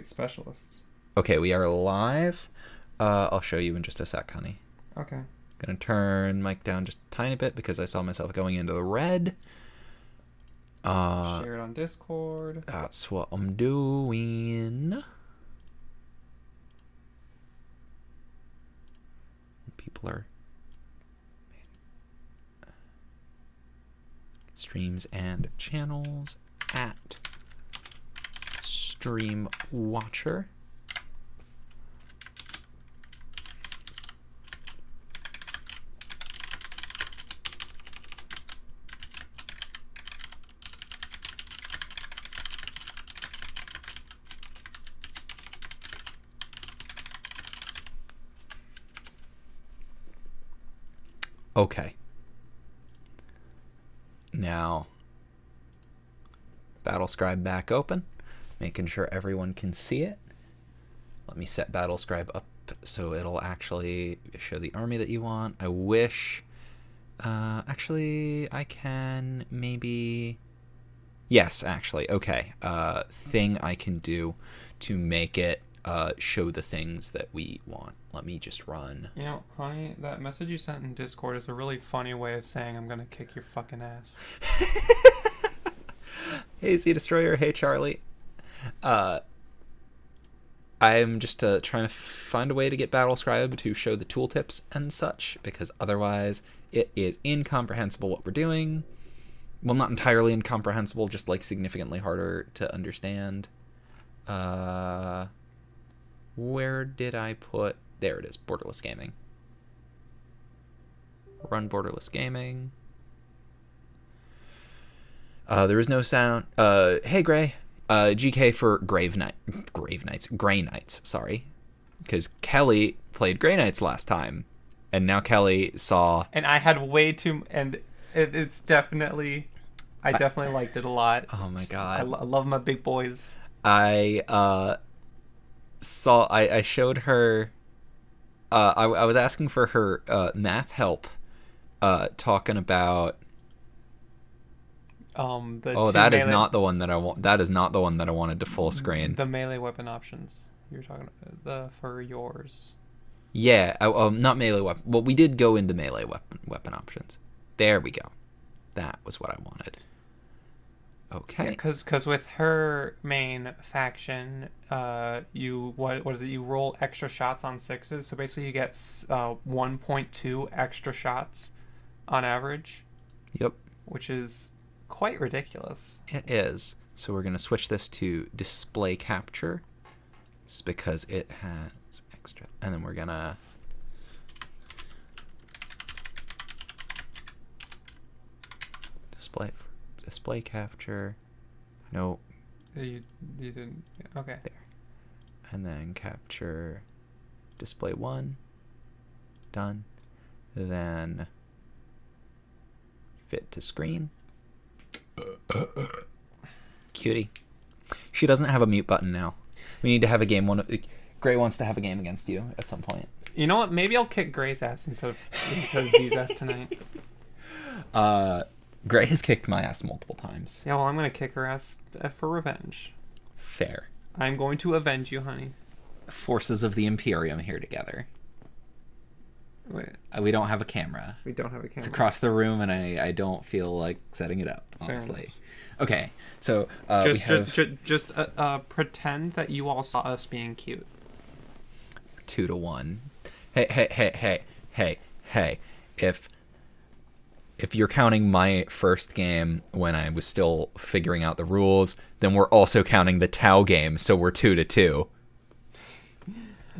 Specialists. Okay, we are live. I'll show you in just a sec, honey. Okay. Gonna turn mic down just a tiny bit because I saw myself going into the red. Share it on Discord. That's what I'm doing. People are streams and channels at Stream Watcher. Okay. Now, Battlescribe back open, making sure everyone can see it. Let me set Battlescribe up so it'll actually show the army that you want. I wish, actually, I can maybe, yes, actually, okay. Thing I can do to make it show the things that we want. Let me just run. You know, honey, that message you sent in Discord is a really funny way of saying I'm gonna kick your fucking ass. Hey, Z Destroyer. Hey, Charlie. I'm just trying to find a way to get Battlescribe to show the tooltips and such, because otherwise it is incomprehensible what we're doing. Well, not entirely incomprehensible, just like significantly harder to understand. Where did I put... There it is, Borderless Gaming. Run Borderless Gaming. There is no sound. Hey, Gray. GK for Grey Knights, sorry. Because Kelly played Grey Knights last time. And now Kelly saw... And I had way too... And it's definitely... I definitely liked it a lot. Oh my god. I love my big boys. I showed her... I was asking for her math help, talking about... that is not the one that I want. That is not the one that I wanted to full screen. The melee weapon options you're talking about for yours. Yeah, not melee weapon. Well, we did go into melee weapon options. There we go. That was what I wanted. Okay. Because with her main faction, you what is it? You roll extra shots on sixes, so basically you get 1.2 extra shots on average. Yep. Which is quite ridiculous. It is. So we're gonna switch this to display capture, just because it has extra, and then we're gonna display capture. No. You didn't. Okay. There. And then capture display 1. Done. Then fit to screen. Cutie. She doesn't have a mute button now. We need to have a game. Gray wants to have a game against you at some point. You know what? Maybe I'll kick Gray's ass instead of Z's ass tonight. Gray has kicked my ass multiple times. Yeah, well, I'm going to kick her ass for revenge. Fair. I'm going to avenge you, honey. Forces of the Imperium here together. Wait. We don't have a camera. We don't have a camera. It's across the room, and I don't feel like setting it up, honestly. Okay, so just pretend that you all saw us being cute. 2-1. Hey. If you're counting my first game when I was still figuring out the rules, then we're also counting the Tau game, so we're 2-2.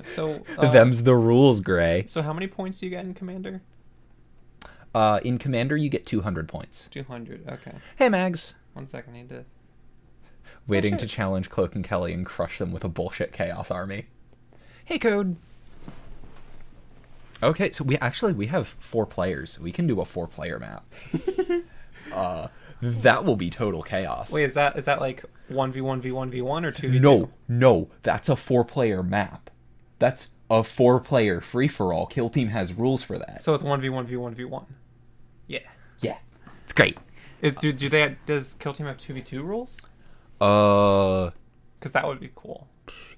So them's the rules, Gray. So how many points do you get in Commander? In Commander, you get 200 points. 200. Okay. Hey, Mags. 1 second, I need to. Waiting to challenge Cloak and Kelly and crush them with a bullshit Chaos army. Hey, Code. Okay, so we have 4 players. We can do a 4-player map. That will be total chaos. Wait, is that like 1v1v1v1 or 2v2? No, that's a 4-player map. That's a 4-player free-for-all. Kill Team has rules for that. So it's 1v1v1v1. Yeah. Yeah. It's great. Does Kill Team have 2v2 rules? Because that would be cool.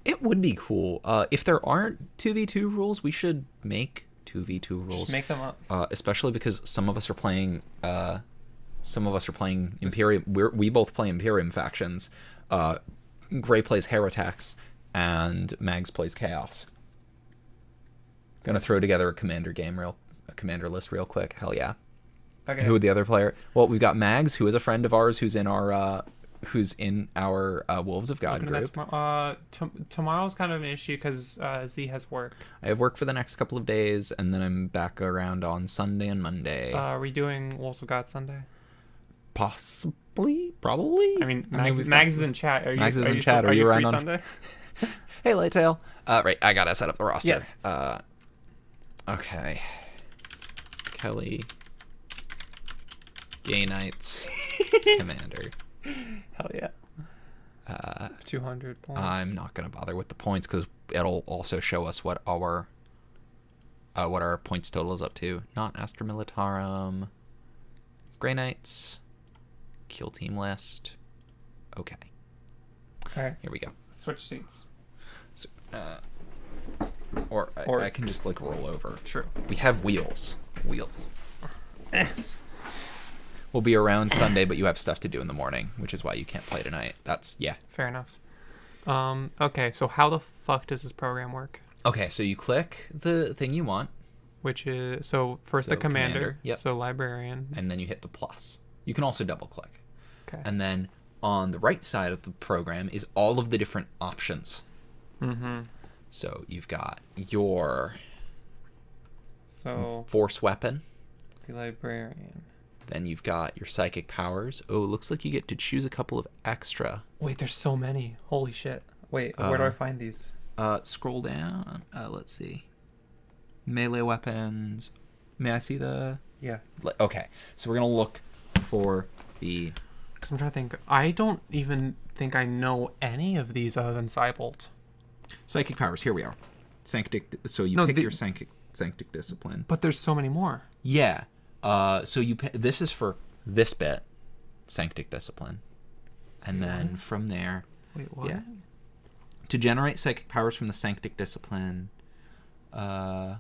It would be cool. If there aren't 2v2 rules, we should make 2v2 rules. Just make them up. Especially because some of us are playing Imperium. We both play Imperium factions. Gray plays Heretics, and Mags plays Chaos. Gonna throw together a commander list real quick. Hell yeah. Okay. Who would the other player? Well, we've got Mags, who is a friend of ours, who's in our Wolves of God group. Tomorrow's kind of an issue because Z has work. I have work for the next couple of days, and then I'm back around on Sunday and Monday. Are we doing Wolves of God Sunday? Possibly, probably. I mean, Mags is in chat. Mags is in chat. Are you around free on Sunday? Hey, Lighttail. Right, I gotta set up the roster. Yes. Okay. Kelly. Gay Knights. Commander. Hell yeah. 200 points. I'm not gonna bother with the points because it'll also show us what our points total is up to. Not Astra Militarum. Grey Knights. Kill team list. Okay. All right. Here we go. Switch seats. So, or I can just like roll over. True. We have wheels. We'll be around Sunday, but you have stuff to do in the morning, which is why you can't play tonight. Fair enough. Okay, so how the fuck does this program work? Okay, so you click the thing you want. Which is, first the commander. Yep. So librarian. And then you hit the plus. You can also double click. Okay. And then on the right side of the program is all of the different options. Mm-hmm. So you've got your force weapon. The librarian. Then you've got your psychic powers. Oh, it looks like you get to choose a couple of extra. Wait, there's so many. Holy shit. Wait, where do I find these? Scroll down. Let's see. Melee weapons. May I see the... Yeah. Okay, so we're going to look for the... Because I'm trying to think. I don't even think I know any of these other than Cybolt. Psychic powers. Here we are. Sanctic. So you pick your Sanctic discipline. But there's so many more. Yeah. So this is for this bit, Sanctic discipline, and then from there, wait, what? Yeah, to generate psychic powers from the Sanctic discipline, you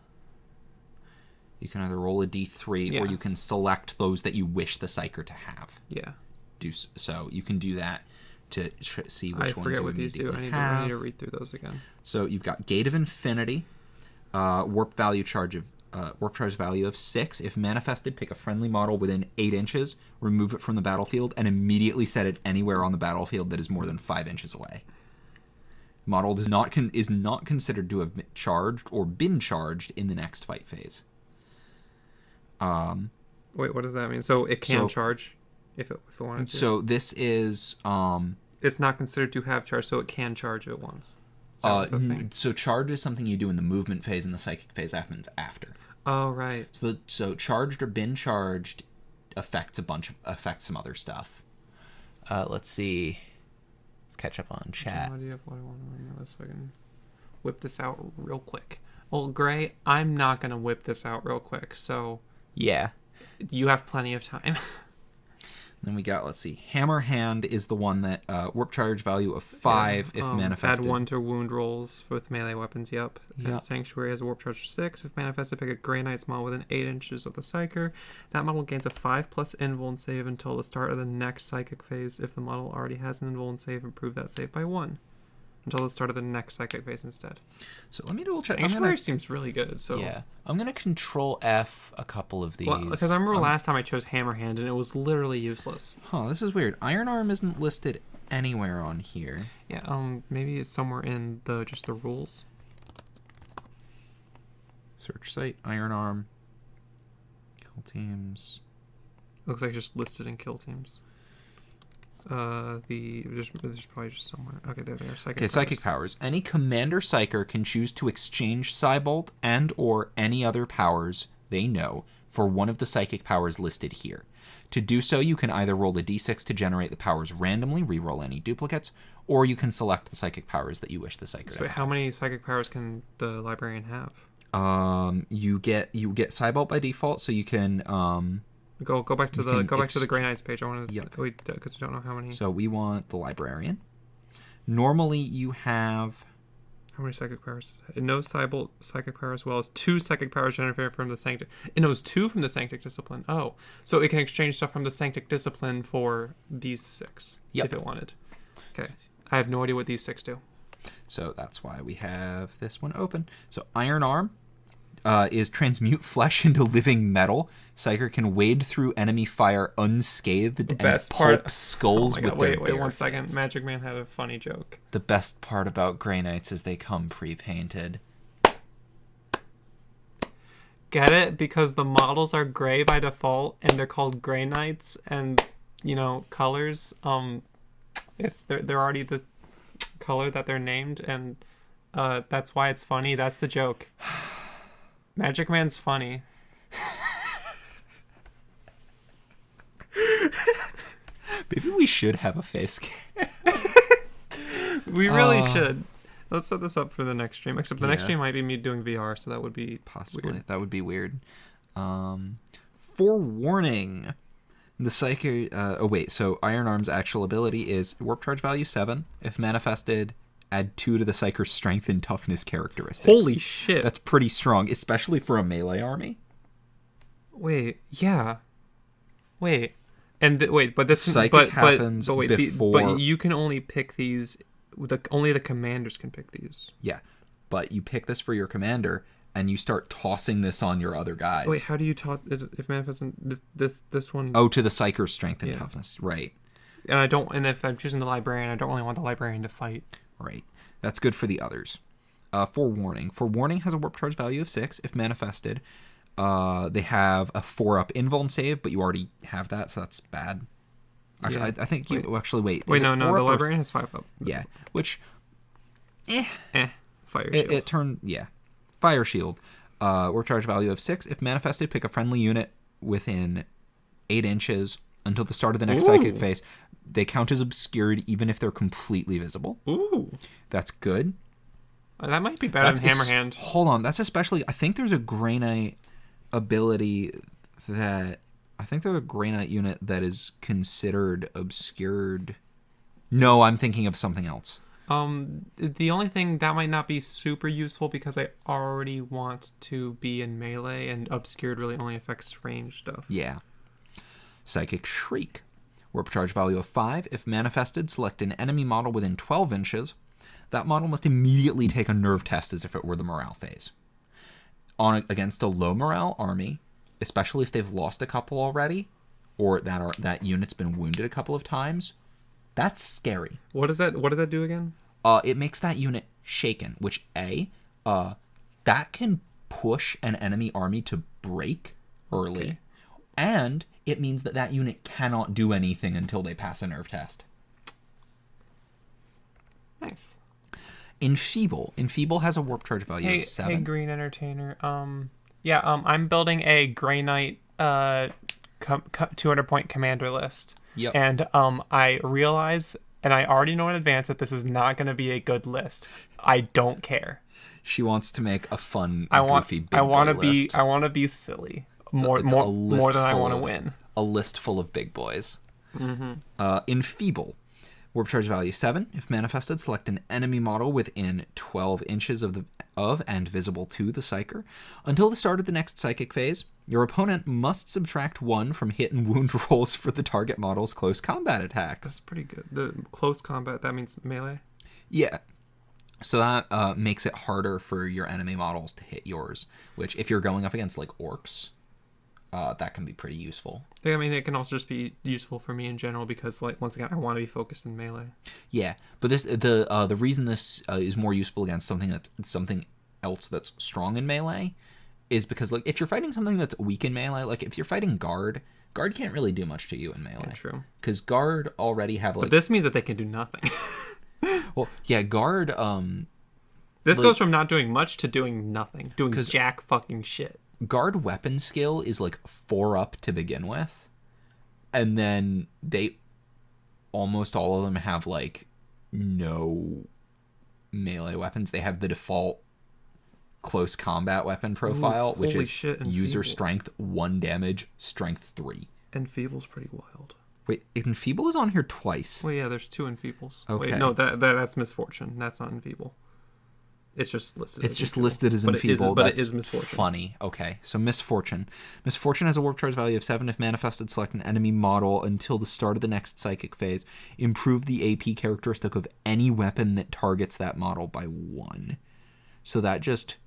can either roll a d3 or you can select those that you wish the psyker to have. Yeah. So you can do that to see which ones you forget what these do. I need to read through those again. So you've got Gate of Infinity, warp charge value of 6. If manifested, pick a friendly model within 8 inches, remove it from the battlefield, and immediately set it anywhere on the battlefield that is more than 5 inches away. Model is not considered to have been charged or been charged in the next fight phase. Wait, what does that mean? So it can charge if it wanted to? So this is... it's not considered to have charge, so it can charge at once. So charge is something you do in the movement phase, and the psychic phase happens after. Oh, right. So charged or been charged affects some other stuff. Let's see. Let's catch up on chat. No idea of what I want to know, so I can whip this out real quick. Well, Gray, I'm not going to whip this out real quick, so... Yeah. You have plenty of time. Then we got, let's see, Hammer Hand is the one that warp charge value of 5 if manifested. Add 1 to wound rolls with melee weapons, yep. And Sanctuary has a warp charge of 6. If manifested, pick a Grey Knight's model within 8 inches of the Psyker. That model gains a 5+ invuln save until the start of the next Psychic phase. If the model already has an invuln save, improve that save by 1. Until the start of the next Psychic phase instead. So let me double check. Sanctuary seems really good, so... Yeah. I'm going to Control F a couple of these. Well, because I remember last time I chose Hammer Hand, and it was literally useless. Huh, this is weird. Iron Arm isn't listed anywhere on here. Yeah, maybe it's somewhere in just the rules. Search site, Iron Arm. Kill teams. Looks like just listed in kill teams. There's probably just somewhere. Okay, there they are. Psychic powers. Any commander psyker can choose to exchange Cybolt and or any other powers they know for one of the psychic powers listed here. To do so, you can either roll a d6 to generate the powers randomly, reroll any duplicates, or you can select the psychic powers that you wish the psyker to have. How many psychic powers can the librarian have? You get Cybolt by default, so you can Go back to the Grey Knights page. I want to because we don't know how many. So we want the librarian. Normally you have How many psychic powers? It knows psychic power as well as 2 psychic powers generated from the Sanctic. It knows 2 from the Sanctic Discipline. Oh, so it can exchange stuff from the Sanctic Discipline for these 6 if it wanted. Okay, I have no idea what these 6 do. So that's why we have this one open. So Iron Arm is transmute flesh into living metal. Psyker can wade through enemy fire unscathed and pulp skulls with their wait bare 1 second. hands. Magic Man had a funny joke. The best part about Grey Knights is they come pre-painted. Get it? Because the models are gray by default, and they're called Grey Knights, and colors. They're already the color that they're named, and that's why it's funny. That's the joke. Magic Man's funny. Maybe we should have a face cam. We really should. Let's set this up for the next stream. Except the next stream might be me doing VR, so that would be possibly weird. That would be weird. Forewarning. The Psychic... so Iron Arm's actual ability is Warp Charge value 7. If manifested, add 2 to the Psyker's strength and toughness characteristics. Holy shit. That's pretty strong, especially for a melee army. Wait, yeah. Wait. But this Psychic happens before... but you can only pick these... Only the commanders can pick these. Yeah, but you pick this for your commander, and you start tossing this on your other guys. Wait, how do you toss it if manifesting this one? Oh, to the Psyker's strength and toughness, right? And if I'm choosing the librarian, I don't really want the librarian to fight. Right. That's good for the others. Forewarning. Forewarning has a warp charge value of 6. If manifested, they have a 4-up invuln save, but you already have that, so that's bad. Actually, I think you actually wait. Wait, no, the librarian has 5 up. Yeah, which, fire shield. It turned fire shield. Warp charge value of 6. If manifested, pick a friendly unit within 8 inches until the start of the next psychic phase. They count as obscured even if they're completely visible. Ooh, that's good. That might be better than Hammerhand. Hold on, that's especially. I think there's a Grey Knight ability that. I think there's a Grey Knight unit that is considered obscured. No, I'm thinking of something else. The only thing that might not be super useful because I already want to be in melee, and obscured really only affects range stuff. Yeah. Psychic Shriek. Warp charge value of 5. If manifested, select an enemy model within 12 inches. That model must immediately take a nerve test as if it were the morale phase. Against a low morale army, especially if they've lost a couple already, or that unit's been wounded a couple of times, that's scary. What does that do again? It makes that unit shaken, which that can push an enemy army to break early, and it means that unit cannot do anything until they pass a nerve test. Nice. Enfeeble. Enfeeble has a warp charge value of 7. Hey, Green Entertainer. I'm building a Grey Knight 200-point commander list. Yep. And I realize, and I already know in advance, that this is not going to be a good list. I don't care. She wants to make a fun, goofy big boy list. I want to be silly. More than I want to win. A list full of big boys. Mm-hmm. Enfeeble. Warp charge value 7. If manifested, select an enemy model within 12 inches of and visible to the Psyker. Until the start of the next psychic phase, your opponent must subtract 1 from hit and wound rolls for the target model's close combat attacks. That's pretty good. The close combat, that means melee? Yeah. So that makes it harder for your enemy models to hit yours, which if you're going up against like orcs, that can be pretty useful. I mean, it can also just be useful for me in general because, like, once again, I want to be focused in melee. Yeah, but the reason this is more useful against something else that's strong in melee is because, like, if you're fighting something that's weak in melee, like if you're fighting guard can't really do much to you in melee. Yeah, true. Because guard already have like. But this means that they can do nothing. Well, yeah, guard. This goes from not doing much to doing nothing, doing jack fucking shit. Guard weapon skill is like 4 up to begin with, and then almost all of them have like no melee weapons. They have the default close combat weapon profile, which is user strength 1 damage, strength 3. Enfeeble's pretty wild. Wait, Enfeeble is on here twice. Well, yeah, there's 2 Enfeebles. Okay. Wait, no, that's Misfortune. That's not Enfeeble. It's just listed. It's just listed as but enfeebled. But it is misfortune. Funny. Okay, so misfortune. Misfortune has a warp charge value of 7. If manifested, select an enemy model until the start of the next psychic phase. Improve the AP characteristic of any weapon that targets that model by 1. So that just...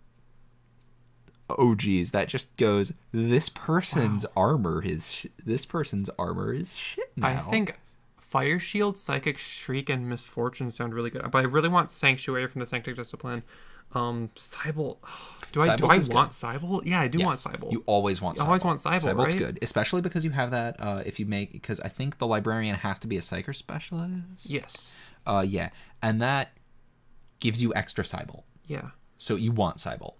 Oh geez, that just goes. This person's armor is shit now. I think Fire Shield, Psychic Shriek, and Misfortune sound really good, but I really want Sanctuary from the Sanctic Discipline. Cybolt. Do I want Cybolt? Yeah, I do want Cybolt. You always want Cybolt. You always want Cybolt, Cybolt's right? good, especially because you have that. If you make, because I think the librarian has to be a Psyker specialist. Yes. Yeah, and that gives you extra Cybolt. Yeah. So you want Cybolt.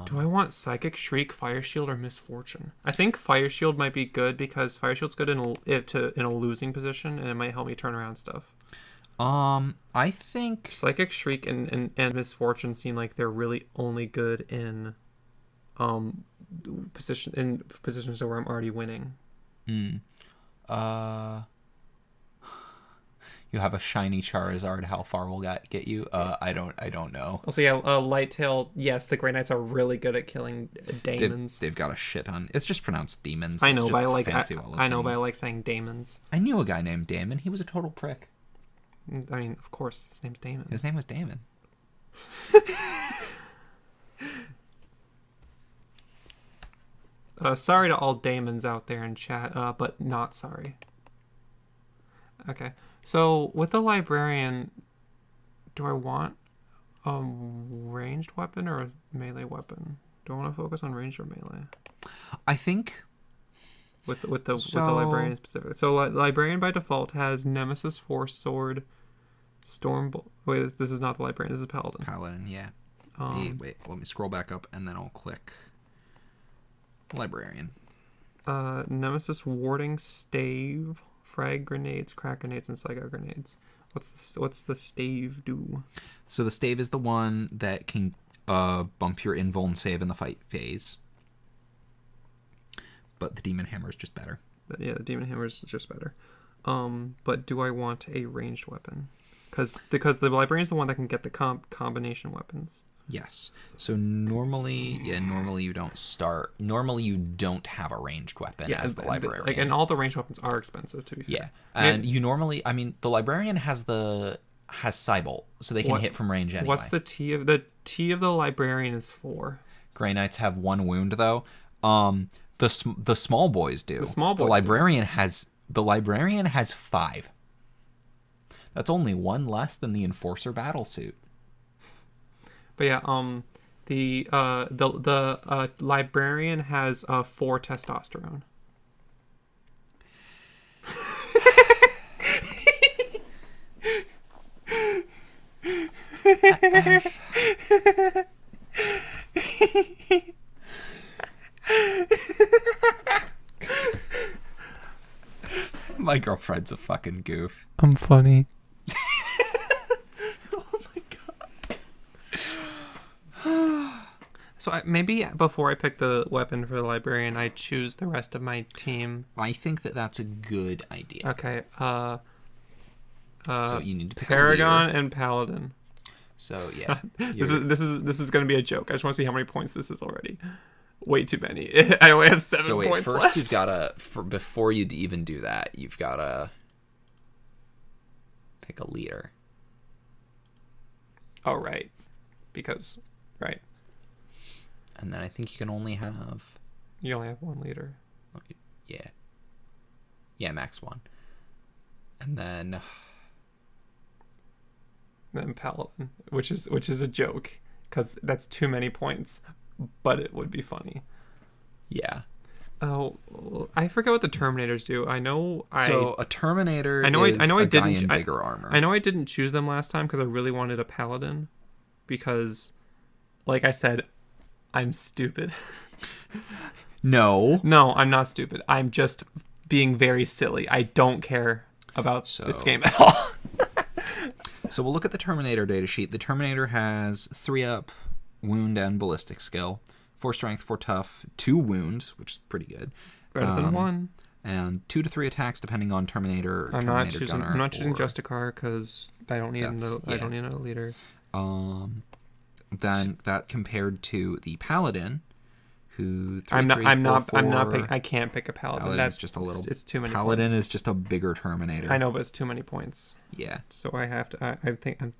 Do I want Psychic Shriek, Fire Shield, or Misfortune? I think Fire Shield might be good because Fire Shield's good in a losing position, and it might help me turn around stuff. I think Psychic Shriek and Misfortune seem like they're really only good in positions where I'm already winning. You have a shiny Charizard. How far will that get you? I don't know. Also, yeah, Light Tail. Yes, the Grey Knights are really good at killing daemons. They've got a shit ton. It's just pronounced demons. I know, but I know, but I like saying daemons. I knew a guy named Damon. He was a total prick. I mean, of course, his name's Damon. His name was Damon. Sorry to all Damons out there in chat, but not sorry. Okay, so with the librarian, do I want a ranged weapon or a melee weapon? Do I want to focus on ranged or melee? I think with the librarian specifically. So librarian by default has Nemesis, Force Sword, Storm. Wait, this is not the librarian. This is Paladin. Paladin, yeah. Wait, let me scroll back up and then I'll click librarian. Nemesis, warding, stave, frag grenades, crack grenades, and psycho grenades. What's the stave do? So the stave is the one that can bump your invuln save in the fight phase. But the demon hammer is just better. Yeah, the demon hammer is just better. But do I want a ranged weapon? Because the librarian is the one that can get the combination weapons. Yes. So normally you don't start. Normally you don't have a ranged weapon as the librarian. And all the ranged weapons are expensive, to be fair. Yeah, and you normally, the librarian has Cybolt, so they can hit from range anyway. What's the T of the librarian is 4? Grey Knights have 1 wound though. The small boys do. The librarian has 5. That's only 1 less than the enforcer battle suit. But yeah, the librarian has 4 testosterone. My girlfriend's a fucking goof. I'm funny. So maybe before I pick the weapon for the librarian, I choose the rest of my team. I think that's a good idea. Okay. So you need to pick Paragon and Paladin. So yeah, this is going to be a joke. I just want to see how many points this is already. Way too many. I only have 7 points first left. You've gotta before you even do that, you've gotta pick a leader. Oh right, because right. And then I think you can only have... You only have 1 leader. Yeah. Yeah, max 1. And then Paladin, which is a joke, because that's too many points, but it would be funny. Yeah. Oh, I forget what the Terminators do. So a Terminator is a guy in bigger armor. I know I didn't choose them last time because I really wanted a Paladin, because, like I said, I'm stupid. No, I'm not stupid. I'm just being very silly. I don't care about this game at all. So we'll look at the Terminator datasheet. The Terminator has 3 up, wound and ballistic skill, 4 strength, 4 tough, 2 wounds, which is pretty good. Better than 1. And 2 to 3 attacks depending on Terminator. I'm not choosing Justicar because I don't need I don't need a leader. then that compared to the paladin, who I'm not pick, I can't pick a paladin. Paladin That's is just a little. It's too many. Paladin points. is just a bigger Terminator. I know, but it's too many points. Yeah. So I have to. I think. And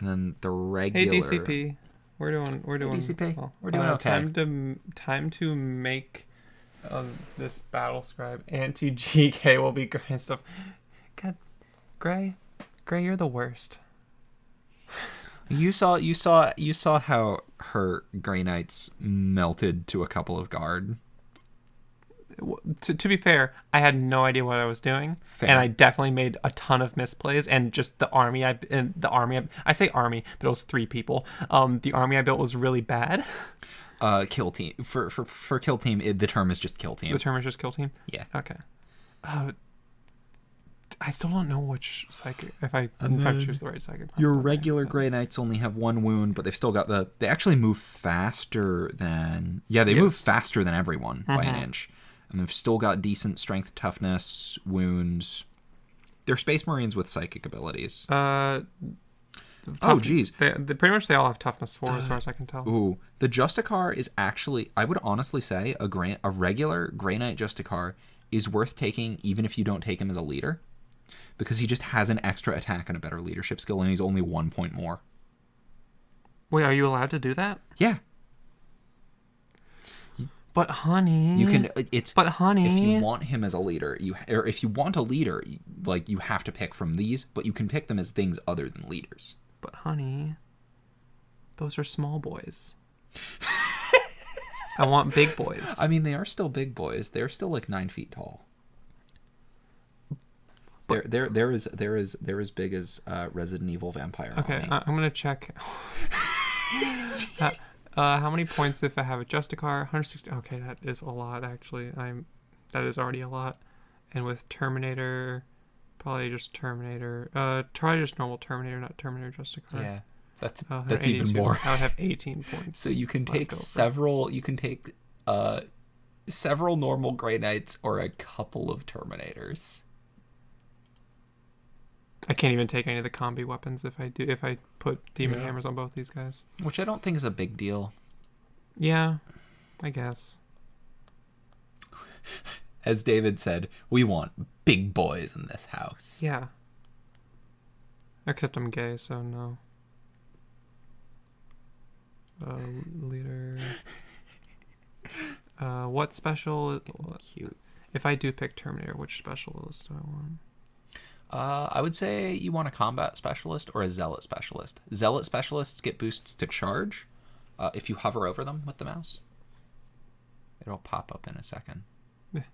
then the regular. Hey DCP, we're doing. Hey DCP, well, we're doing okay. Time to make this battle scribe anti GK will be great and stuff. God, Gray, you're the worst. You saw how her Grey Knights melted to a couple of guard. To be fair, I had no idea what I was doing, Fair. and I definitely made a ton of misplays. And just the army, I say army, but it was 3 people. The army I built was really bad. Kill team for kill team. The term is just kill team. The term is just kill team. Yeah. Okay. I still don't know which psychic. If I choose the right psychic. Your regular Grey Knights only have 1 wound, but they've still got they actually move faster than. Yeah, they move faster than everyone by an inch. And they've still got decent strength, toughness, wounds. They're Space Marines with psychic abilities. Geez. They pretty much they all have toughness 4 as far as I can tell. Ooh, the Justicar is actually, I would honestly say, a regular Grey Knight Justicar is worth taking even if you don't take him as a leader. Because he just has an extra attack and a better leadership skill, and he's only 1 point more. Wait, are you allowed to do that? Yeah. But honey, you can. But honey, if you want him as a leader, or if you want a leader, you have to pick from these. But you can pick them as things other than leaders. But honey, those are small boys. I want big boys. I mean, they are still big boys. They're still like 9 feet tall. They're as big as Resident Evil Vampire. Okay, I'm gonna check. How many points if I have a Justicar? 160. Okay, that is a lot actually. That is already a lot. And with Terminator, probably just Terminator. Try just normal Terminator, not Terminator Justicar. Yeah, that's even more. I would have 18 points. So you can take several. You can take several normal Grey Knights or a couple of Terminators. I can't even take any of the combi weapons if I put demon hammers on both these guys. Which I don't think is a big deal. Yeah, I guess. As David said, we want big boys in this house. Yeah. Except I'm gay, so no. Leader. What special? Cute. If I do pick Terminator, which specialist do I want? I would say you want a combat specialist or a zealot specialist. Zealot specialists get boosts to charge if you hover over them with the mouse. It'll pop up in a second. Yeah.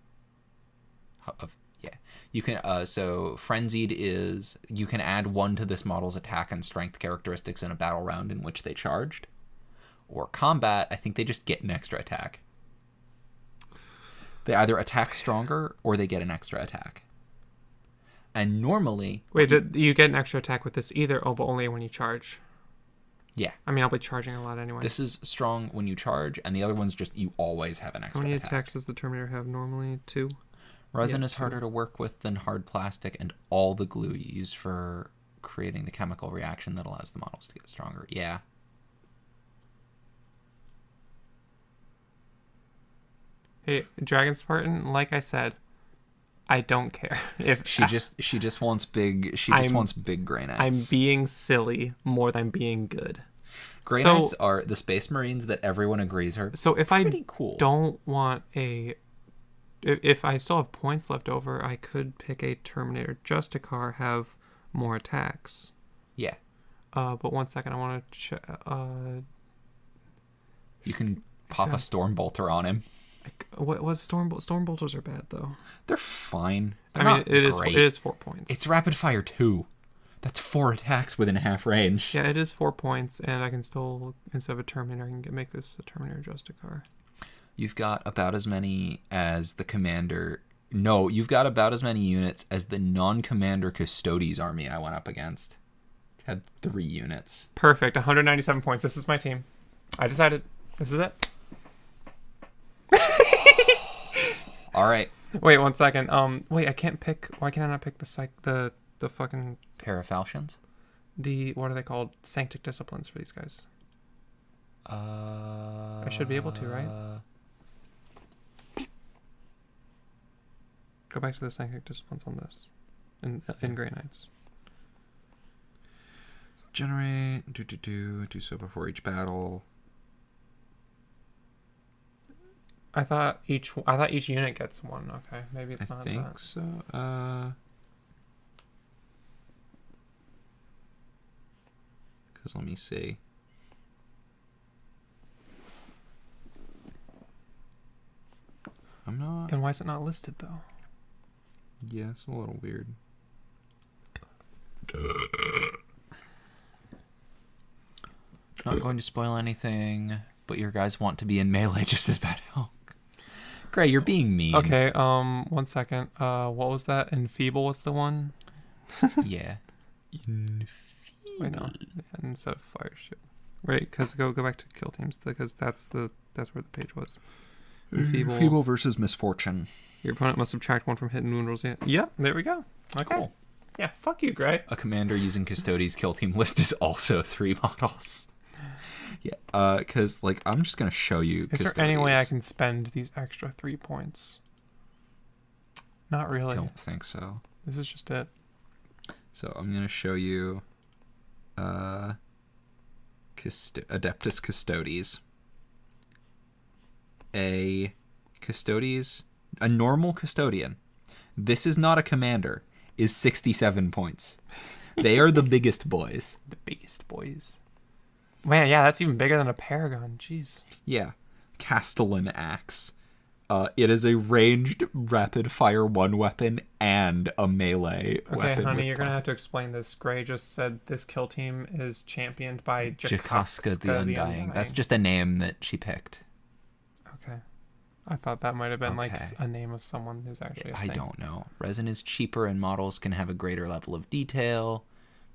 Yeah. You can. So frenzied is you can add 1 to this model's attack and strength characteristics in a battle round in which they charged. Or combat, I think they just get an extra attack. They either attack stronger or they get an extra attack. And normally... Wait, you get an extra attack with this either, but only when you charge. Yeah. I mean, I'll be charging a lot anyway. This is strong when you charge, and the other one's just you always have an extra attack. How many attacks does the Terminator have normally? 2? Resin is harder to work with than hard plastic, and all the glue you use for creating the chemical reaction that allows the models to get stronger. Yeah. Hey, Dragon Spartan, like I said, I don't care if she just wants big Grey Knights. I'm being silly more than being good. Grey Knights are the Space Marines that everyone agrees are. So if I cool. don't want if I still have points left over, I could pick a Terminator Justicar, have more attacks. Yeah. But 1 second, I want to check. You can pop a Stormbolter on him. What Stormbolters are bad though. They're fine. They're I mean, not it is 4 points. It's rapid fire 2. That's 4 attacks within half range. Yeah, it is 4 points, and I can still, instead of a Terminator, I can make this a Terminator Justicar. You've got about as many as the commander. No, you've got about as many units as the non-commander Custodes army I went up against. Had 3 units. Perfect. 197 points. This is my team. I decided. This is it. All right. Wait 1 second. Wait, I can't pick. Why can I not pick the fucking Pair of Falchions? what are they called? Sanctic disciplines for these guys. I should be able to, right? Go back to the sanctic disciplines on this. In Grey Knights. Generate, do so before each battle. I thought each unit gets one. Okay, maybe it's not that. I think so. Because let me see. I'm not. Then why is it not listed though? Yeah, it's a little weird. Not going to spoil anything, but your guys want to be in melee just as bad. Oh, Gray, you're being mean. Okay, 1 second. What was that? Enfeeble was the one? Yeah. Enfeeble. Wait, no. Instead of fire shit. Right, because go back to kill teams, because that's where the page was. Enfeeble versus misfortune. Your opponent must subtract 1 from hit and wound rolls. Yeah, there we go. Okay. Cool. Yeah, fuck you, Gray. A commander using Custodes kill team list is also 3 models. Yeah, because, like, I'm just going to show you Is there any way I can spend these extra 3 points? Not really. I don't think so. This is just it. So I'm going to show you Adeptus Custodes. A normal custodian. This is not a commander. Is 67 points. They are the biggest boys. The biggest boys. Man, yeah, that's even bigger than a Paragon. Jeez. Yeah. Castellan Axe. It is a ranged rapid fire 1 weapon and a melee weapon. Okay, honey, you're going to have to explain this. Gray just said this kill team is championed by Jakaska the Undying. That's just a name that she picked. Okay. I thought that might have been like a name of someone who's actually a thing. I don't know. Resin is cheaper and models can have a greater level of detail.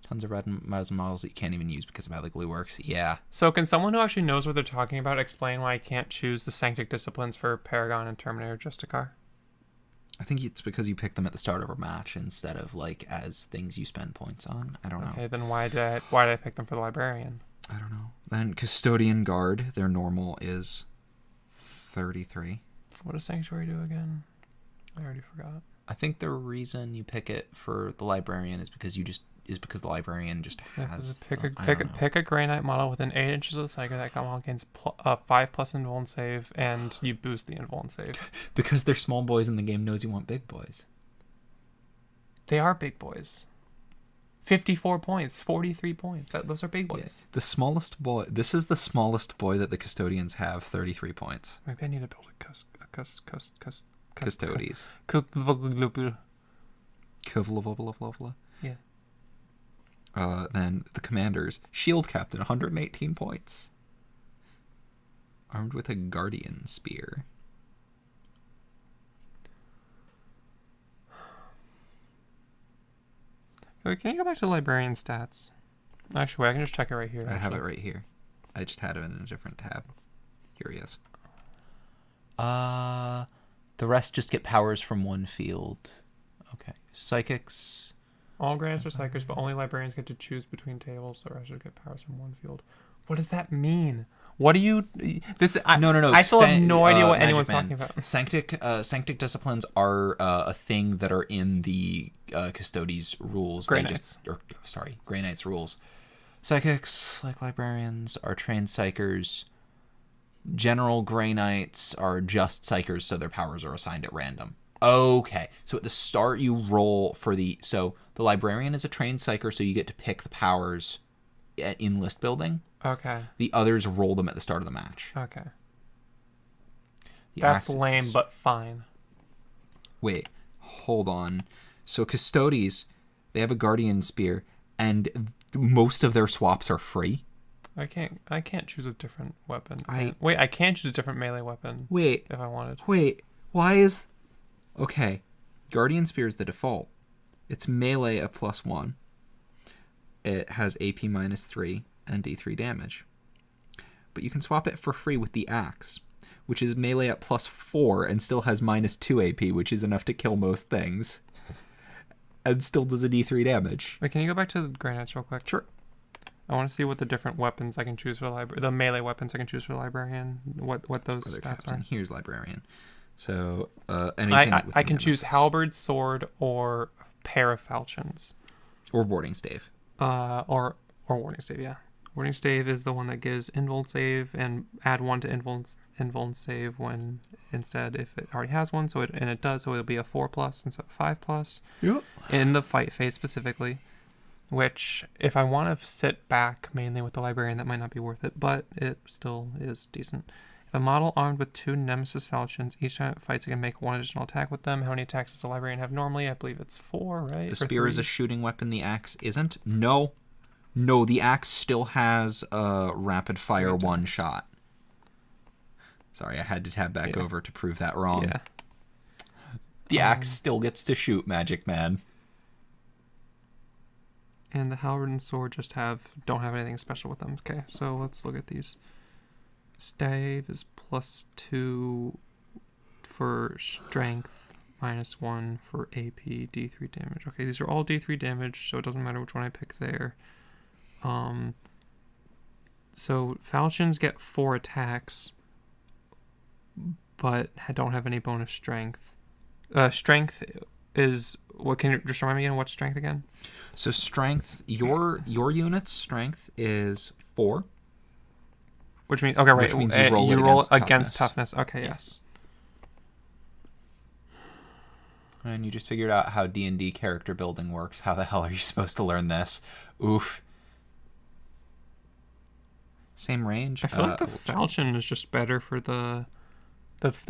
Tons of resin models that you can't even use because of how the glue works. Yeah. So can someone who actually knows what they're talking about explain why I can't choose the Sanctic Disciplines for Paragon and Terminator Justicar? I think it's because you pick them at the start of a match instead of like as things you spend points on. I don't know. Okay, then why did I pick them for the Librarian? I don't know. Then Custodian Guard, their normal is 33. What does Sanctuary do again? I already forgot. I think the reason you pick it for the Librarian is because the Librarian just has... Pick a Grey Knight model within 8 inches of the Psyker. That model gains 5+ invul and save, and you boost the invul and save. Because they're small boys and the game knows you want big boys. They are big boys. 54 points, 43 points. Those are big boys. Yeah. The smallest boy... This is the smallest boy that the Custodians have, 33 points. Maybe I need to build Custodes. Yeah. Then the Commanders. Shield Captain, 118 points. Armed with a Guardian Spear. Can you go back to Librarian stats? Actually, wait, I can just check it right here. I have it right here. I just had it in a different tab. Here he is. The rest just get powers from one field. Okay. Psychics. All Grey Knights are Psychers, but only Librarians get to choose between tables. The rest just get powers from one field. What does that mean? What do you... No. I still have no idea what anyone's talking about. Sanctic disciplines are a thing that are in the Custodes rules. Grey Knights. Grey Knights rules. Psychics, like Librarians, are trained Psychers. General Grey Knights are just Psychers, so their powers are assigned at random. Okay, so at the start you roll for the... So the Librarian is a trained Psyker, so you get to pick the powers in list building. Okay. The others roll them at the start of the match. Okay. That's lame, but fine. Wait, hold on. So Custodes, they have a Guardian Spear, and most of their swaps are free. I can't choose a different weapon. I can't choose a different melee weapon. Wait. If I wanted. Wait, why is... Okay, Guardian Spear is the default. It's melee at +1. It has AP -3 and D3 damage. But you can swap it for free with the Axe, which is melee at +4 and still has -2 AP, which is enough to kill most things. and still does a D3 damage. Wait, can you go back to the granites real quick? Sure. I want to see what the different weapons I can choose for the melee weapons I can choose for the librarian. What those Brother stats Captain. are. Here's librarian. So anything with I can choose nemesis. halberd, sword, or pair of falchions. Or warding stave. Or warding stave. Yeah, warding stave is the one that gives invuln save and add 1 to invuln save when instead if it already has one. So it does. So it'll be a 4+ instead of 5+. Yep. In the fight phase specifically. Which, if I want to sit back mainly with the librarian, that might not be worth it, but it still is decent. If a model armed with 2 nemesis falchions, each time it fights, it can make 1 additional attack with them. How many attacks does the librarian have normally? I believe it's 4, right? The spear is a shooting weapon. The axe isn't. No, the axe still has a rapid fire 1 shot. Sorry, I had to tab back over to prove that wrong. Yeah. The axe still gets to shoot, Magic Man. And the halberd and sword just don't have anything special with them. Okay, so let's look at these. Stave is +2 for strength, -1 for AP, D3 damage. Okay, these are all D3 damage, so it doesn't matter which one I pick there. So falchions get 4 attacks, but don't have any bonus strength. Strength is what? Can you just remind me again? What's strength again? So strength, your unit's strength is 4. Which means okay, right? Which means you roll against toughness. Okay, yes. And you just figured out how D&D character building works. How the hell are you supposed to learn this? Oof. Same range. I feel like the falchion is just better for the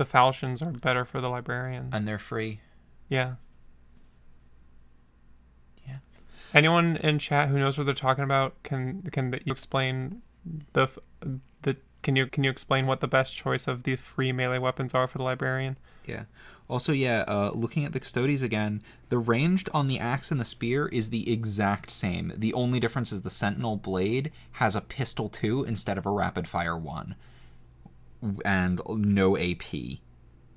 falchions are better for the librarian. And they're free. Yeah. Yeah. Anyone in chat who knows what they're talking about, can you explain can you explain what the best choice of the free melee weapons are for the librarian? Yeah. Also, looking at the custodies again, the ranged on the axe and the spear is the exact same. The only difference is the sentinel blade has a pistol 2 instead of a rapid fire 1. And no AP.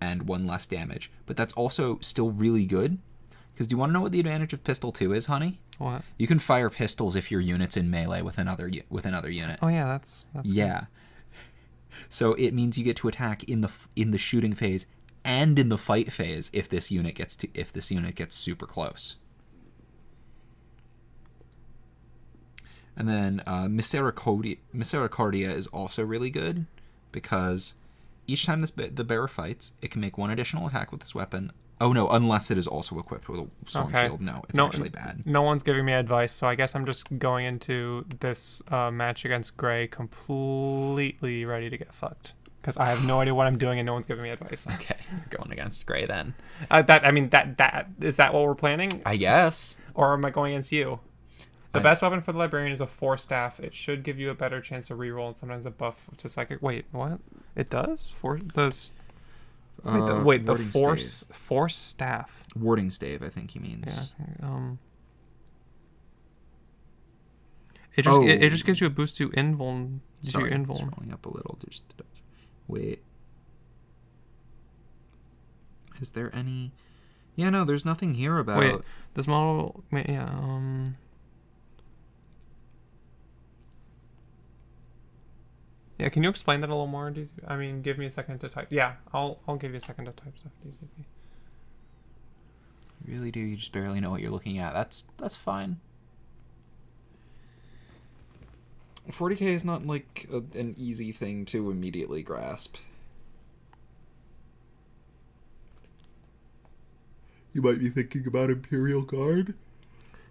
And 1 less damage. But that's also still really good. Because do you want to know what the advantage of pistol 2 is, honey? What? You can fire pistols if your unit's in melee with another unit. Oh yeah, that's yeah. Good. So it means you get to attack in the shooting phase and in the fight phase if this unit gets super close. And then Misericordia is also really good because each time the bearer fights, it can make 1 additional attack with this weapon. Oh no, unless it is also equipped with a storm shield. No, it's actually bad. No one's giving me advice, so I guess I'm just going into this match against Gray completely ready to get fucked. Because I have no idea what I'm doing and no one's giving me advice. Okay, you're going against Gray then. That is that what we're planning? I guess. Or am I going against you? The best weapon for the librarian is a 4 staff. It should give you a better chance to reroll and sometimes a buff to psychic. Wait, what? It does? The force staff. Warding stave, I think he means. Yeah. It just gives you a boost to invuln. Sorry, scrolling up a little. Just wait. Is there any? Yeah, no, there's nothing here about. Wait, this model. Yeah. Yeah, can you explain that a little more? I mean, give me a second to type. Yeah, I'll give you a second to type stuff. DCP. You really do. You just barely know what you're looking at. That's fine. 40k is not like an easy thing to immediately grasp. You might be thinking about Imperial Guard.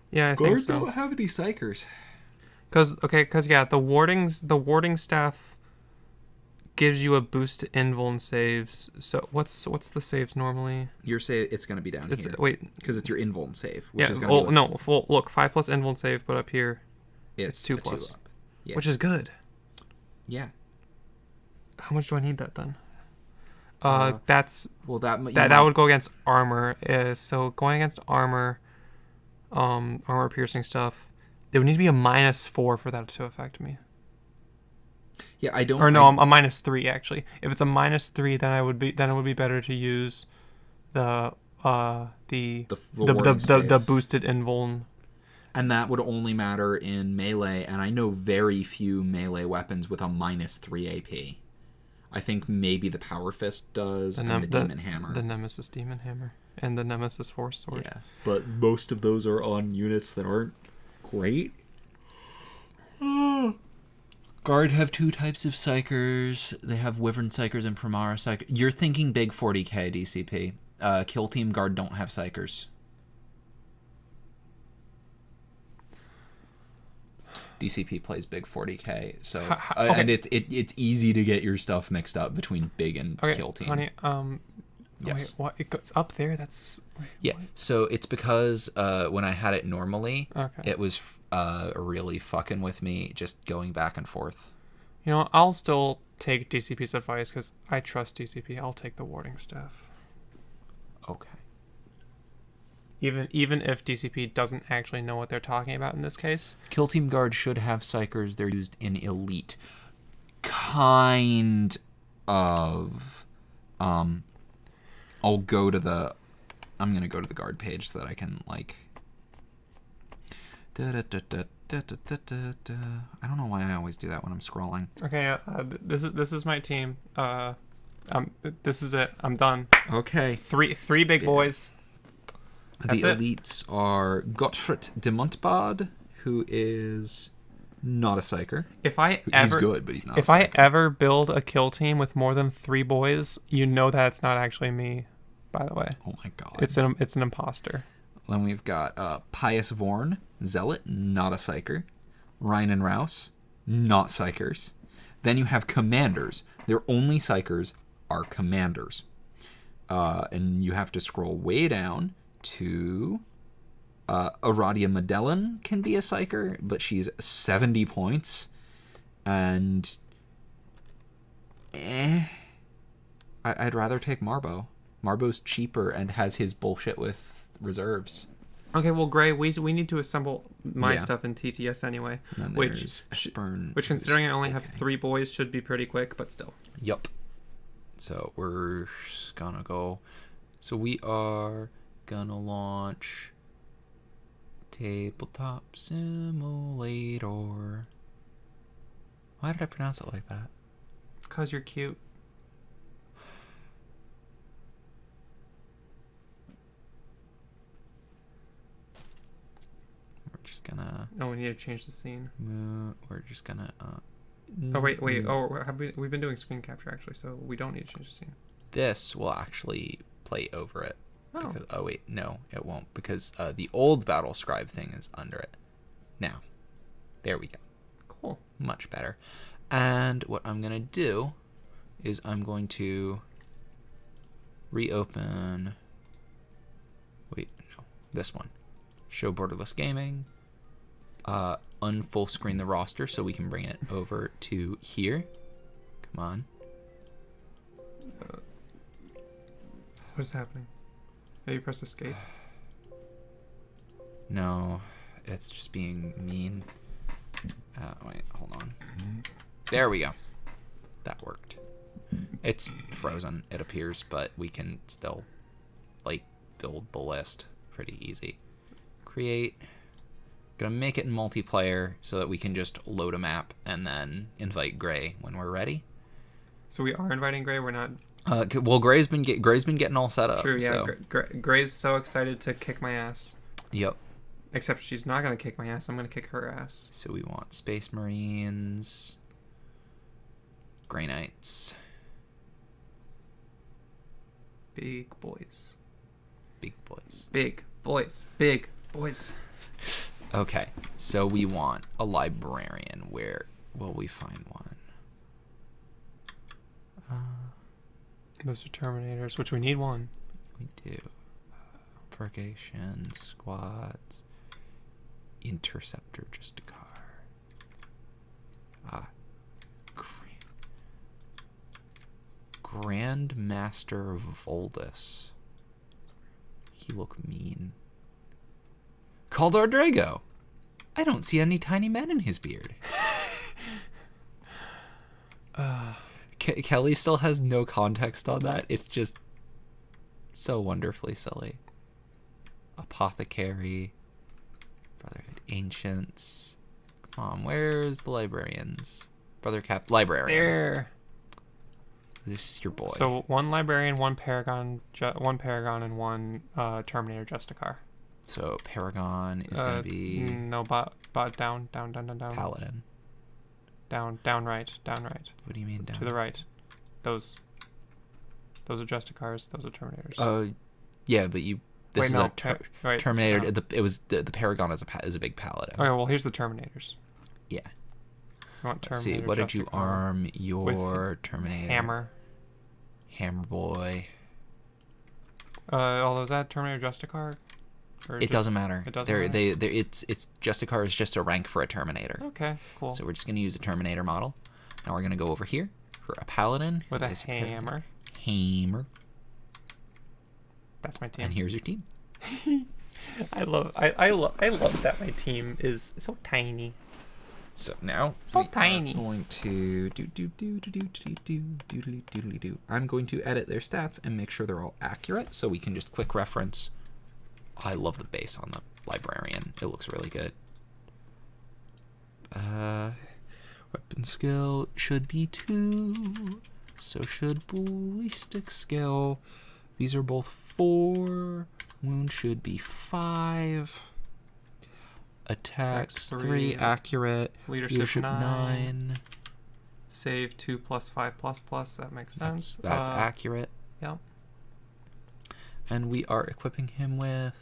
Yeah, I Guard think so. Don't have any psychers. Because the warding staff gives you a boost to invuln saves. So what's the saves normally? Your save, it's going to be down here. Wait, because it's your invuln save, which is going to be look, 5+ invuln save, but up here it's 2+, 2 up. Yeah. Which is good. Yeah. How much do I need that done? That would go against armor. So going against armor piercing stuff, it would need to be a -4 for that to affect me. Yeah, I don't. Or no, I'm a -3 actually. If it's a -3, then it would be better to use the the warding the stave. boosted invuln. And that would only matter in melee, and I know very few melee weapons with a -3 AP. I think maybe the Power Fist does, and the Demon Hammer. The Nemesis Demon Hammer. And the Nemesis Force Sword. Yeah, but most of those are on units that aren't great. Guard have 2 types of Psychers. They have Wyvern Psychers and Primara Psychers. You're thinking big 40k DCP. Kill Team Guard don't have Psychers. DCP plays big 40k, so okay. and it's easy to get your stuff mixed up between big and Kill Team. Honey, yes. Wait, what? It goes up there? That's... Wait, yeah, what? So it's because when I had it normally, okay. it was really fucking with me, just going back and forth. You know, I'll still take DCP's advice because I trust DCP. I'll take the warding staff. Okay. Even if DCP doesn't actually know what they're talking about in this case. Kill Team Guard should have Psychers. They're used in Elite. Kind of. I'll go to the... I'm going to go to the Guard page so that I can, like... I don't know why I always do that when I'm scrolling. Okay, this is my team. This is it. I'm done. Okay. Three big boys. That's the it. elites are Gottfried de Montbard, who is not a Psyker. He's good, but he's not. If I ever build a kill team with more than 3 boys, you know that's not actually me. By the way. Oh my god. It's an imposter. Then we've got Pius Vorn, Zealot, not a Psyker. Ryan and Rouse, not Psychers. Then you have Commanders. Their only Psychers are Commanders. And you have to scroll way down to Aradia Magellan can be a Psyker, but she's 70 points. And I'd rather take Marbo. Marbo's cheaper and has his bullshit with reserves. Okay, well, Gray, we need to assemble my stuff in TTS anyway. Which considering I only have 3 boys, should be pretty quick, but still. Yup. So we're gonna go. So we are gonna launch Tabletop Simulator. Why did I pronounce it like that? Because you're cute. Just gonna... Oh, we need to change the scene. We're just gonna... Oh, wait. Oh, we've been doing screen capture, actually, so we don't need to change the scene. This will actually play over it. Oh. Because, oh, wait. No, it won't. Because the old Battle Scribe thing is under it. Now. There we go. Cool. Much better. And what I'm going to do is I'm going to reopen... Wait, no. This one. Show Borderless Gaming. Unfull screen the roster so we can bring it over to here. Come on. What is happening? Have you pressed escape? No, it's just being mean. Wait, hold on. There we go. That worked. It's frozen, it appears, but we can still, like, build the list pretty easy. Create. Gonna make it in multiplayer so that we can just load a map and then invite Gray when we're ready. So we are inviting Gray. We're not. Well, Gray's been getting all set up. True. Yeah. So. Gray's so excited to kick my ass. Yep. Except she's not gonna kick my ass. I'm gonna kick her ass. So we want Space Marines, Grey Knights, big boys. Big boys. Big boys. Big boys. Okay, so we want a librarian. Where will we find one? Those are Terminators, which we need one. We do. Purgation, squads, Interceptor, just a car. Grandmaster Voldus. He look mean. Kaldar Drago. I don't see any tiny men in his beard. Kelly still has no context on that. It's just So wonderfully silly. Apothecary. Brotherhood Ancients. Come on, where's the librarians? Librarian. There. This is your boy. So one librarian, one paragon, and one Terminator Justicar. So Paragon is going to be... No, down. Paladin. Down right. What do you mean down? To the right. Those are Justicars, those are Terminators. Oh, yeah, but you... This is a Terminator. No. It was the Paragon is a big Paladin. Okay, well, here's the Terminators. Yeah. You want Let's see, what did you arm your Terminator? Hammer. Hammer boy. Although is that Terminator Justicar? It doesn't matter. It doesn't matter? It's Justicar is just a rank for a Terminator. Okay, cool. So we're just going to use a Terminator model. Now we're going to go over here for a Paladin. With a hammer. Hammer. That's my team. And here's your team. I love that my team is so tiny. So now so tiny. I'm going to I'm going to edit their stats and make sure they're all accurate so we can just quick reference. I love the base on the librarian. It looks really good. Weapon skill should be 2. So should ballistic skill. These are both 4. Wound should be 5. Attacks 3. Accurate. Leadership 9. Save 2 + 5 ++. That makes sense. That's accurate. Yep. And we are equipping him with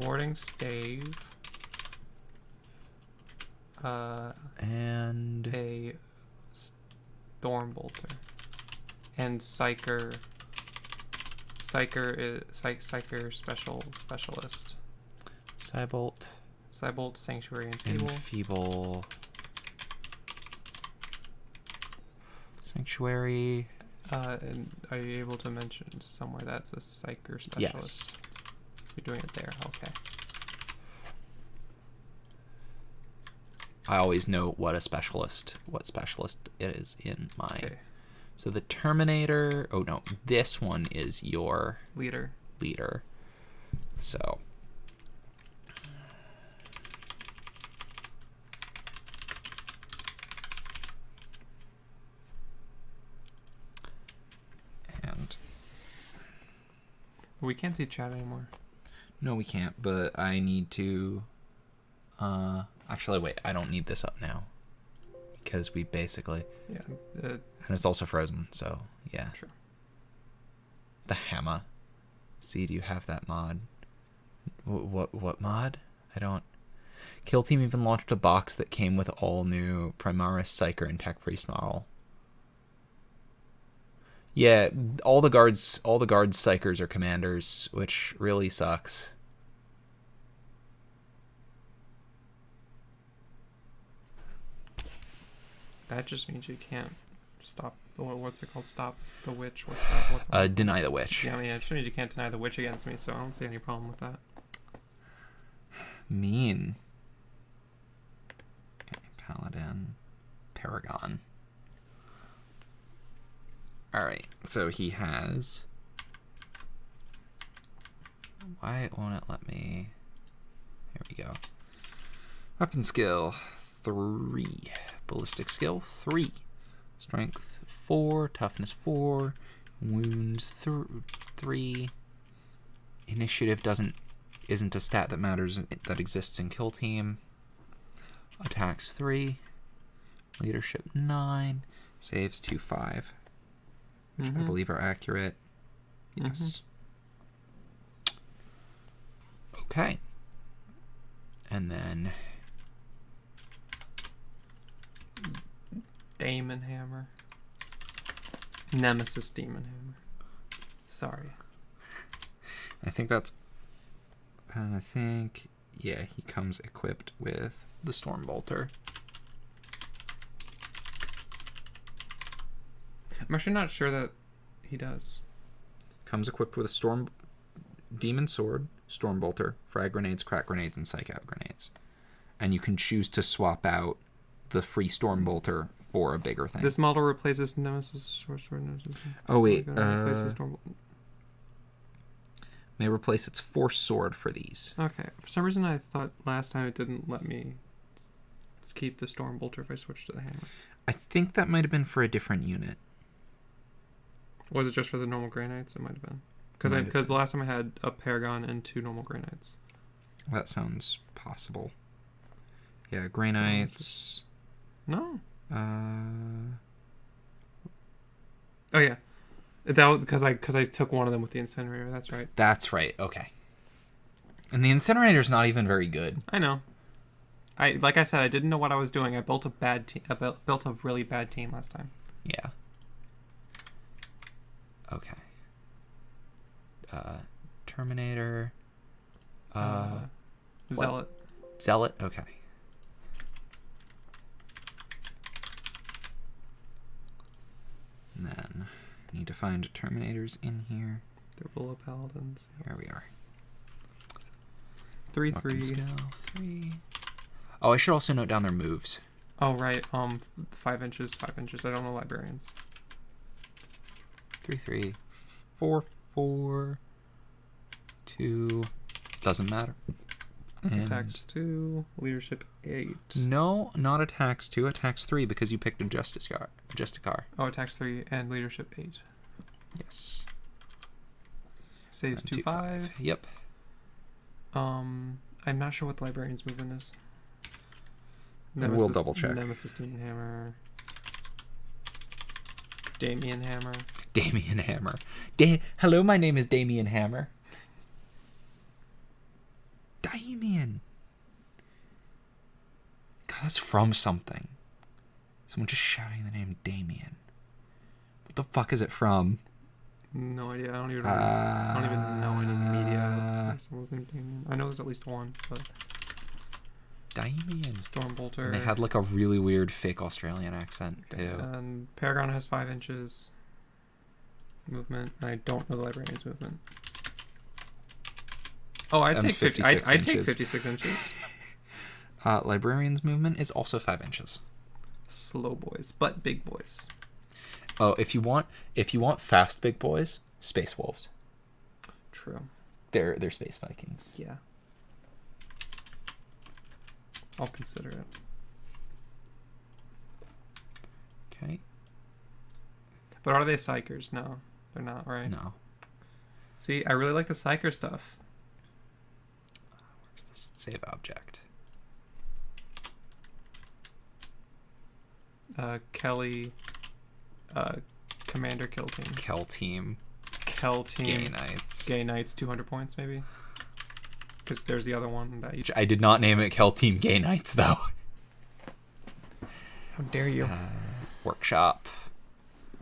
warding stave. And a storm bolter. And Psyker specialist. Cybolt, Sanctuary, and Feeble. Sanctuary. And are you able to mention somewhere that's a Psyker specialist? Yes. You're doing it there, okay. I always know what specialist it is in my... Okay. So the Terminator... Oh, no. This one is your... Leader. So... And... We can't see chat anymore. No, we can't, but I need to... Actually, wait. I don't need this up now. Because we basically... Yeah. And it's also frozen, so yeah. Sure. The hammer. See, do you have that mod? What mod? I don't... Kill Team even launched a box that came with all new Primaris, Psyker, and Tech Priest model. Yeah, all the guards Psychers are commanders, which really sucks. That just means you can't stop. What's it called? Stop the witch. What's that? Deny the witch. Yeah, I mean, it just means you can't deny the witch against me, so I don't see any problem with that. Mean. Okay, Paladin. Paragon. Alright, so he has... Why won't it let me... There we go. Weapon skill 3. Ballistic skill 3. Strength 4. Toughness 4. Wounds 3. Initiative isn't a stat that matters, that exists in Kill Team. Attacks 3. Leadership 9. Saves 2/5. Which I believe are accurate. Yes. Okay. And then... Demon Hammer. Nemesis Demon Hammer. Sorry. I think that's... And I think... Yeah, he comes equipped with the Storm Bolter. I'm actually not sure that he does. Comes equipped with a Storm... Demon Sword, Storm Bolter, Frag Grenades, Crack Grenades, and Psych Out Grenades. And you can choose to swap out the free storm bolter for a bigger thing. This model replaces Nemesis Sorcerer. Oh wait, replaces Storm. may replace its force sword for these. Okay, for some reason I thought last time it didn't let me keep the Storm Bolter if I switched to the hammer. I think that might have been for a different unit. Was it just for the normal Grey Knights? It might have been. Might Because the last time I had a Paragon and 2 normal Grey Knights. That sounds possible. Yeah, Grey Knights. No. Uh, Oh yeah, that because I took one of them with the incinerator. That's right. that's right. Okay. And the incinerator's not even very good. I know. Like I said, I didn't know what I was doing. I built a bad team. I built a really bad team last time. Yeah. Okay. Terminator. Zealot. Zealot. Okay. And then need to find Terminators in here. They're Bullet Paladins. Here we are. 3/3. Weapon skill 3. Oh, I should also note down their moves. Oh right. 5 inches. 5 inches. I don't know librarians. 3/3. 4/4. 2. Doesn't matter. And Attacks 2. Leadership 8. no, not attacks 2. Attacks 3 because you picked a Justicar. Oh, attacks 3 and leadership 8. Yes. Saves And 2/5. Yep. I'm not sure what the librarian's movement is. We'll double check. Nemesis Demon Hammer. Damien Hammer. Damien Hammer. Hello, my name is Damien Hammer. Damien. God, that's from something. Someone just shouting the name Damien. What the fuck is it from? No idea. I don't even know any media. Someone's named Damien. I know there's at least one, but Damien. Stormbolter. And they had like a really weird fake Australian accent too. And Paragon has 5 inches movement. And I don't know the librarian's movement. Oh, I'd take 50. I'd take 56 inches. Librarian's movement is also 5 inches. Slow boys, but big boys. Oh, if you want fast big boys, Space Wolves. True. They're Space Vikings. Yeah. I'll consider it. Okay. But are they psychers? No, they're not, right? No. See, I really like the psycher stuff. Where's the save object? Kelly, Commander Kill Team. Kel Team. Kel Team. Gay Knights. Gay Knights, 200 points maybe. Because there's the other one that you. I did not name it Kel Team Gay Knights though. How dare you? Workshop.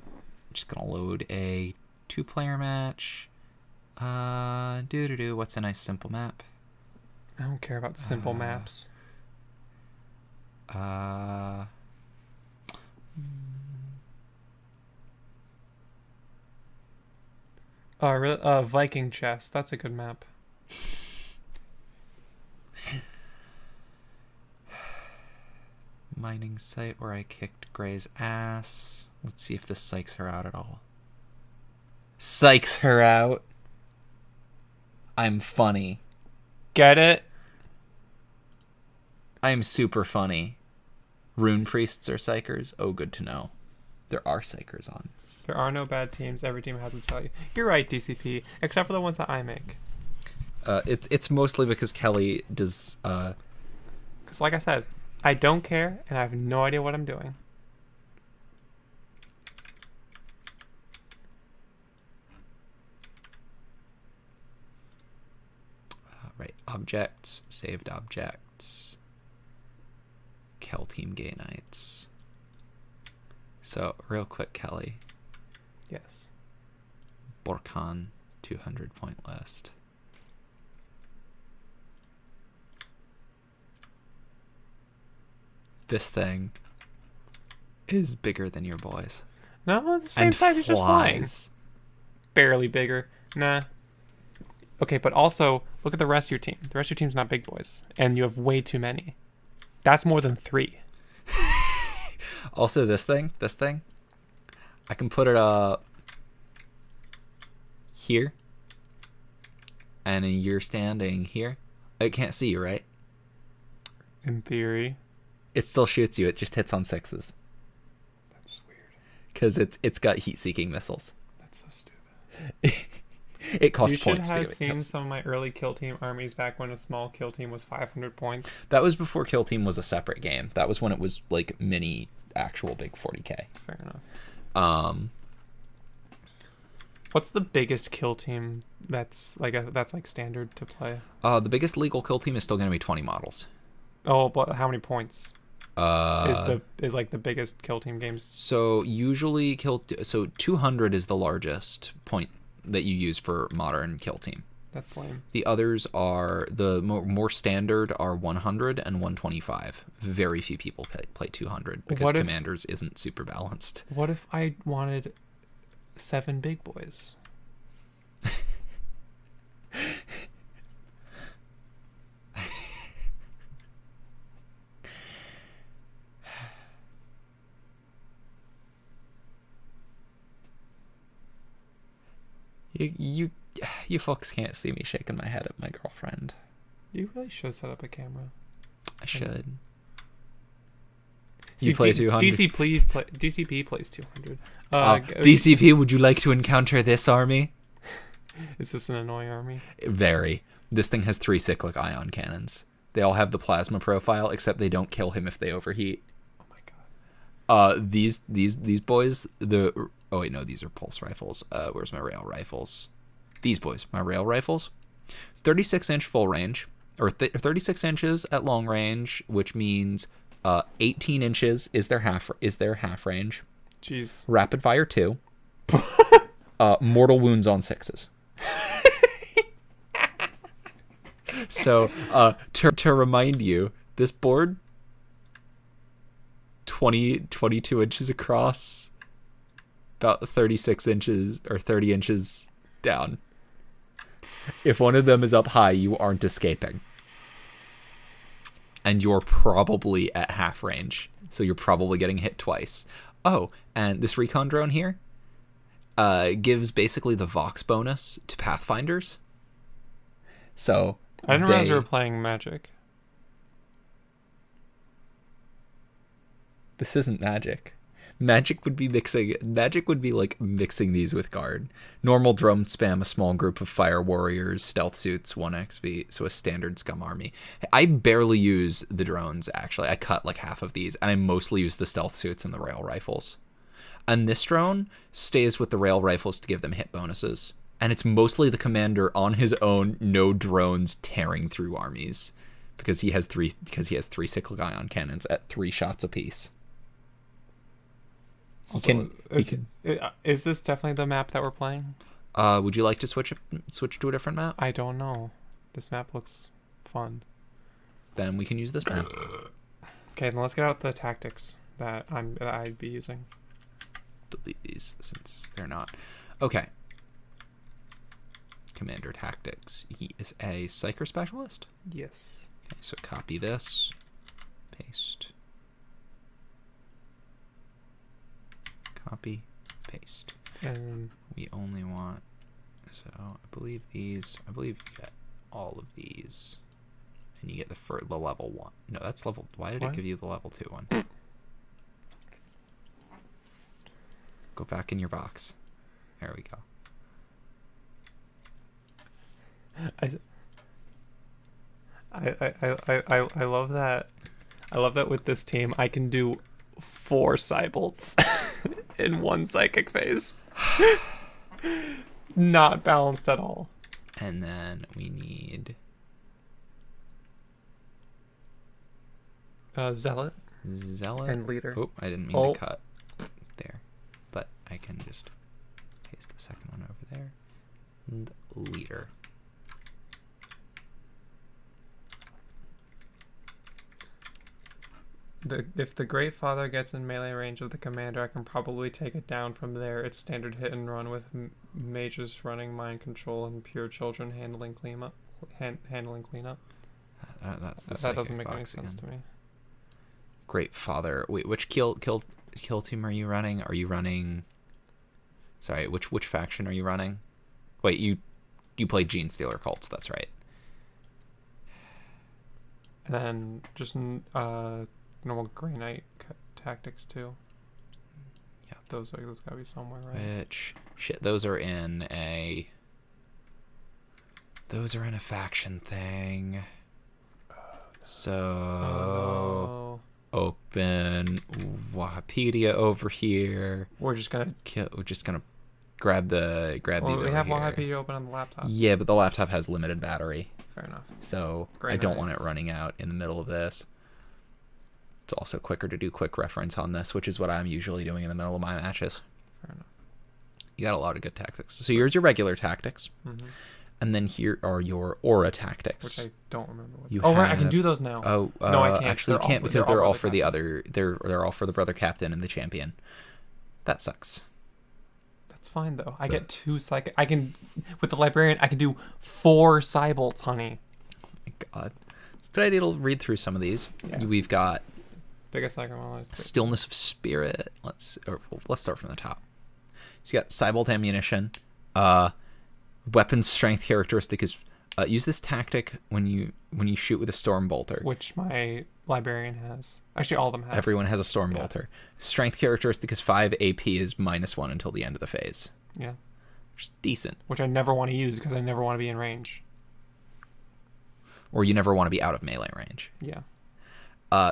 I'm just gonna load a 2-player match. What's a nice simple map? I don't care about simple maps. Viking Chest. That's a good map. Mining site where I kicked Gray's ass. Let's see if this psychs her out at all. Psychs her out. I'm funny. Get it? I'm super funny. Rune priests are psychers. Oh, good to know. There are psychers on. There are no bad teams. Every team has its value. You're right, DCP. Except for the ones that I make. It's mostly because Kelly does. Because like I said, I don't care, and I have no idea what I'm doing. Right. Objects. Saved objects. Kel Team Gay Knights. So, real quick, Kelly. Yes. Borkhan, 200 point list. This thing is bigger than your boys. No, the same And size is just flying. flies. Barely bigger. Nah. Okay, but also, look at the rest of your team. The rest of your team's not big boys. And you have way too many. That's more than 3. Also, this thing, I can put it up here, and then you're standing here. It can't see you, right? In theory. It still shoots you. It just hits on 6s. That's weird. Because it's got heat-seeking missiles. That's so stupid. It costs You should points have too. seen some of my early kill team armies back when a small kill team was 500 points. That was before Kill Team was a separate game. That was when it was like mini actual big 40k. Fair enough. Um, What's the biggest kill team that's like standard to play? the biggest legal kill team is still going to be 20 models. Oh, but how many points Uh, is like the biggest kill team games? So usually 200 is the largest point that you use for modern kill team. That's lame. The others are the more standard are 100 and 125. Very few people play 200 because Commanders isn't super balanced. What if I wanted 7 big boys? You folks can't see me shaking my head at my girlfriend. You really should set up a camera. I should. See, You play 200? DCP plays 200. DCP, would you like to encounter this army? Is this an annoying army? Very. This thing has 3 cyclic ion cannons. They all have the plasma profile, except they don't kill him if they overheat. Oh my god. These boys, oh wait, no, these are pulse rifles. Where's my rail rifles? These boys, my rail rifles. 36-inch full range, or 36 inches at long range, which means 18 inches is their half range. Jeez. Rapid fire 2. Mortal wounds on 6s. So to remind you, this board 22 inches across, about 36 inches or 30 inches down. If one of them is up high, you aren't escaping. And you're probably at half range, so you're probably getting hit twice. Oh, and this recon drone here gives basically the Vox bonus to Pathfinders. So I didn't realize you were playing Magic. This isn't Magic. Magic would be like mixing these with Guard. Normal drone spam, a small group of fire warriors, stealth suits, 1xp, so a standard scum army. I barely use the drones, actually. I cut like half of these, and I mostly use the stealth suits and the rail rifles. And this drone stays with the rail rifles to give them hit bonuses. And it's mostly the commander on his own, no drones tearing through armies. Because he has three cyclic ion cannons at 3 shots apiece. Is this definitely the map that we're playing? Would you like to switch to a different map? I don't know. This map looks fun. Then we can use this map. Okay, then let's get out the tactics that I'd be using. Delete these since they're not. Okay. Commander tactics. He is a psyker specialist? Yes. Okay, so copy this. Paste. Copy, paste. And we only want, so I believe you get all of these. And you get the level 1. No, that's level, why did it give you the level 2 one? Go back in your box. There we go. I love that. I love that with this team I can do 4 Cybolts in one psychic phase. Not balanced at all. And then we need Zealot and Leader. Oh, I didn't mean to cut there, but I can just paste the second one over there. And Leader. If the Great Father gets in melee range of the commander, I can probably take it down from there. It's standard hit and run with mages running mind control and pure children handling cleanup. That's the that doesn't make any box sense again. to me. Great Father. Wait, which kill team are you running? Are you running? Sorry, which faction are you running? Wait, you play Gene Stealer cults. That's right. And then just normal Grey Knight tactics too. Yeah, those gotta be somewhere, right? Which shit? Those are in a faction thing. So open Wikipedia over here. We're just gonna grab these. We have over here. Wikipedia open on the laptop. Yeah, but the laptop has limited battery. Fair enough. So Great I don't nice. want it running out in the middle of this. It's also quicker to do quick reference on this, which is what I'm usually doing in the middle of my matches. Fair enough. You got a lot of good tactics. So here's your regular tactics. Mm-hmm. And then here are your aura tactics. Which I don't remember. Right, I can do those now. Oh, no, I can't. Actually, you can't because they're all for the other. They're all for the brother captain and the champion. That sucks. That's fine though. I get 2 psychic. I can with the librarian. I can do 4 Cybolts, honey. Oh my god. So today it'll read through some of these. Yeah. We've got biggest psycho. Stillness of Spirit. Let's start from the top. So you got Cybolt ammunition. Weapon strength characteristic is use this tactic when you shoot with a storm bolter, which my librarian has. Actually, all of them have. Everyone has a storm bolter. Strength characteristic is 5. AP is -1 until the end of the phase. Yeah, which is decent. Which I never want to use because I never want to be in range. Or you never want to be out of melee range. Yeah.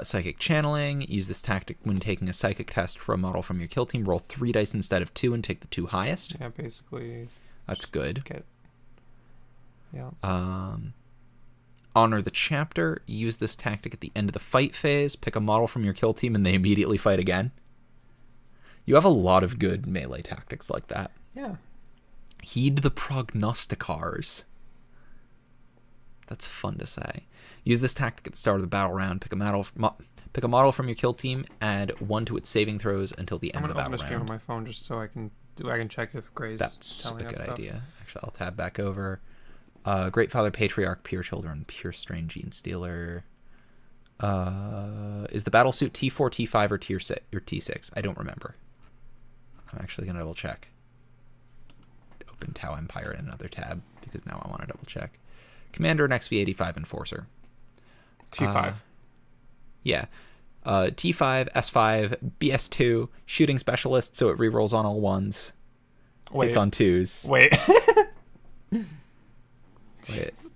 Psychic channeling. Use this tactic when taking a psychic test for a model from your kill team. Roll 3 dice instead of 2 and take the 2 highest. Yeah, basically. That's good. Yeah. Honor the chapter. Use this tactic at the end of the fight phase. Pick a model from your kill team and they immediately fight again. You have a lot of good melee tactics like that. Yeah. Heed the prognosticars. That's fun to say. Use this tactic at the start of the battle round. Pick a model from your kill team. Add 1 to its saving throws until the end of the battle round. I'm gonna open the stream on my phone just so I can check if Gray's telling us stuff. That's a good idea. Actually, I'll tab back over. Great Father, Patriarch, Pure Children, Pure Strain, Gene Stealer. Is the battle suit T4, T5, or T6? I don't remember. I'm actually gonna double check. Open Tau Empire in another tab because now I want to double check. Commander and XV85 Enforcer. T5. Yeah. T5, S5, BS2, Shooting Specialist, so it rerolls on all 1s. Wait. It's on 2s. Wait. Wait.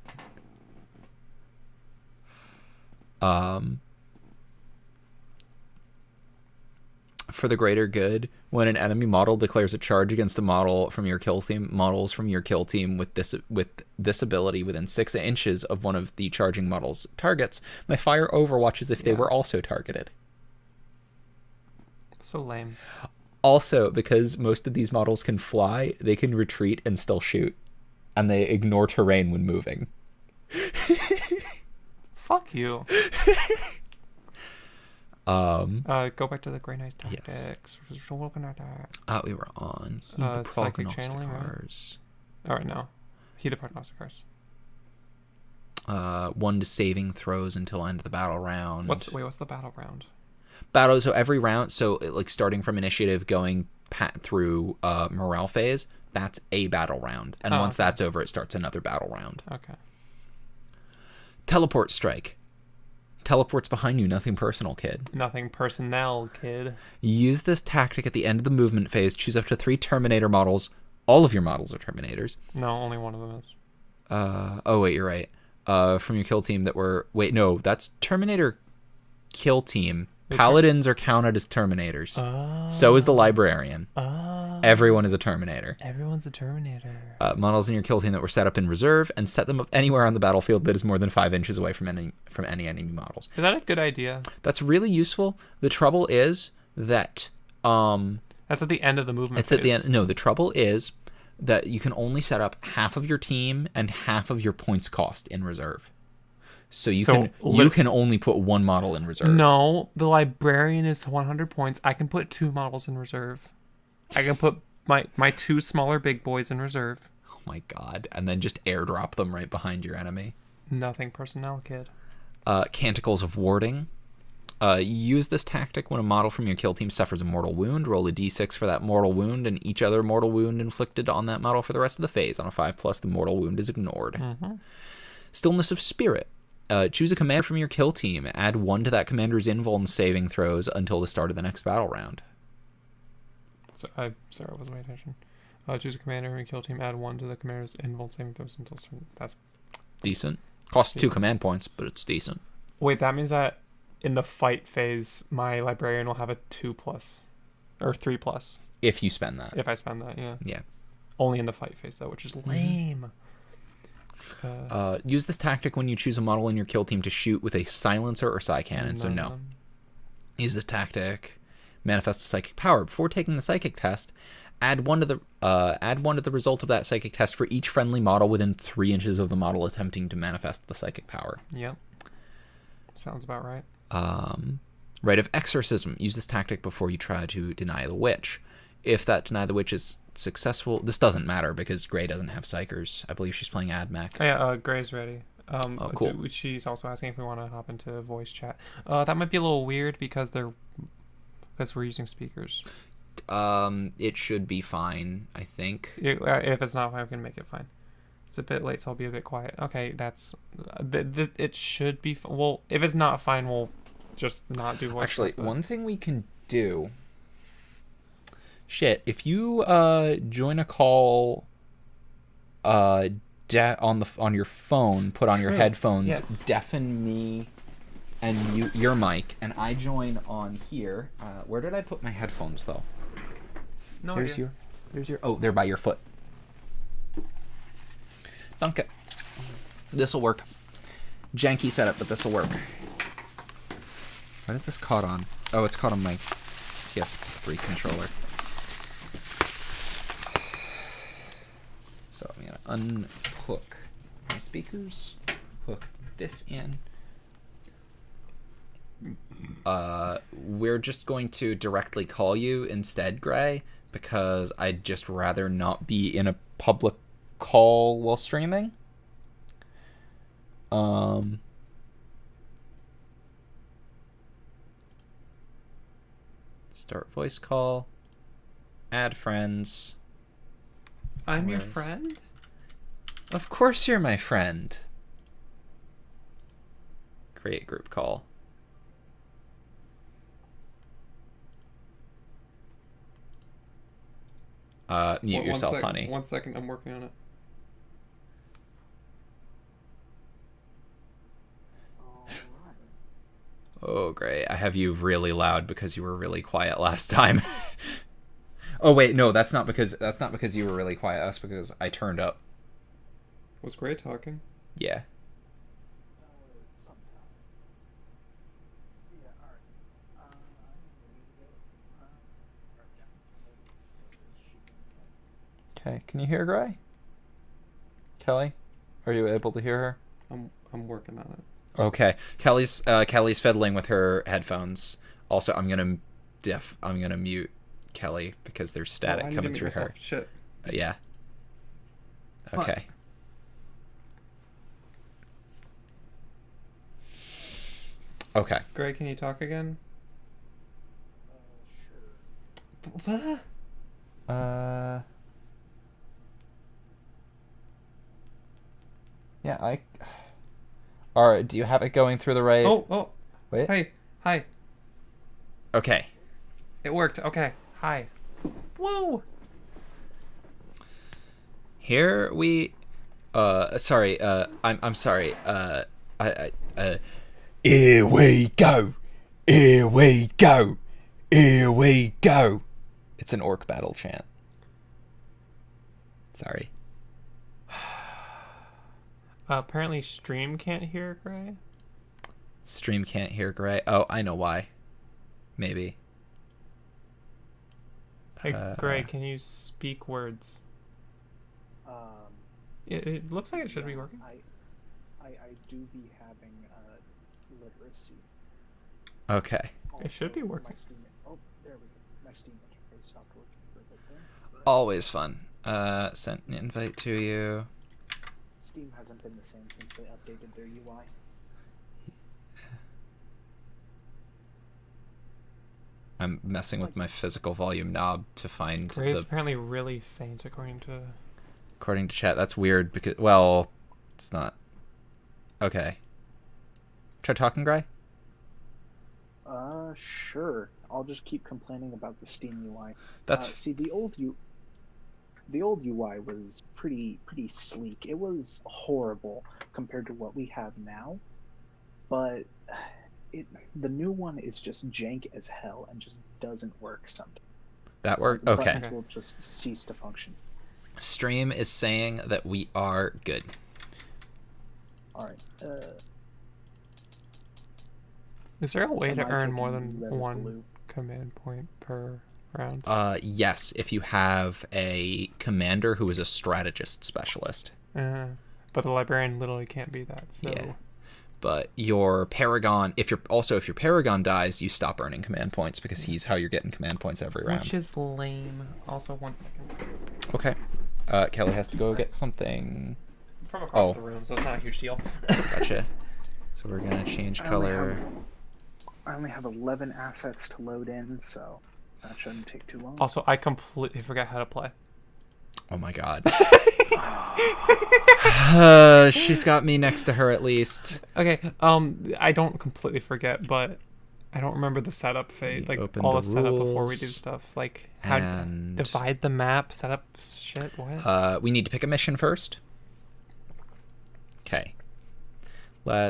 For the greater good, when an enemy model declares a charge against a model from your kill team, models from your kill team with this ability within 6 inches of one of the charging models' targets, may fire overwatch as if they were also targeted. So lame. Also, because most of these models can fly, they can retreat and still shoot. And they ignore terrain when moving. Fuck you. Go back to the Grey Knight tactics. Yes. We're looking at that. We were on Psychic channeling, right? Alright, no. Heed the prognosticars. 1 to saving throws until end of the battle round. What's the battle round? So every round, like starting from initiative, going through morale phase, that's a battle round. And once that's over, it starts another battle round. Okay. Teleport strike. Teleports behind you, nothing personal, kid. Nothing personnel, kid. Use this tactic at the end of the movement phase. Choose up to 3 Terminator models. All of your models are Terminators. No, only one of them is. Oh, wait, you're right. From your kill team that were... Wait, no, that's Terminator kill team. Paladins are counted as Terminators. So is the Librarian. Everyone is a Terminator. Everyone's a Terminator. Models in your kill team that were set up in reserve and set them up anywhere on the battlefield that is more than 5 inches away from any enemy models. Is that a good idea? That's really useful. The trouble is that... that's at the end of the movement phase. At the end. No, the trouble is that you can only set up half of your team and half of your points cost in reserve. So you can only put 1 model in reserve. No, the Librarian is 100 points. I can put 2 models in reserve. I can put my 2 smaller big boys in reserve. Oh my god. And then just airdrop them right behind your enemy. Nothing personnel, kid. Canticles of Warding. Use this tactic when a model from your kill team suffers a mortal wound. Roll a d6 for that mortal wound and each other mortal wound inflicted on that model for the rest of the phase. On a 5+, the mortal wound is ignored. Mm-hmm. Stillness of Spirit. Choose a commander from your kill team. Add 1 to that commander's invuln saving throws until the start of the next battle round. Sorry, I wasn't paying attention. Choose a commander from your kill team. Add 1 to the commander's invuln saving throws until start. That's Decent. Costs 2 command points, but it's decent. Wait, that means that in the fight phase, my librarian will have a 2+ or 3+. If you spend that. If I spend that, yeah. Yeah. Only in the fight phase though, which is lame. Use this tactic when you choose a model in your kill team to shoot with a silencer or psi cannon. So no. Use this tactic. Manifest a psychic power. Before taking the psychic test, add 1 to the result of that psychic test for each friendly model within 3 inches of the model attempting to manifest the psychic power. Yep. Sounds about right. Rite of Exorcism. Use this tactic before you try to deny the witch. If that deny the witch is successful, this doesn't matter because Gray doesn't have psychers. I believe she's playing AdMech. Oh, yeah, Gray's ready. Cool. She's also asking if we want to hop into voice chat. That might be a little weird because we're using speakers. It should be fine, I think. If it's not fine, we can make it fine. It's a bit late, so I'll be a bit quiet. Okay, that's... it should be... Well, if it's not fine, we'll just not do voice Actually, chat, but... one thing we can do... Shit, if you join a call on your phone, put on your headphones, yes. deafen me and mute your mic, and I join on here. Where did I put my headphones, though? No There's idea. your... Oh, they're by your foot. Dunka. This'll work. Janky setup, but this'll work. What is this caught on? Oh, it's caught on my PS3 controller. So I'm gonna unhook my speakers, hook this in. We're just going to directly call you instead, Gray, because I'd just rather not be in a public call while streaming. Start voice call. Add friends. I'm your friend? Of course you're my friend. Create group call. Mute yourself, honey. 1 second, I'm working on it. Oh, great. I have you really loud because you were really quiet last time. Oh, wait, no, that's not because you were really quiet. That's because I turned up. Was Gray talking? Yeah. Okay, can you hear Gray? Kelly? Are you able to hear her? I'm working on it. Okay. Kelly's fiddling with her headphones. Also, I'm gonna mute Kelly because there's static coming through her. Shit. Yeah. Fuck. Okay. Okay. Gray, can you talk again? Sure. What? Yeah, Alright, do you have it going through the right... Oh! Wait. Hey, hi. Okay. It worked. Okay. Hi. Whoa! Here we... sorry, I'm sorry, here we go! Here we go! Here we go! It's an orc battle chant. Sorry. Apparently stream can't hear Gray. Stream can't hear Gray. Oh, I know why. Maybe. Hey, Gray, can you speak words? It looks like it should be working. I do be having literacy. Okay. It should be working. Oh, there we go. My Steam interface stopped working for a bit there. Always fun. Sent an invite to you. Steam hasn't been the same since they updated their UI. I'm messing with my physical volume knob to find Gray is the... apparently really faint according to... According to chat, that's weird because... Well, it's not. Okay. Try talking, Gray? Sure. I'll just keep complaining about the Steam UI. That's... See, the old UI was pretty sleek. It was horrible compared to what we have now, but the new one is just jank as hell and just doesn't work sometimes. That worked? The Okay. buttons will just cease to function. Stream is saying that we are good. Alright. Is there a way Am to I earn taking more than red or one blue? command point per round? Yes, if you have a commander who is a strategist specialist. But the librarian literally can't be that, so... Yeah. But your Paragon, if your Paragon dies, you stop earning command points because he's how you're getting command points every round. Which is lame. Also, 1 second. Okay. Kelly has to go get something. From across the room, so it's not a huge deal. Gotcha. So we're gonna change color. I only have 11 assets to load in, so that shouldn't take too long. Also, I completely forgot how to play. Oh my god. She's got me next to her at least. Okay, I don't completely forget, but I don't remember the setup phase, like all the setup before we do stuff, like how divide the map, set up shit. What? We need to pick a mission first. Okay.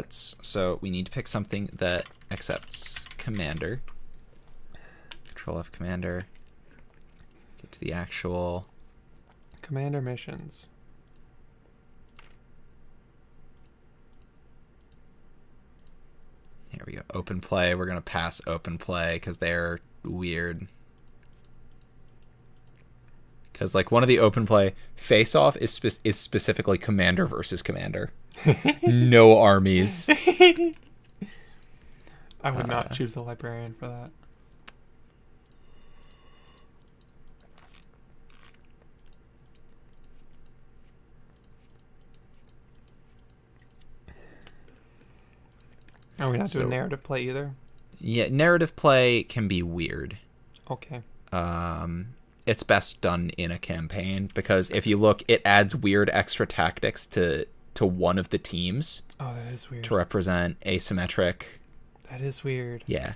So we need to pick something that accepts commander. Control F commander. Get to the actual commander missions. Here we go. Open play. We're going to pass open play because they're weird. Because, like, one of the open play face-off is specifically commander versus commander. No armies. I would not choose the librarian for that. Are we not doing narrative play either? Yeah, narrative play can be weird. Okay. It's best done in a campaign because if you look, it adds weird extra tactics to one of the teams. Oh, that is weird. To represent asymmetric. That is weird. Yeah.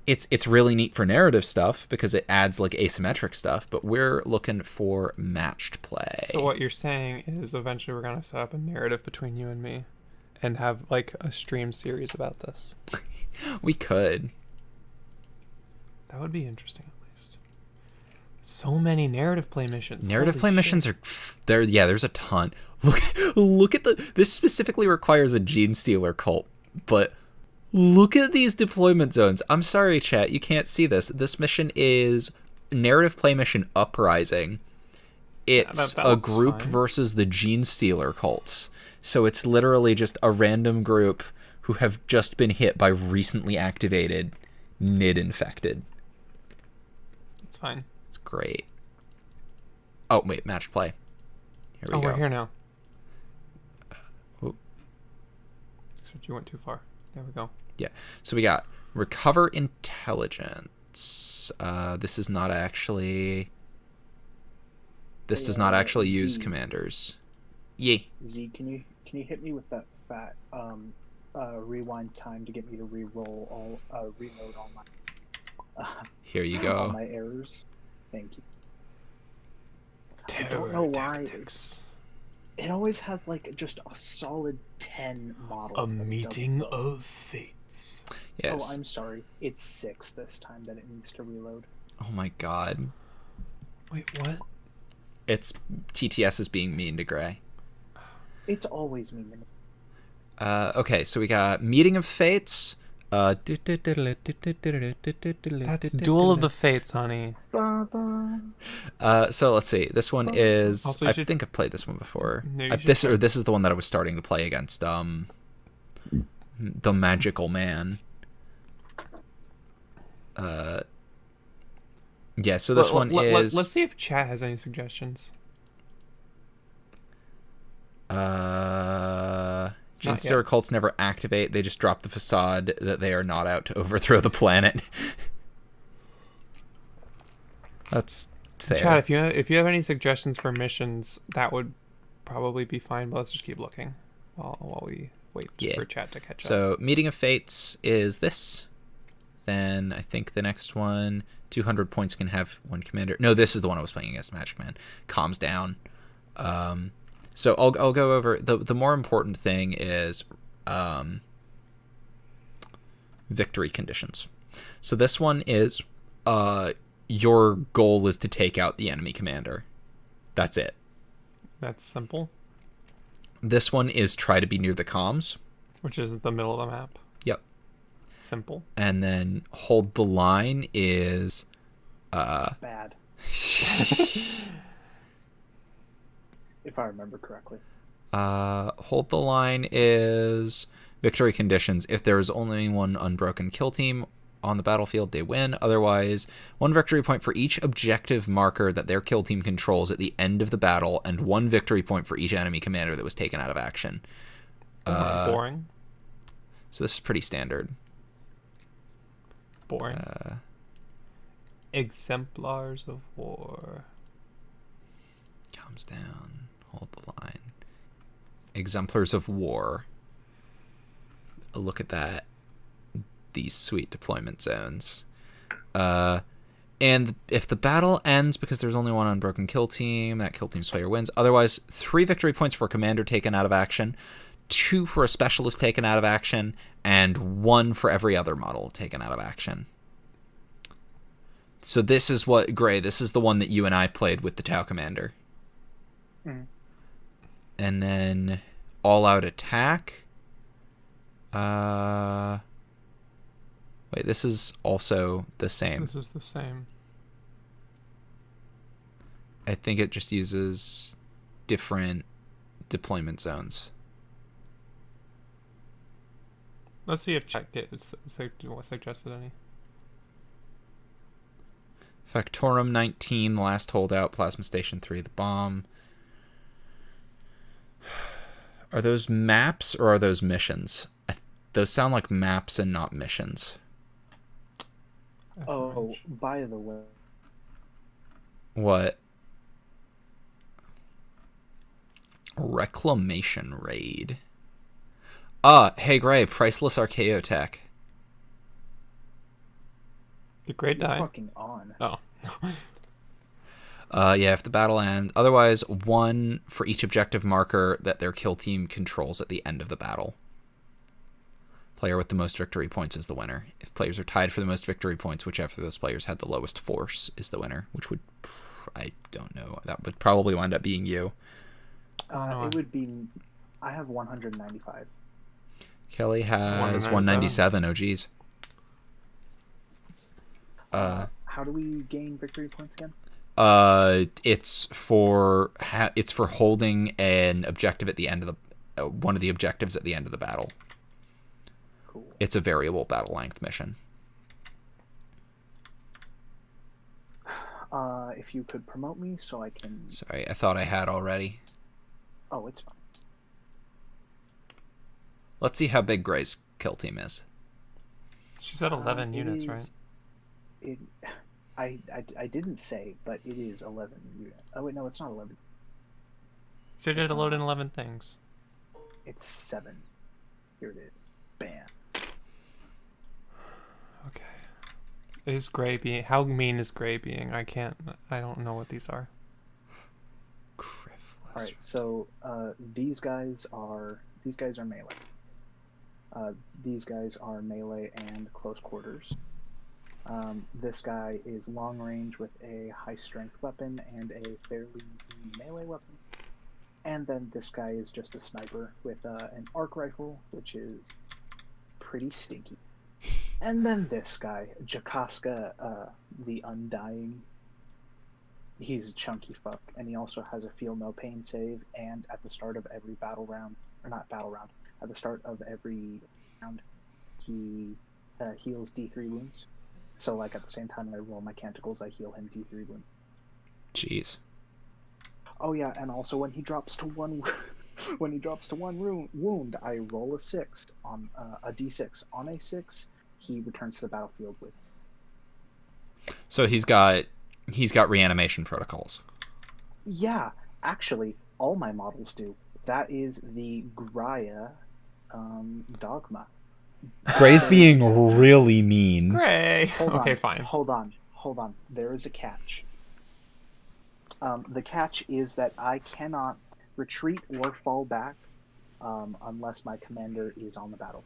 It's really neat for narrative stuff because it adds like asymmetric stuff, but we're looking for matched play. So what you're saying is eventually we're going to set up a narrative between you and me and have like a stream series about this. We could. That would be interesting at least. So many narrative play missions. Narrative play missions are there. Yeah, there's a ton. Look at this specifically requires a gene stealer cult, but look at these deployment zones. I'm sorry, chat, you can't see this. This mission is narrative play mission Uprising. It's a group versus the gene stealer cults. So it's literally just a random group who have just been hit by recently activated NID infected. It's fine. It's great. Oh, wait, match play. Here we go. We're here now. Except you went too far. There we go. Yeah. So we got recover intelligence. This is not actually... This does not actually use commanders. Yay. Z, can you hit me with that fat rewind time to get me to reload all my here you go. all my errors? Thank you. I don't know why it always has like just a solid 10 models. A meeting of fates. Yes. Oh, I'm sorry. It's 6 this time that it needs to reload. Oh my god. Wait, what? It's TTS is being mean to Gray. It's always mean. Okay, so we got Meeting of Fates. That's Duel of the Fates, honey. So let's see. This one is. Also, I think I've played this one before. No, this is the one that I was starting to play against. The Magical Man. Yeah. So this one is. Let's see if chat has any suggestions. Genestealer cults never activate. They just drop the facade that they are not out to overthrow the planet. That's fair. Chad, if you have any suggestions for missions, that would probably be fine. But let's just keep looking while we wait for chat to catch up. So Meeting of Fates is this. Then I think the next one, 200 points can have one commander. No, this is the one I was playing against, Magic Man. Calms down. So I'll go over the more important thing is victory conditions. So this one is your goal is to take out the enemy commander. That's it. That's simple. This one is try to be near the comms, which is the middle of the map. Yep. Simple. And then hold the line is bad. If I remember correctly. Hold the line is victory conditions. If there is only one unbroken kill team on the battlefield, they win. Otherwise, one victory point for each objective marker that their kill team controls at the end of the battle, and one victory point for each enemy commander that was taken out of action. Boring. So this is pretty standard. Boring. Exemplars of War. Comes down. Hold the line. Exemplars of War. Look at that. These sweet deployment zones. And if the battle ends because there's only one unbroken kill team, that kill team's player wins. Otherwise, 3 victory points for a commander taken out of action, 2 for a specialist taken out of action, and 1 for every other model taken out of action. So this is what, Gray, this is the one that you and I played with the Tau Commander. Mm. And then all-out attack. Wait, this is also the same. This is the same. I think it just uses different deployment zones. Let's see if chat suggested any. Factorum 19, the last holdout. Plasma Station 3, the bomb. Are those maps or are those missions? Those sound like maps and not missions. Oh, by the way. What? Reclamation Raid. Hey Gray, Priceless Archaeotech. The Great Die. Fucking on. Oh. Yeah, if the battle ends. Otherwise, 1 for each objective marker that their kill team controls at the end of the battle. Player with the most victory points is the winner. If players are tied for the most victory points, whichever of those players had the lowest force is the winner, which would, I don't know, that would probably wind up being you. It would be, I have 195. Kelly has 197. Oh, geez. How do we gain victory points again? It's for holding an objective at the end of the one of the objectives at the end of the battle. Cool. It's a variable battle length mission. If you could promote me so I can. Sorry, I thought I had already. Oh, it's fine. Let's see how big Gray's kill team is. She's at 11 units, right? I didn't say, but it is 11 units. Oh wait, no, it's not 11. She did load in 11 things. It's 7. Here it is. Bam. Okay. Is Gray being? How mean is Gray being? I don't know what these are. All right, so these guys are melee. These guys are melee and close quarters. This guy is long range with a high strength weapon and a fairly melee weapon. And then this guy is just a sniper with an arc rifle, which is pretty stinky. And then this guy, Jakaska, the Undying. He's a chunky fuck, and he also has a feel no pain save, and at the start of every battle round, or not battle round, at the start of every round, he heals D3 wounds. So, like, at the same time I roll my canticles, I heal him D3 wounds. Jeez. Oh yeah, and also when he drops to one, wound, I roll a 6 on a D6. On a 6, he returns to the battlefield with. So he's got He's got reanimation protocols. Yeah, actually, all my models do. That is the Graya dogma. Gray's being really mean. Gray. Okay, on, fine. Hold on. There is a catch. The catch is that I cannot retreat or fall back unless my commander is on the battle.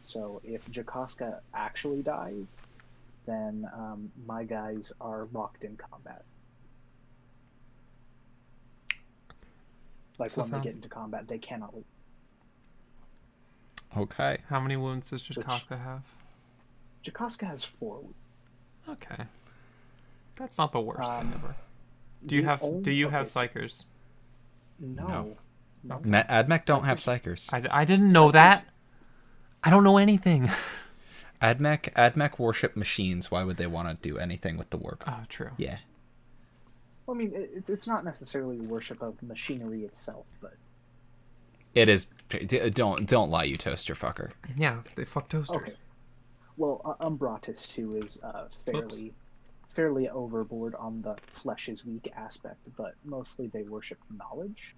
So if Jakoska actually dies, then my guys are locked in combat. Like, So when they get into combat, they cannot leave. Okay. How many wounds does Jakoska have? Jakoska has 4 wounds. Okay. That's not the worst thing ever. Do The you have psychers? No. Admech don't have psychers. I didn't know that. I don't know anything. Admech worship machines. Why would they want to do anything with the warp? Oh, true. Yeah. Well, I mean, it's not necessarily worship of machinery itself, but It is. Don't lie, you toaster fucker. Yeah, they fuck toasters. okay. Well, Umbratus too is fairly overboard on the flesh is weak aspect, but mostly they worship knowledge,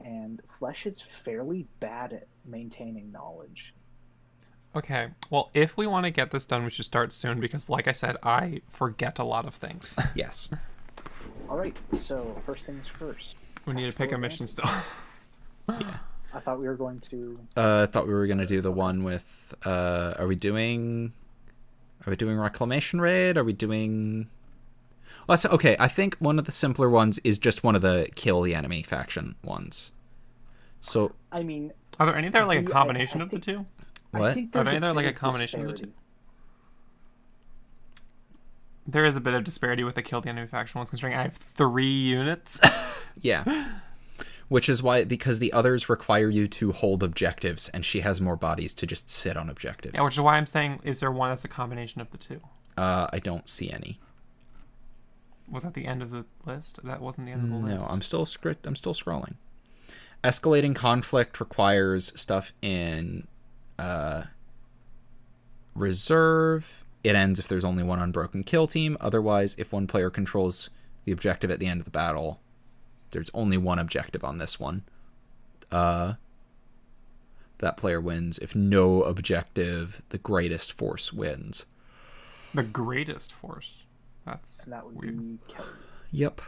and flesh is fairly bad at maintaining knowledge. Okay, well, if we want to get this done, we should start soon because, like I said, I forget a lot of things. Yes. All right, so first things first. We need to pick a mission still. Yeah. I thought we were going to. I thought we were gonna do the one with. Are we doing Reclamation Raid? Are we doing? Well, okay. I think one of the simpler ones is just one of the kill the enemy faction ones. So. I mean. Are there any that are like a combination of the two? What? Are there any that are like a combination of the two? There is a bit of disparity with the kill the enemy faction ones, considering I have 3 units. Yeah. Which is why, because the others require you to hold objectives, and she has more bodies to just sit on objectives. Yeah, which is why I'm saying, is there one that's a combination of the two? I don't see any. Was that the end of the list? That wasn't the end of the list. No, I'm still scrolling. Escalating conflict requires stuff in reserve. It ends if there's only one unbroken kill team. Otherwise, if one player controls the objective at the end of the battle, there's only one objective on this one. That player wins. If no objective, the greatest force wins. The greatest force? And that would weird. be Kelly. Yep.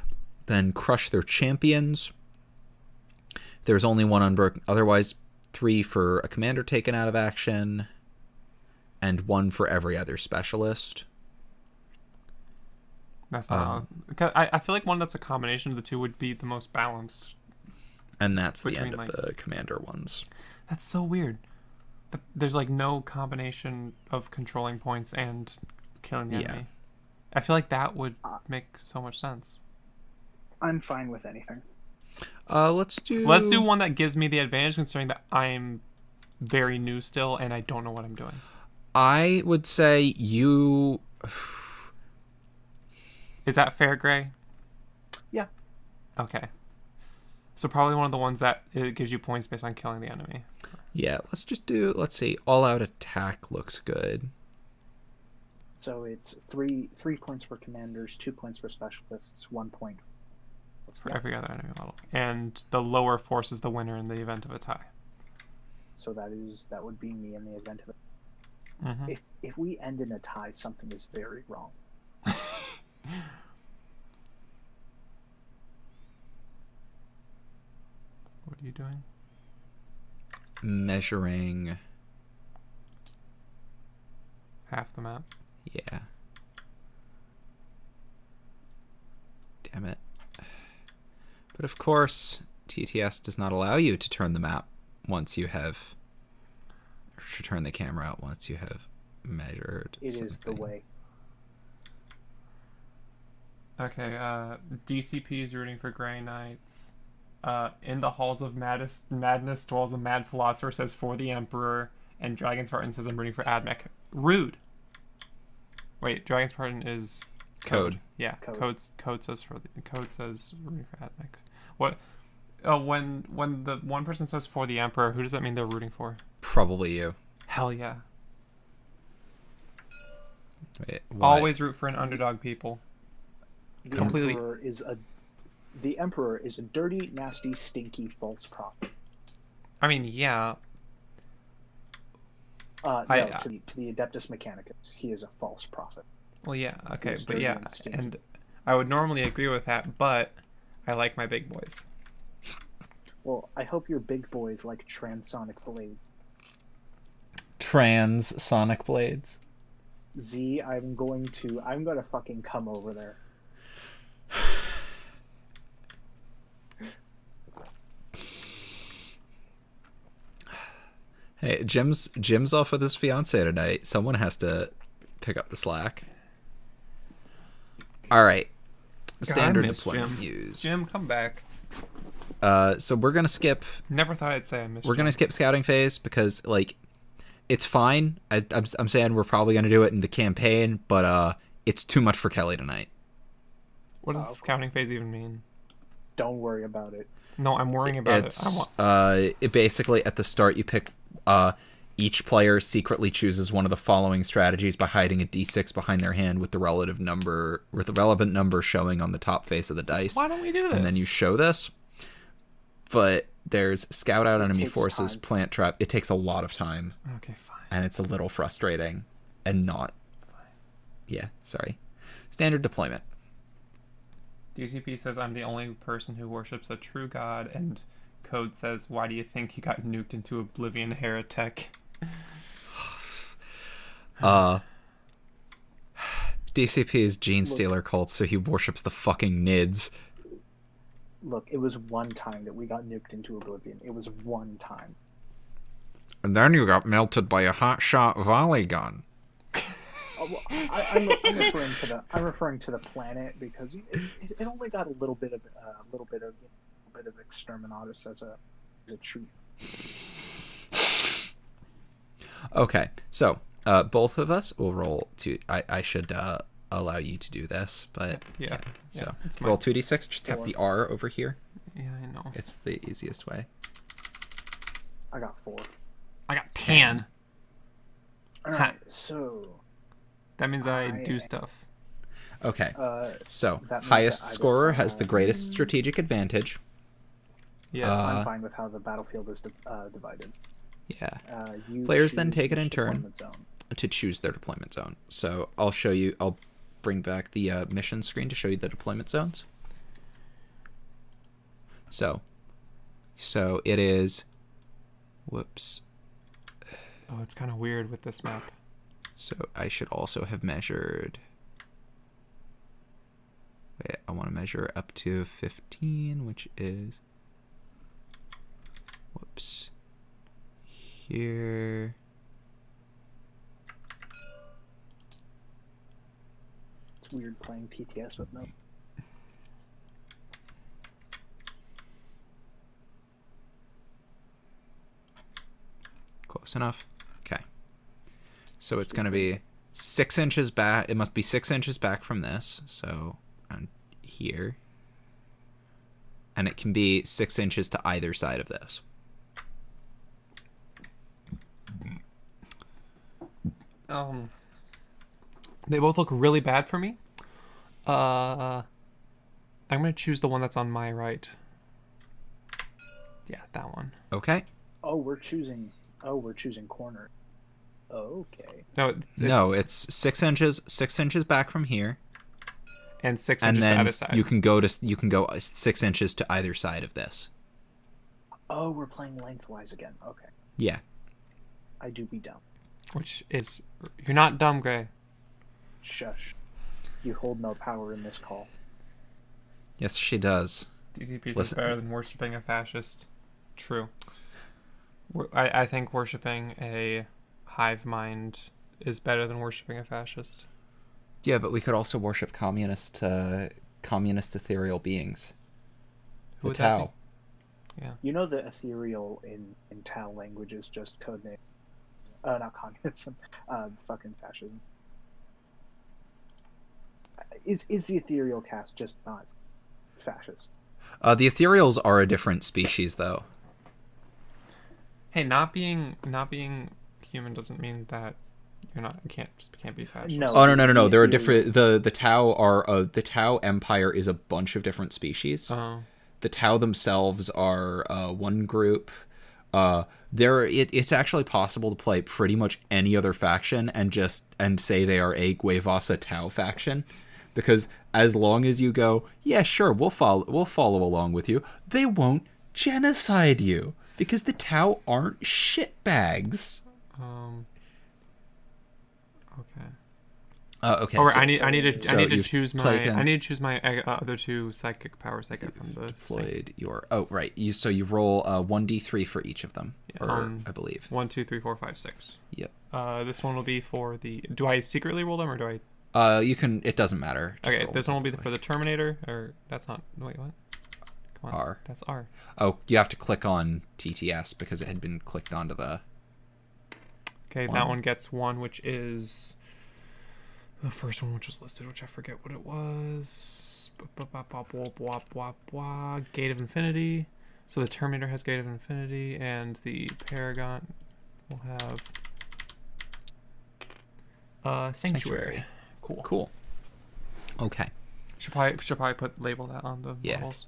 Then crush their champions. There's only one unbroken. Otherwise, 3 for a commander taken out of action, and 1 for every other specialist. That's not. I feel like one that's a combination of the two would be the most balanced. And that's the Between, end of the commander ones. That's so weird. But there's like no combination of controlling points and killing the enemy. I feel like that would make so much sense. I'm fine with anything. Let's do one that gives me the advantage, considering that I'm very new still and I don't know what I'm doing. I would say you. Is that fair, Gray? Yeah. Okay. So probably one of the ones that it gives you points based on killing the enemy. Yeah, let's see. All out attack looks good. So it's three points for commanders, 2 points for specialists, 1 point For every other enemy model. And the lower force is the winner in the event of a tie. So that would be me in the event of it. Mm-hmm. If we end in a tie, something is very wrong. What are you doing? Measuring. Half the map. Yeah. Damn it. But of course, TTS does not allow you to turn the map once you have. Or to turn the camera out once you have measured. It is the way. Okay, DCP is rooting for Grey Knights. In the halls of madness dwells a mad philosopher, says for the Emperor, and Dragon's Spartan says I'm rooting for Admech. Rude. Wait, Dragon's Spartan is Code. Yeah, Code. Code says rooting for Admech. What? Oh, when the one person says for the Emperor, who does that mean they're rooting for? Probably you. Hell yeah. Wait, why? Always root for an underdog, people. The completely. Emperor is a dirty, nasty, stinky, false prophet. I mean, yeah. No, I to the Adeptus Mechanicus, he is a false prophet. well, yeah. He Okay, is but dirty yeah, and stinky. and I would normally agree with that, but I like my big boys. Well, I hope your big boys like transonic blades. Transonic blades. Z, I'm gonna fucking come over there. Hey, Jim's off with his fiance tonight. Someone has to pick up the slack. All right. Standard deployment Jim. views. Jim, come back. So we're gonna skip. Never thought I'd say I missed. We're gonna skip scouting phase because like, it's fine. I'm saying we're probably gonna do it in the campaign, but it's too much for Kelly tonight. What does scouting phase even mean? Don't worry about it. No, I'm worrying about It basically at the start you pick. Each player secretly chooses one of the following strategies by hiding a d6 behind their hand with the relevant number showing on the top face of the dice. Why don't we do this? And then you show this. But there's scout out enemy forces, time. plant trap. It takes a lot of time. Okay, fine. And it's a little frustrating and not. Yeah, sorry. Standard deployment. DCP says I'm the only person who worships a true god, and Code says, why do you think he got nuked into oblivion, heretic? DCP is Gene Stealer cult, so he worships the fucking Nids. Look, it was one time that we got nuked into oblivion. It was one time. And then you got melted by a hotshot volley gun. I'm referring to the planet because it only got a little bit of exterminatus as a treat. Okay, so both of us will roll to. I should allow you to do this, but yeah. So it's roll 2d6. Just tap the R over here. Yeah, I know. It's the easiest way. I got 4. I got 10. All right, so that means I do stuff. Okay, so that means highest that I scorer has decide- the greatest strategic advantage. Yes. I'm fine with how the battlefield is divided. Yeah. You Players then choose take it which in turn deployment zone. to choose their deployment zone. So I'll show you. I'll bring back the mission screen to show you the deployment zones. So it is. Whoops. Oh, it's kind of weird with this map. So I should also have measured. Wait, I want to measure up to 15, which is. Whoops. Here. It's weird playing TTS with no. Close enough. Okay. So it's going to be 6 inches back. It must be 6 inches back from this. So on here. And it can be 6 inches to either side of this. They both look really bad for me. I'm gonna choose the one that's on my right. Yeah, that one. Okay. Oh, we're choosing corner. Okay. No, it's 6 inches. 6 inches back from here. and 6 And inches to then either side. you can go 6 inches to either side of this. Oh, we're playing lengthwise again. Okay. Yeah. I do be dumb. Which is, you're not dumb, Gray. Shush. You hold no power in this call. Yes, she does. DCP is Listen. better than worshipping a fascist. True. I think worshipping a hive mind is better than worshipping a fascist. Yeah, but we could also worship communist ethereal beings. Who The would that Tau. be? Yeah. You know the ethereal in Tau language is just codename. Not communism. Fucking fascism. Is the ethereal caste just not fascist? The ethereals are a different species, though. Hey, not being human doesn't mean that You're not. You can't be fascist. No. Oh no! There are It different. is- The Tau are the Tau Empire is a bunch of different species. Oh. The Tau themselves are one group. It's actually possible to play pretty much any other faction and say they are a Guevasa Tau faction, because as long as you go, yeah, sure, we'll follow along with you, they won't genocide you because the Tau aren't shitbags. Okay. Okay. All right. so- I need so to you've choose played I need to choose my other two psychic powers I get from the deployed your. Oh right. You roll 1d3 for each of them, Yeah, I believe. 1, 2, 3, 4, 5, 6. Yep. This one will be for the. Do I secretly roll them or do I? You can. It doesn't matter. Just Okay, roll this one will be them. for the Terminator, or that's not. Wait, what? Come on. R. That's R. Oh, you have to click on TTS because it had been clicked onto the. Okay, One. that one gets 1, which is the first one, which was listed, which I forget what it was. Gate of Infinity. So the Terminator has Gate of Infinity, and the Paragon will have Sanctuary. Cool. Cool. Okay. Should probably label that on the Yeah. models.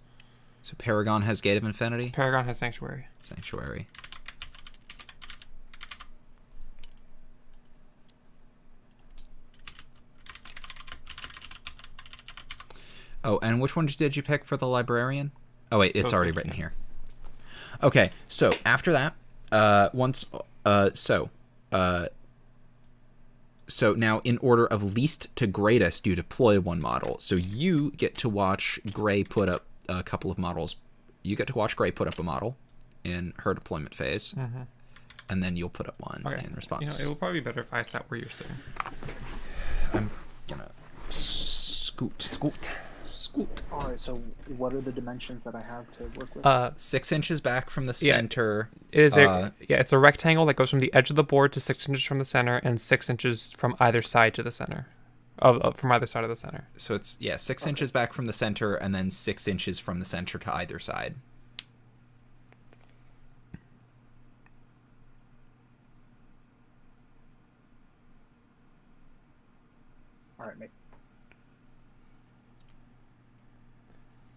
So Paragon has Gate of Infinity. Paragon has Sanctuary. Sanctuary. Oh, and which one did you pick for the librarian? Oh wait, it's Those already things, written yeah. here. Okay, so after that, so now in order of least to greatest, you deploy one model. So you get to watch Gray put up a couple of models. You get to watch Gray put up a model in her deployment phase, and then you'll put up one Okay. in response. You know, it will probably be better if I sat where you're sitting. I'm gonna scoot. All right. So, what are the dimensions that I have to work with? 6 inches back from the Yeah. center. It is it's a rectangle that goes from the edge of the board to 6 inches from the center and 6 inches from either side to the center. From either side of the center. So it's 6 inches back from the center, and then 6 inches from the center to either side. All right, mate.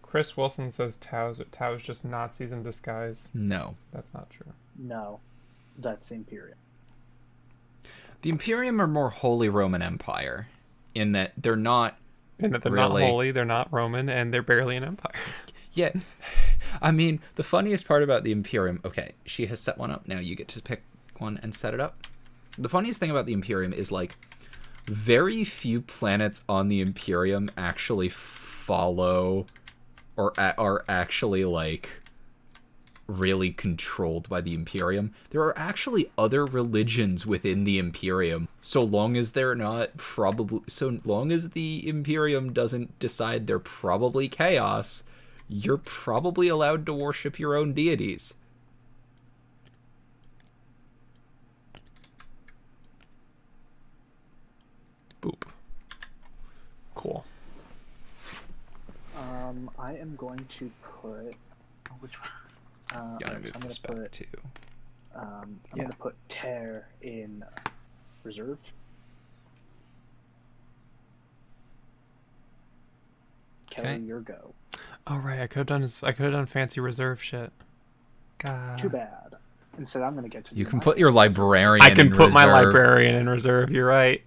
Chris Wilson says Tau's just Nazis in disguise. No. That's not true. No, that's Imperium. The Imperium are more Holy Roman Empire in that they're not. And that they're Really? not holy, they're not Roman, and they're barely an empire. Yeah. I mean, the funniest part about the Imperium. Okay, she has set one up. Now you get to pick one and set it up. The funniest thing about the Imperium is, like, very few planets on the Imperium actually follow or are actually, like, really controlled by the Imperium. There are actually other religions within the Imperium, so long as the Imperium doesn't decide they're probably chaos, you're probably allowed to worship your own deities. Boop. Cool. I am going to put which one? Gotta Alright, move so I'm this gonna back put too. I'm Yeah. gonna put Tear in reserve. Kelly, Okay. your go. All right, I could have done fancy reserve shit. God. Too bad. Instead, I'm gonna get to. You do can my put your first. librarian I can in put my reserve. librarian in reserve. You're right.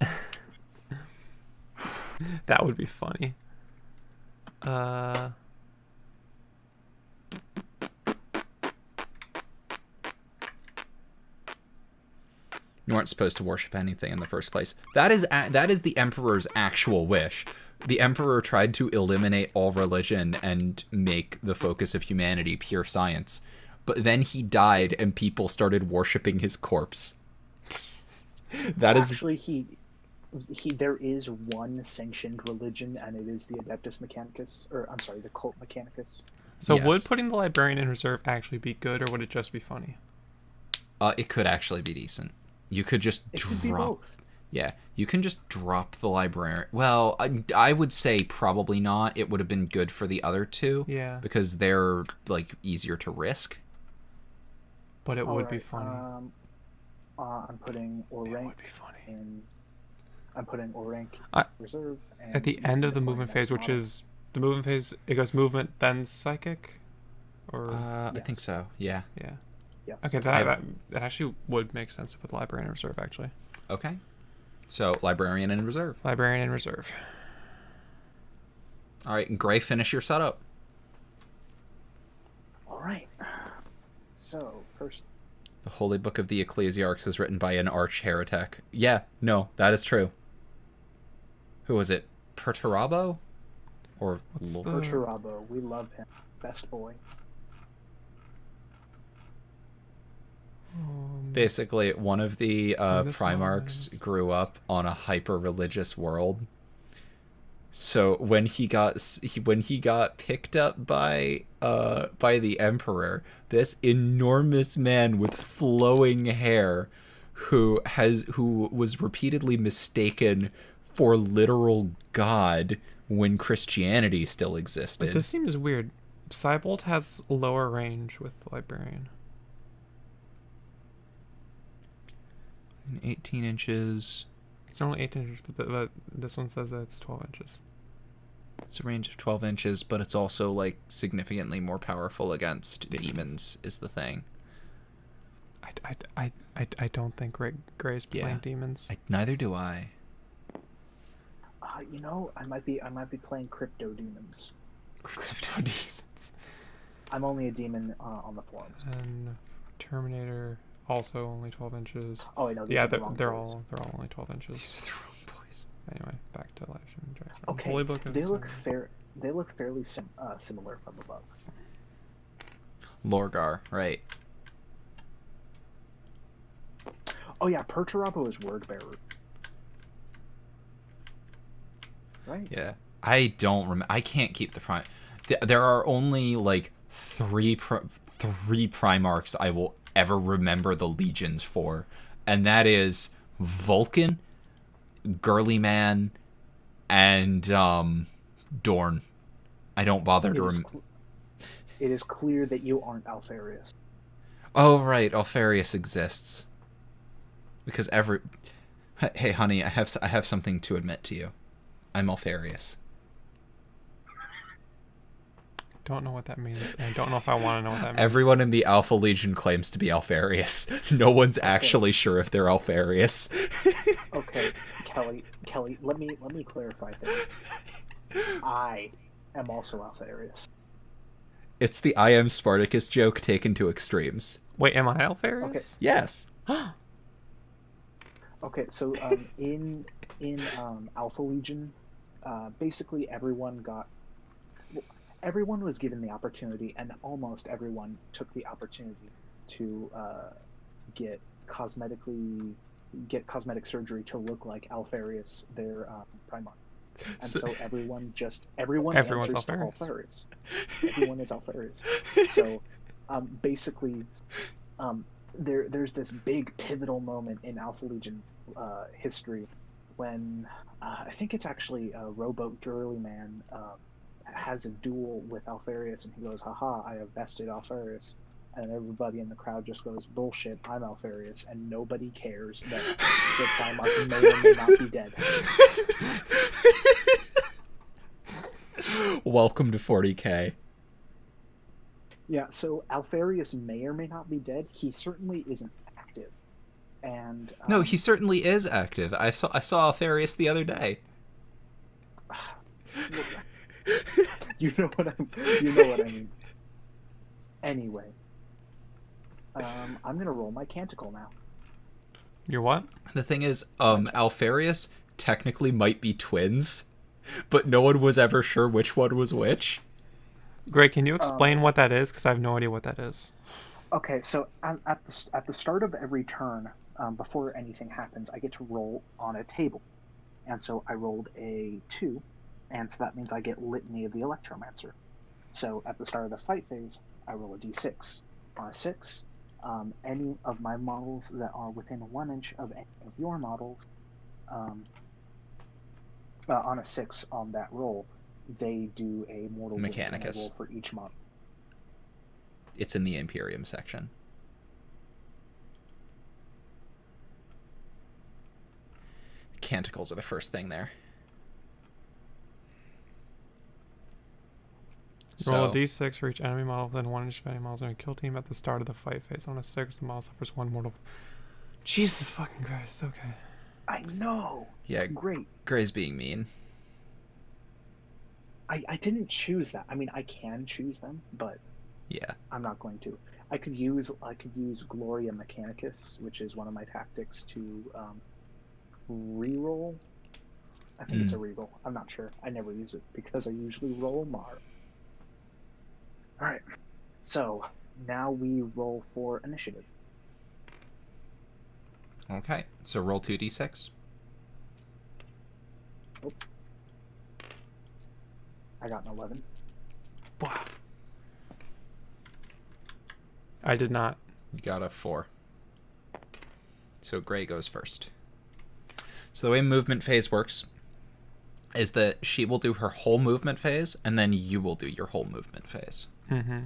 That would be funny. You weren't supposed to worship anything in the first place. That is the Emperor's actual wish. The Emperor tried to eliminate all religion and make the focus of humanity pure science. But then he died and people started worshiping his corpse. That is Actually, he there is one sanctioned religion, and it is the Adeptus Mechanicus, or I'm sorry, the Cult Mechanicus. So Yes. would putting the librarian in reserve actually be good, or would it just be funny? it could actually be decent. You could just It could be drop. both. Yeah, you can just drop the librarian. Well, I would say probably not. It would have been good for the other two. Yeah. Because they're, like, easier to risk. But it would be Alright, funny. I'm putting or It rank would be funny. in. I'm putting or rank I- reserve. And At the end of the deploying movement next phase, which model. is the movement phase, it goes movement then psychic, or I think Yes. so. Yeah. yeah. Yes. Okay, that actually would make sense to put librarian in reserve. Actually, Okay. So librarian in reserve. librarian in reserve. All right, and Gray, finish your setup. All right. So first, The Holy Book of the Ecclesiarchs is written by an arch heretic. Yeah, no, that is true. Who was it? Perturabo? Or What's Lo- the- Perturabo, we love him, best boy. Basically, one of the this Primarchs was- grew up on a hyper-religious world. So when he got picked up by the Emperor, this enormous man with flowing hair, who was repeatedly mistaken for literal God when Christianity still But existed. this seems weird. Cybolt has lower range with librarian. 18 inches. It's only 8 inches, but this one says that it's 12 inches. It's a range of 12 inches, but it's also like significantly more powerful against Demons. demons is the thing. I don't think Gray's playing Yeah. demons. Neither do I. You know, I might be playing crypto demons. Crypto demons. I'm only a demon on the forums. And Terminator also only 12 inches. Oh, I know. These Yeah, are the wrong they're boys. all only 12 inches. These are the wrong boys. Anyway, back to Life and Dragon. Okay, Holy Book of they the look Sun. fair. They look fairly similar from above. Lorgar, right. Oh yeah, Perturabo is word bearer. Right? Yeah. I don't remember. I can't keep the prime. There are only like three Primarchs I will ever remember the legions for, and that is Vulcan, Girly Man, and Dorn. I don't bother to remember. It is clear that you aren't Alfarius. Oh right, Alfarius exists. Because hey honey, I have something to admit to you. I'm Alfarius. Don't know what that means. I don't know if I want to know what that means. Everyone in the Alpha Legion claims to be Alfarius. No one's actually sure if they're Alfarius. Okay, Kelly, let me clarify things. I am also Alfarius. It's the I am Spartacus joke taken to extremes. Wait, am I Alfarius? Okay. Yes. Okay, so in Alpha Legion, basically everyone was given the opportunity, and almost everyone took the opportunity to get cosmetic surgery to look like Alfarius, their Primarch. And so everyone Everyone's answers to Alfarius. Alfarius. Everyone is Alfarius. So basically, there's this big pivotal moment in Alpha Legion history when I think it's actually a Rowboat Girly Man has a duel with Alfarius, and he goes, haha, I have bested Alfarius. And everybody in the crowd just goes, bullshit, I'm Alfarius, and nobody cares that the Primarch may or may not be dead. Welcome to 40K. Yeah, so Alfarius may or may not be dead. He certainly isn't active. And No, he certainly is active. I saw Alfarius the other day. you know what I mean. Anyway, I'm gonna roll my canticle now. You're what? The thing is, Alfarius technically might be twins, but no one was ever sure which one was which. Greg, can you explain what that is? Because I have no idea what that is. Okay, so at the start of every turn, before anything happens, I get to roll on a table, and so I rolled a 2, and so that means I get Litany of the Electromancer. So at the start of the fight phase, I roll a d6. On a 6, any of my models that are within 1 inch of any of your models, on a 6 on that roll, they do a mortal wound, and I Mechanicus. roll for each model. It's in the Imperium section. canticles are the first thing there. Roll a So, d6 for each enemy model within 1 inch of any models in a kill team at the start of the fight phase. On a 6, the model suffers 1 mortal. Jesus fucking Christ, okay. I know. yeah, It's great. Gray's being mean. I didn't choose that. I mean, I can choose them, but Yeah. I'm not going to. I could use Gloria Mechanicus, which is one of my tactics to reroll. I think it's a reroll. I'm not sure. I never use it because I usually roll Mar. All right. So now we roll for initiative. Okay. So roll 2d6. Oh. I got an 11. Wow. I did not. You got a 4. So Gray goes first. So the way movement phase works is that she will do her whole movement phase, and then you will do your whole movement phase. Mm-hmm.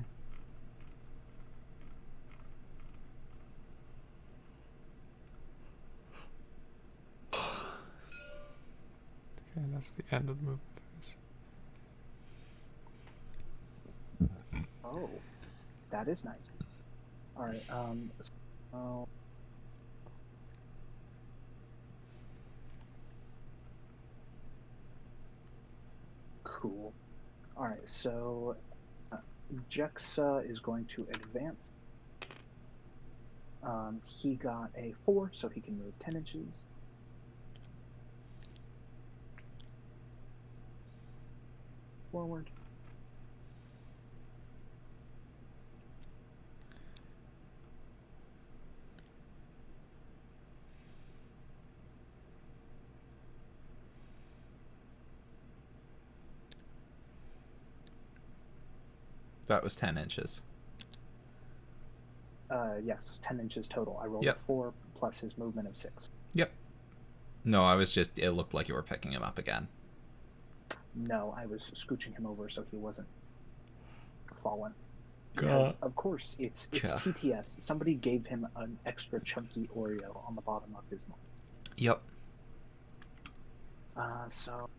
Okay, that's the end of the movement phase. Oh, that is nice. All right. So, cool. All right. So, Jexa is going to advance. He got a 4, so he can move 10 inches. Forward. That was 10 inches. Yes, 10 inches total. I rolled Yep. a 4 plus his movement of 6. Yep. No, I was just... It looked like you were picking him up again. No, I was scooching him over so he wasn't falling. Because, of course, it's TTS. Somebody gave him an extra chunky Oreo on the bottom of his mug. Yep. So,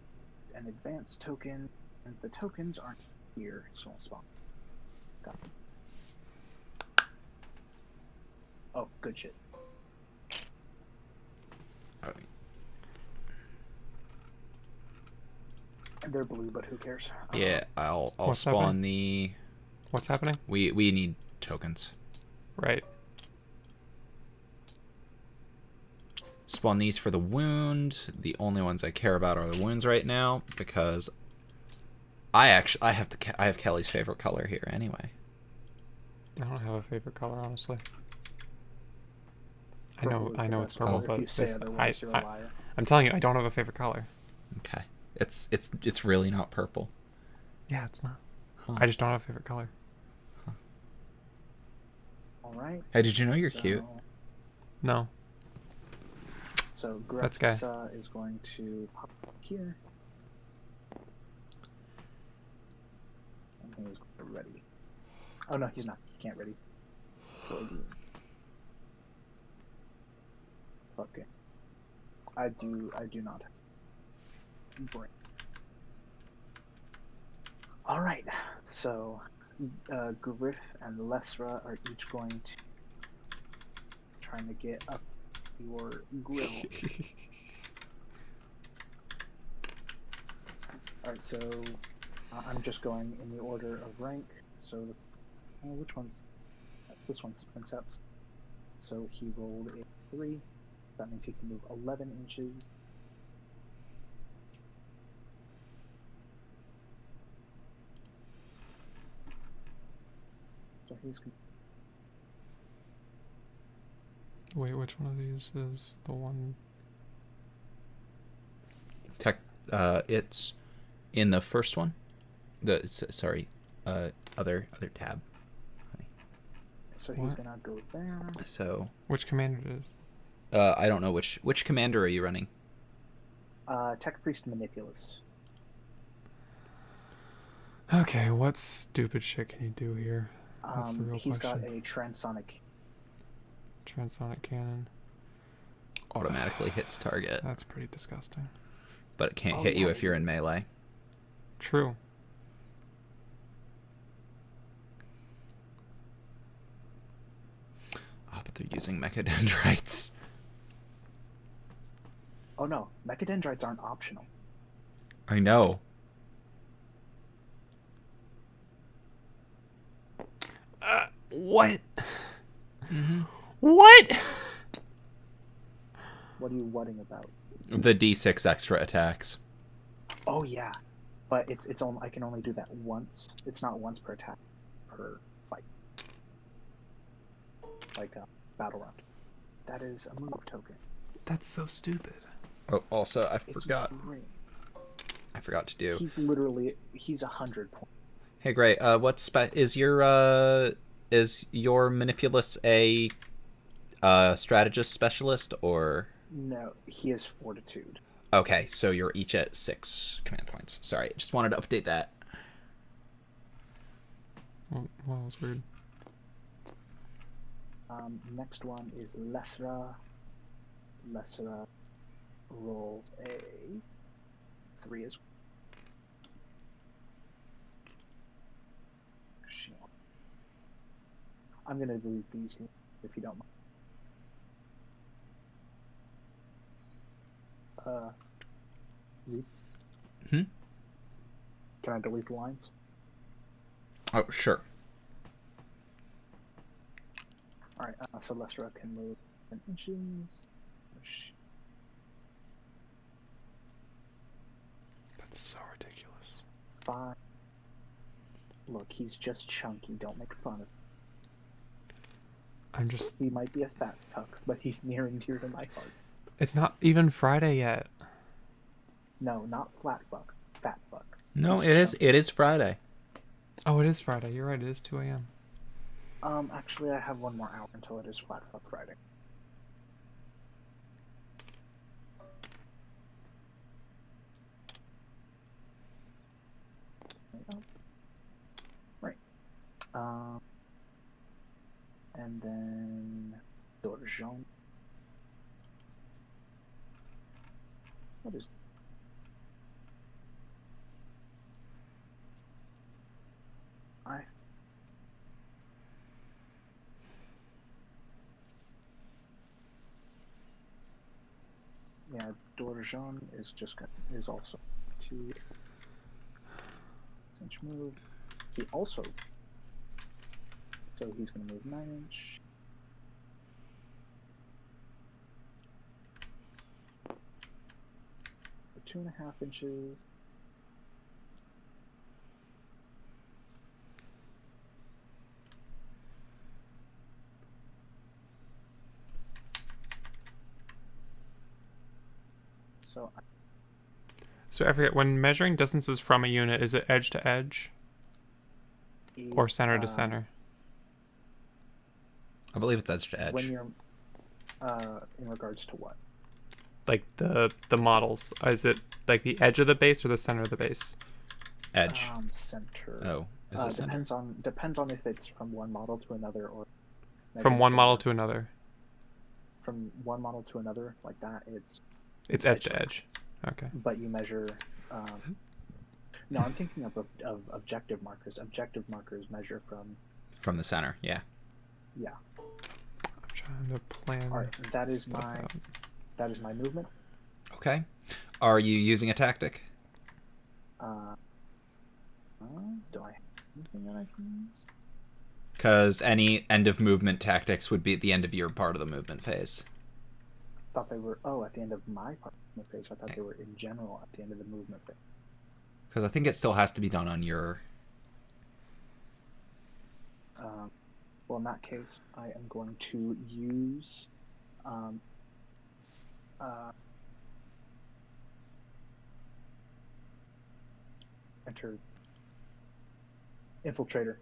an advanced token. And the tokens aren't here, so I'll spawn. Got them. Oh, good shit. Oh, And they're blue, but who cares? yeah, I'll What's spawn happening? the... What's happening? We need tokens. Right. Spawn these for the wound. The only ones I care about are the wounds right now because I have Kelly's favorite color here anyway. I don't have a favorite color, honestly. Purple is I the know it's best purple, color. but If you say otherwise, you're a liar. I'm telling you, I don't have a favorite color. Okay. It's really not purple. Yeah, it's not. Huh. I just don't have a favorite color. All right. Hey, did you know you're cute? No. So That's gay. Grexa is going to pop up here. And he's ready. Oh no, he's not. He can't ready. Fuck it. I do not brain. All right. So Griff and Lesra are each going to trying to get up your grill. Alright, so I'm just going in the order of rank. So, which one's... This one's Princeps. So he rolled a 3. That means he can move 11 inches. So he's... Wait, which one of these is the one? It's in the first one. Other tab. Honey. So he's gonna go there. So Which commander it is? I don't know which commander are you running? Tech Priest Manipulus. Okay, what stupid shit can you do here? That's the real He's question. got a transonic. Transonic cannon. automatically hits target, That's pretty disgusting. but it can't Oh, hit you yeah, if you're in melee. True. Oh, but they're using mechadendrites. Oh no, mechadendrites aren't optional. I know. What? Mm-hmm. What? What are you whatting about? The D6 extra attacks. Oh yeah, but it's only I can only do that once. It's not once per attack per fight, like a battle round. That is a move token. That's so stupid. Oh, also, I It's forgot. great. I forgot to do. He's 100 points. Hey, great. What is your Manipulus a strategist specialist or? No, he is fortitude. Okay, so you're each at 6 command points. Sorry, just wanted to update that. Well, that was weird. Next one is Lesra. Lesra rolls a 3 as well. I'm gonna delete these if you don't mind. Z. Hmm? Can I delete the lines? Oh, sure. Alright, so Lesra can move 10 inches. That's so ridiculous. 5. Look, he's just chunky, don't make fun of him. I'm just. He might be a fat cuck, but he's near and dear to my heart. It's not even Friday yet. No, not flat fuck. Fat fuck. No, He's it is. chunky. It is Friday. Oh, it is Friday. You're right. It is 2 a.m. Actually, I have one more hour until it is flat fuck Friday. Right. And then Dorjon. What is? I. Yeah, Dorjon is is also 2-inch move. He also. So he's going to move 9-inch. For 2.5 inches. So I forget, when measuring distances from a unit, is it edge to edge or center to center? I believe it's edge to edge. When you're, in regards to what? Like the models, is it like the edge of the base or the center of the base? Edge. Center. Oh, is it center? Depends on if it's from one model to another or. From one model to another. From one model to another, like that, it's edge to edge. Okay. But you measure. No, I'm thinking of objective markers. Objective markers measure from the center. Yeah. Yeah. I'm trying to plan. All right, that is out. That is my movement. Okay. Are you using a tactic? Do I have anything that I can use? Because any end of movement tactics would be at the end of your part of the movement phase. I thought they were at the end of my part of the phase. I thought they were in general at the end of the movement phase. Because I think it still has to be done on your. Well, in that case, I am going to use enter infiltrator.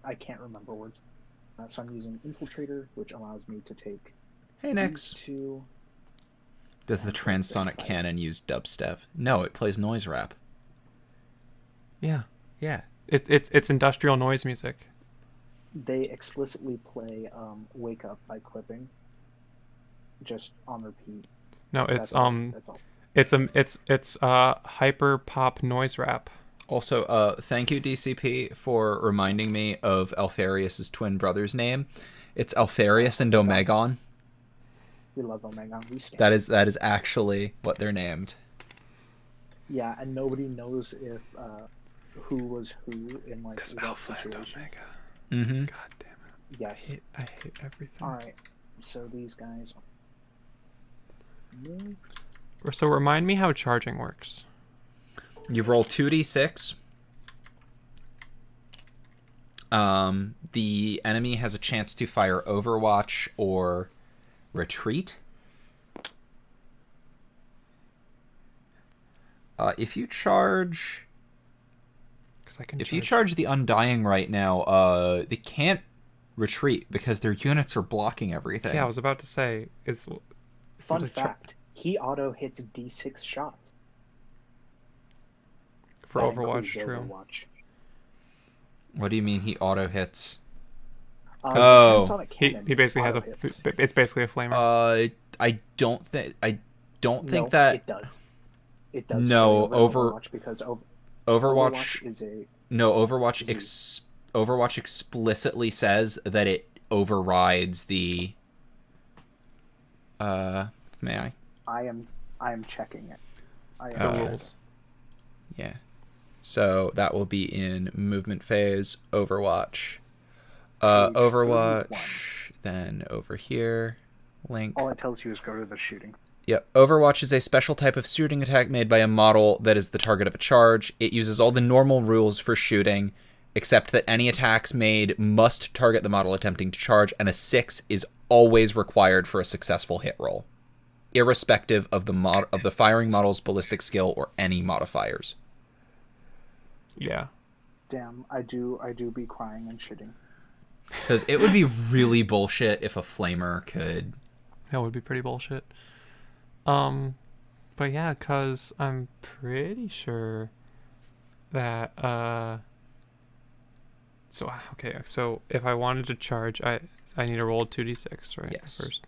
I can't remember words, so I'm using infiltrator, which allows me to take. Hey, next. Two. Does the transonic cannon use dubstep? No, it plays noise rap. Yeah. Yeah. It's industrial noise music. They explicitly play "Wake Up" by Clipping. just on repeat? No, That's all. That's all. it's hyper pop noise rap. Also, thank you, DCP, for reminding me of Alfarius's twin brother's name. It's Alfarius and Omegon. We love Omegon. We stand. That is actually what they're named. Yeah, and nobody knows if who was who in like Because that Alpha and situation. Omega. Mm-hmm. God damn it. Yes. I hate everything. All right. So these guys. Moved. So remind me how charging works. You roll 2d6. The enemy has a chance to fire Overwatch or Retreat. If you charge... If you charge the Undying right now, they can't retreat because their units are blocking everything. Yeah, I was about to say, Fun fact, he auto hits D6 shots. For That Overwatch, includes true. Overwatch. What do you mean he auto hits? The Sonic Cannon He basically has auto hits. it's basically a flamer. I don't think No, that it does. It does. No, Overwatch because Overwatch is a Overwatch explicitly says that it overrides the may I? I am checking it. The rules. Yeah. So that will be in movement phase, Overwatch. Overwatch, then over here, link. All it tells you is go to the shooting. Yep. Overwatch is a special type of shooting attack made by a model that is the target of a charge. It uses all the normal rules for shooting, except that any attacks made must target the model attempting to charge, and a 6 is always required for a successful hit roll, irrespective of the firing model's ballistic skill or any modifiers. Yeah. Damn, I do be crying and shitting. Because it would be really bullshit if a flamer could... That would be pretty bullshit. But yeah, because I'm pretty sure that, so, okay, so if I wanted to charge, I need to roll 2d6, right? Yes. First.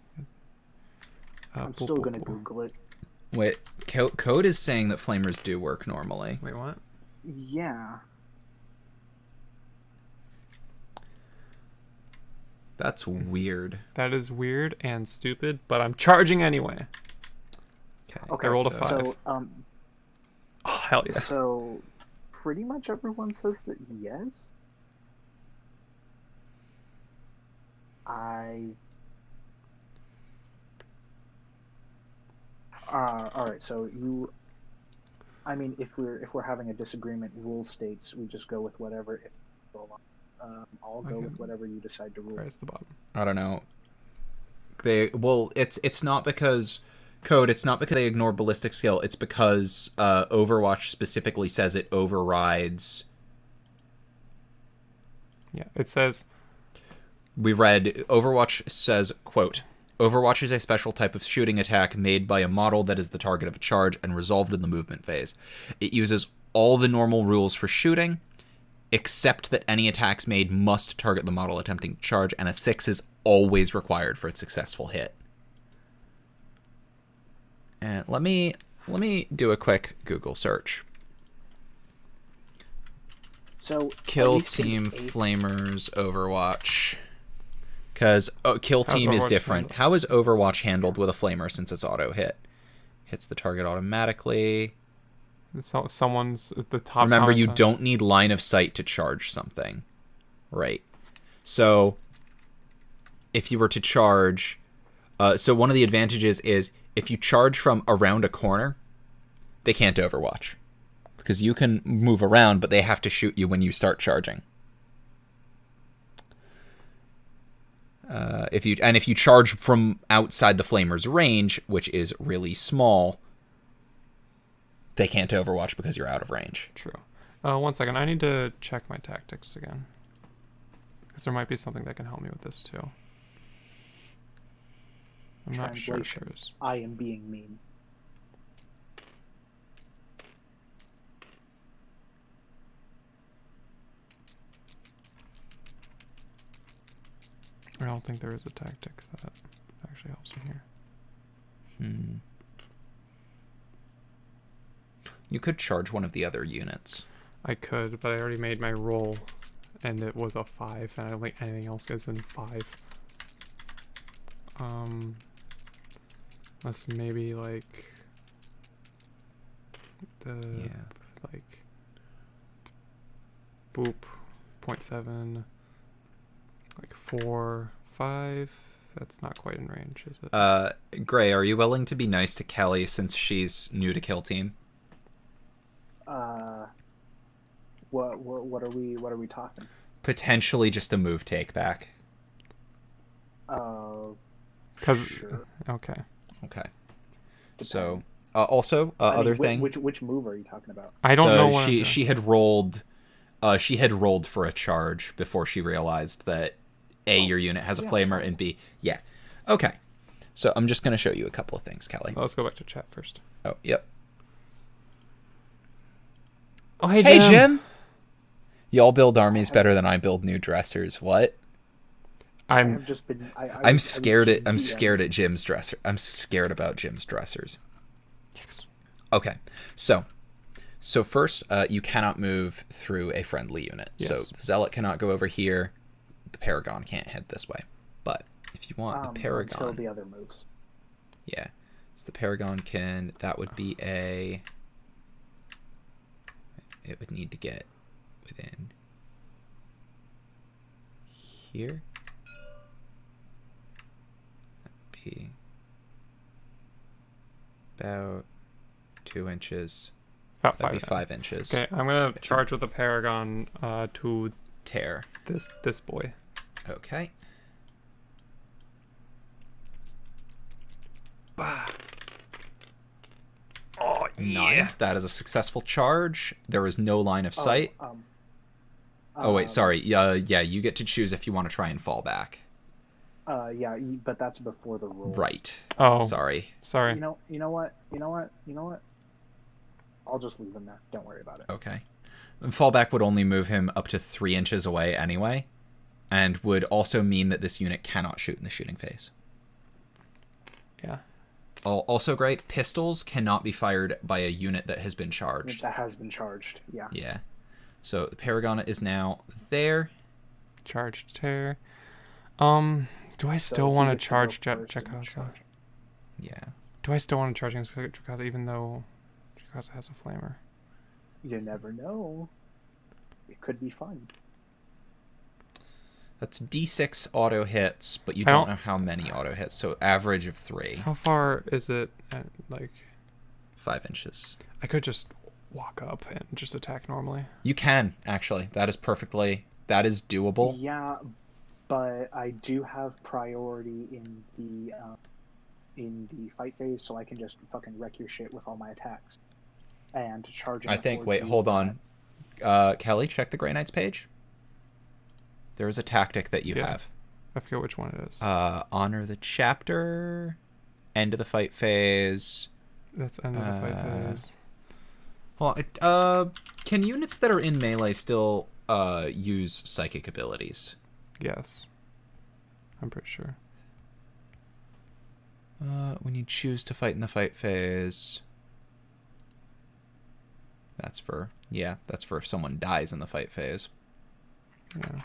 I'm still going to Google it. Wait, Code is saying that flamers do work normally. Wait, what? Yeah. That's weird. That is weird and stupid, but I'm charging anyway. Okay, I rolled a 5. So, oh, hell yeah. So, pretty much everyone says that yes. Alright, so I mean, if we're having a disagreement, rule states we just go with whatever. I'll go with whatever you decide to rule. Where's the bottom? I don't know. It's not because Code. It's not because they ignore ballistic skill. It's because Overwatch specifically says it overrides. Yeah, it says. We read Overwatch says, quote, Overwatch is a special type of shooting attack made by a model that is the target of a charge and resolved in the movement phase. It uses all the normal rules for shooting, except that any attacks made must target the model attempting to charge, and a 6 is always required for a successful hit. And let me do a quick Google search. So Kill Team Flamers Overwatch. Because Kill Team is different. How is Overwatch handled with a flamer since it's auto hit? Hits the target automatically. So someone's at the top. Remember, you don't need line of sight to charge something. Right. So, if you were to charge... so one of the advantages is if you charge from around a corner, they can't Overwatch. Because you can move around, but they have to shoot you when you start charging. If you charge from outside the flamer's range, which is really small, they can't Overwatch because you're out of range. True. 1 second. I need to check my tactics again. Because there might be something that can help me with this too. I'm not sure if there's... I am being mean. I don't think there is a tactic that actually helps me here. You could charge one of the other units. I could, but I already made my roll, and it was a 5, and I don't think anything else goes in 5. Let's maybe like like boop 0.7, like 4, 5. That's not quite in range, is it? Gray, are you willing to be nice to Kelly since she's new to Kill Team? What are we talking? Potentially just a move take back. Sure. Okay. Okay. Depends. So also other thing. Which move are you talking about? I don't know what she had rolled. She had rolled for a charge before she realized that A, your unit has a flamer, and B, yeah. Okay. So I'm just gonna show you a couple of things, Kelly. Let's go back to chat first. Oh, yep. Oh, hey Hey, Jim. Jim. Y'all build armies better than I build new dressers. What? I'm I'm scared at Jim's dresser. I'm scared about Jim's dressers. Okay, so first, you cannot move through a friendly unit. Yes. So the Zealot cannot go over here. The Paragon can't head this way. But if you want the Paragon, until the other moves. yeah, so the Paragon can. That would be a. It would need to get within here. That'd be about 2 inches. about That'd 5. be 5 inches. Okay, I'm gonna charge with the Paragon to Tear. this boy. Okay. Bah. Oh yeah. 9. That is a successful charge. There is no line of sight. Oh wait, sorry. Yeah, you get to choose if you want to try and fall back. Yeah, but that's before the roll. Right. Oh, Sorry. sorry. You know what? I'll just leave him there. Don't worry about it. Okay. And fallback would only move him up to 3 inches away anyway, and would also mean that this unit cannot shoot in the shooting phase. Yeah. Also great, pistols cannot be fired by a unit that has been charged. That has been charged. Yeah. Yeah. So the Paragon is now there. Charged tear. Do I still want to charge Jakasa? Yeah. Do I still want to charge against Jakasa even though Jakasa has a flamer? You never know. It could be fun. That's D6 auto hits, but you don't know how many auto hits, so average of 3. How far is it? Like 5 inches. I could just walk up and just attack normally. You can, actually. That is doable. Yeah, but I do have priority in the fight phase, so I can just fucking wreck your shit with all my attacks. And charging. I think. Wait, hold on. Kelly, check the Grey Knights page. There is a tactic that you have. I forget which one it is. Honor the chapter. End of the fight phase. That's end of the fight phase. Well, can units that are in melee still use psychic abilities? Yes. I'm pretty sure. When you choose to fight in the fight phase. That's for if someone dies in the fight phase. Yeah.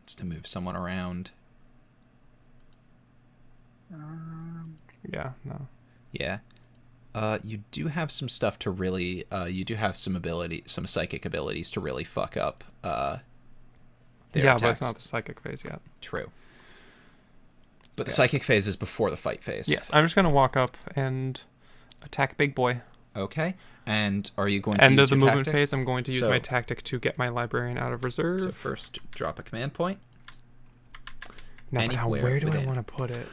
It's to move someone around. Yeah, no. Yeah. You do have some stuff to really you do have some psychic abilities to really fuck up their attacks. But it's not the psychic phase yet. True. But the psychic phase is before the fight phase. Yes, I'm just gonna walk up and attack big boy. Okay. And are you going to end use of the your movement tactic? phase? I'm going to use my tactic to get my librarian out of reserve. So first, drop a command point. Now, where do I want to put it?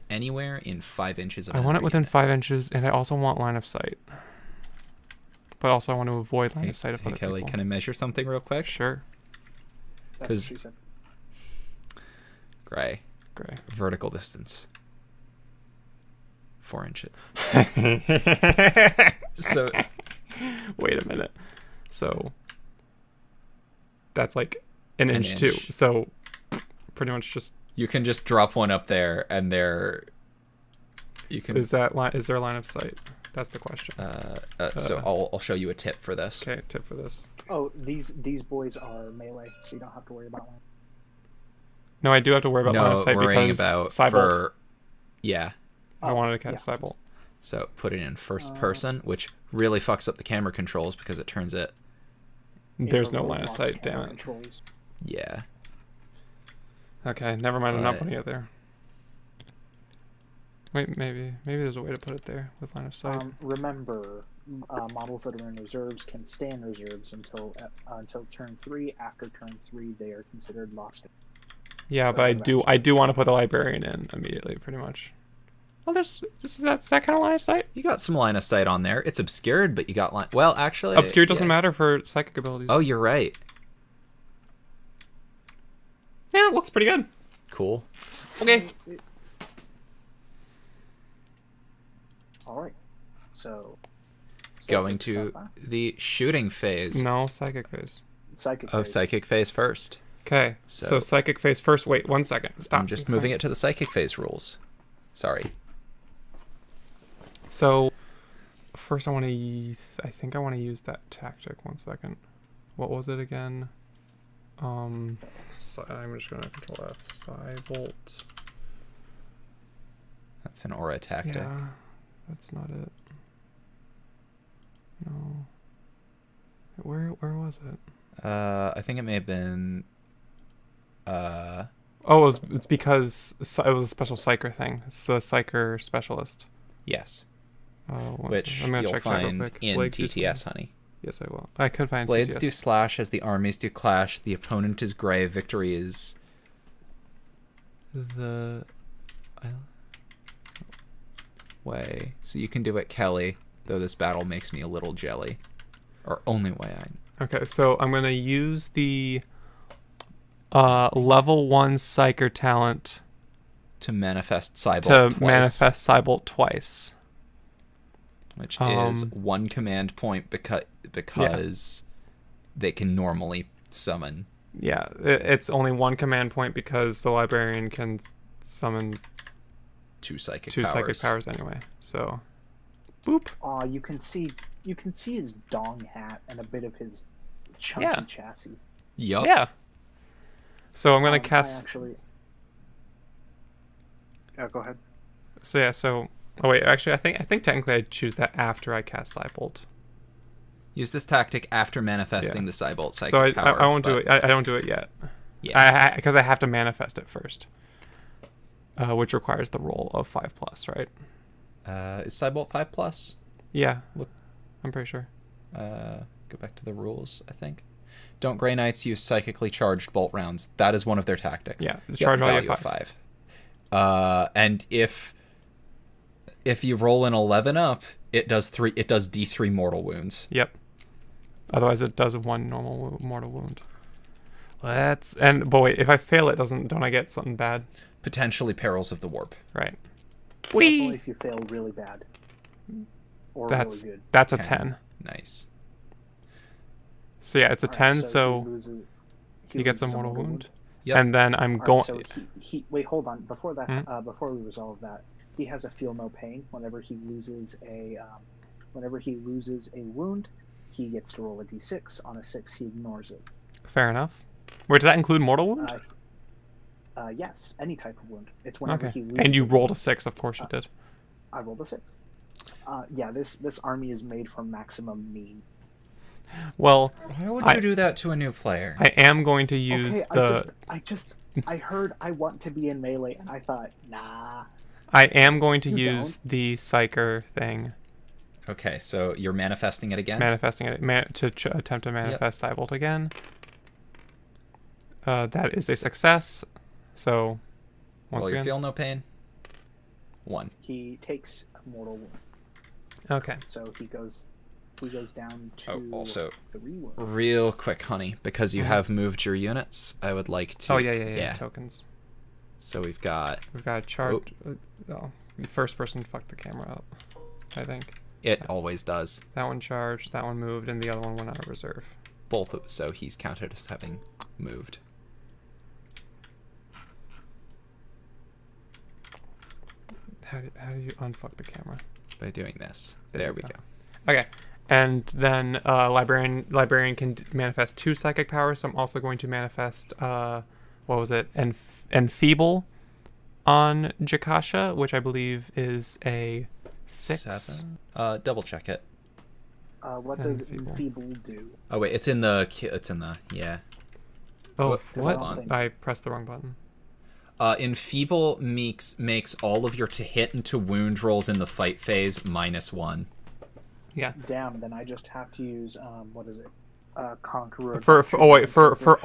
Anywhere in 5 inches of. I want it within 5 inches, and I also want line of sight. But also, I want to avoid line of sight of other Kelly, people. can I measure something real quick? Sure. Because Gray. Vertical distance. 4 inches. So wait a minute. So that's like an inch too. So pretty much just you can just drop one up there, and you can. Is there a line of sight? That's the question. So I'll show you a tip for this. Okay, tip for this. Oh, these boys are melee, so you don't have to worry about one. No, I do have to worry about line of No, sight worrying because about Cybolt. for yeah. I wanted to cast Cybolt. So put it in first person, which really fucks up the camera controls because it turns it. There's no line of sight, damn it. Controls. Yeah. Okay, never mind. I'm not But- putting it there. Wait, maybe there's a way to put it there with line of sight. Remember, models that are in reserves can stay in reserves until turn 3. After turn 3, they are considered lost. Yeah, but I do want to put the librarian in immediately, pretty much. Well, that's that kind of line of sight. You got some line of sight on there. It's obscured, but you got line. Well, actually, Obscure doesn't yeah. matter for psychic abilities. Oh, you're right. Yeah, it looks pretty good. Cool. Okay. All right. So. Going psychic to stuff, huh? the shooting phase. No, psychic phase. Psychic. Oh, phase. psychic phase first. Okay, so psychic phase first. Wait, 1 second. Stop. I'm just moving it to the psychic phase rules. Sorry. So, first I want to. I think I want to use that tactic. 1 second. What was it again? I'm just gonna control F. Cybolt. That's an aura tactic. Yeah, that's not it. No. Where was it? I think it may have been. Oh, it's because it was a special psyker thing. It's the psyker specialist. Yes. Which Which you'll that find real quick. in Blades do TTS, something. honey. Yes, I will. I could find Blades TTS. do slash as the armies do clash. The opponent is gray. Victory is the way. So you can do it, Kelly. Though this battle makes me a little jelly. Or only way I know. Okay, so I'm gonna use the level 1 psyker talent To manifest Cybolt to twice. manifest Cybolt twice. Which is 1 command point because they can normally summon. Yeah, it's only 1 command point because the librarian can summon 2 psychic psychic powers anyway. So, boop. You can see his dong hat and a bit of his chunky Yeah. chassis. Yup. Yeah. So I'm gonna I cast. actually. Oh, go ahead. So yeah. So oh wait, actually, I think technically I choose that after I cast Cybolt. Use this tactic after manifesting Yeah. the Cybolt psychic So power. I won't do it. I don't do it yet. Yeah. Because I have to manifest it first, which requires the roll of 5+, right? Is Cybolt 5+? Yeah. Look. I'm pretty sure. Go back to the rules, I think. Don't Grey Knights use psychically charged bolt rounds? That is one of their tactics. Yeah, the charge value of 5. And if you roll an 11 up, it does D3 mortal wounds. Yep. Otherwise, it does 1 normal mortal wound. But wait, if I fail it, don't I get something bad? Potentially perils of the warp. Right. Only if you fail really bad. Or really good. That's a 10. 10. Nice. So yeah, it's a All right, 10, so he gets a loses mortal wound. Yep. And then I'm All right, going. so he wait, hold on. Before that, Hmm? before we resolve that, he has a feel no pain whenever he loses a wound. He gets to roll a d6. On a 6, he ignores it. Fair enough. Wait, does that include mortal wound? Yes, any type of wound. It's whenever Okay. he loses. And you a rolled wound. a 6, of course you did. I rolled a 6. Yeah, this army is made for maximum mean. Well, Why would you do that to a new player? I am going to use Okay, I heard I want to be in melee, and I thought, nah. I am going to You use the psyker thing, Okay, so you're manifesting it again? manifesting it to attempt to manifest Cybolt again. That is a 6. success. So once Well, you again. feel no pain? 1. He takes a mortal wound, Okay. so he goes down to Oh, also, 3 wounds. real quick, honey, because you Mhm. have moved your units, I would like to... Oh yeah. Tokens. So we've got... We've got a chart. Oh, the first person fucked the camera up. I think It always does. that one charged, that one moved, and the other one went out of reserve. Both of, so he's counted as having moved. How do you unfuck the camera? by doing this. There we go. Okay. And then librarian can manifest 2 psychic powers. So I'm also going to manifest what was it? Enfeeble on Jakasha, which I believe is a 6. 7. Double check it. What does enfeeble do? Oh wait, it's in the yeah. Oh, What? what? I pressed the wrong button. Enfeeble makes all of your to hit and to wound rolls in the fight phase -1. Yeah. Damn, then I just have to use what is it? Conqueror. For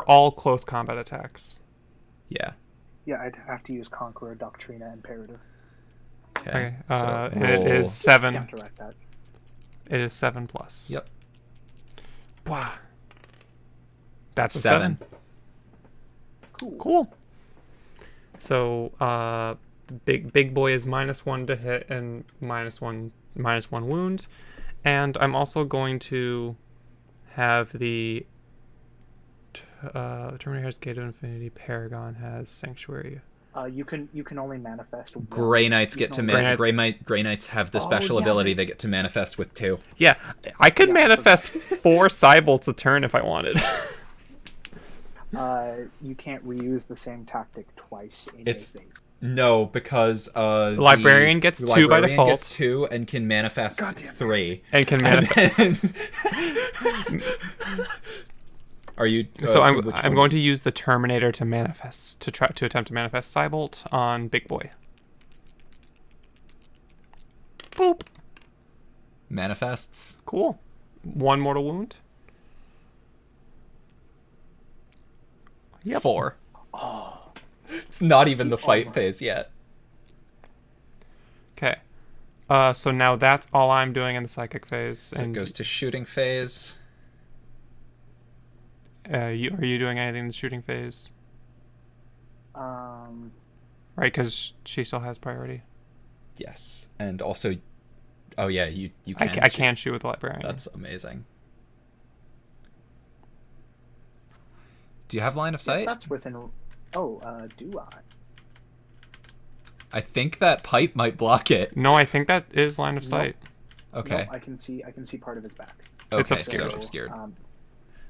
all close combat attacks. Yeah. Yeah, I'd have to use Conqueror Doctrina Imperative. Okay. So It is 7. Counteract that. It is 7 plus. Yep. Wow. That's a 7. Cool. Cool. So the big boy is -1 to hit and -1 wound, and I'm also going to have the Terminator has Gate of Infinity. Paragon has Sanctuary. You can only manifest one. Grey Knights get to Grey Knights have the special ability. Yeah. They get to manifest with 2. Yeah, I could manifest 4 Cybolts a turn if I wanted. You can't reuse the same tactic twice in a phase. No, because Librarian gets 2 by default. Gets 2 and can manifest 3. And can manifest. Are you? So I'm going to use the Terminator to manifest to attempt to manifest Cybolt on Big Boy. Boop. Manifests. Cool. 1 mortal wound. Yep. 4. Oh. It's not even the fight phase yet. Okay. So now that's all I'm doing in the psychic phase. So it goes to shooting phase. Are you doing anything in the shooting phase? Right, because she still has priority. Yes, and also, oh yeah, you can. I can shoot with the librarian. That's amazing. Do you have line of sight? Yeah, that's within. Oh, do I? I think that pipe might block it. No, I think that is line of sight. Okay. No, I can see part of his back. Okay, It's obscured. So obscured.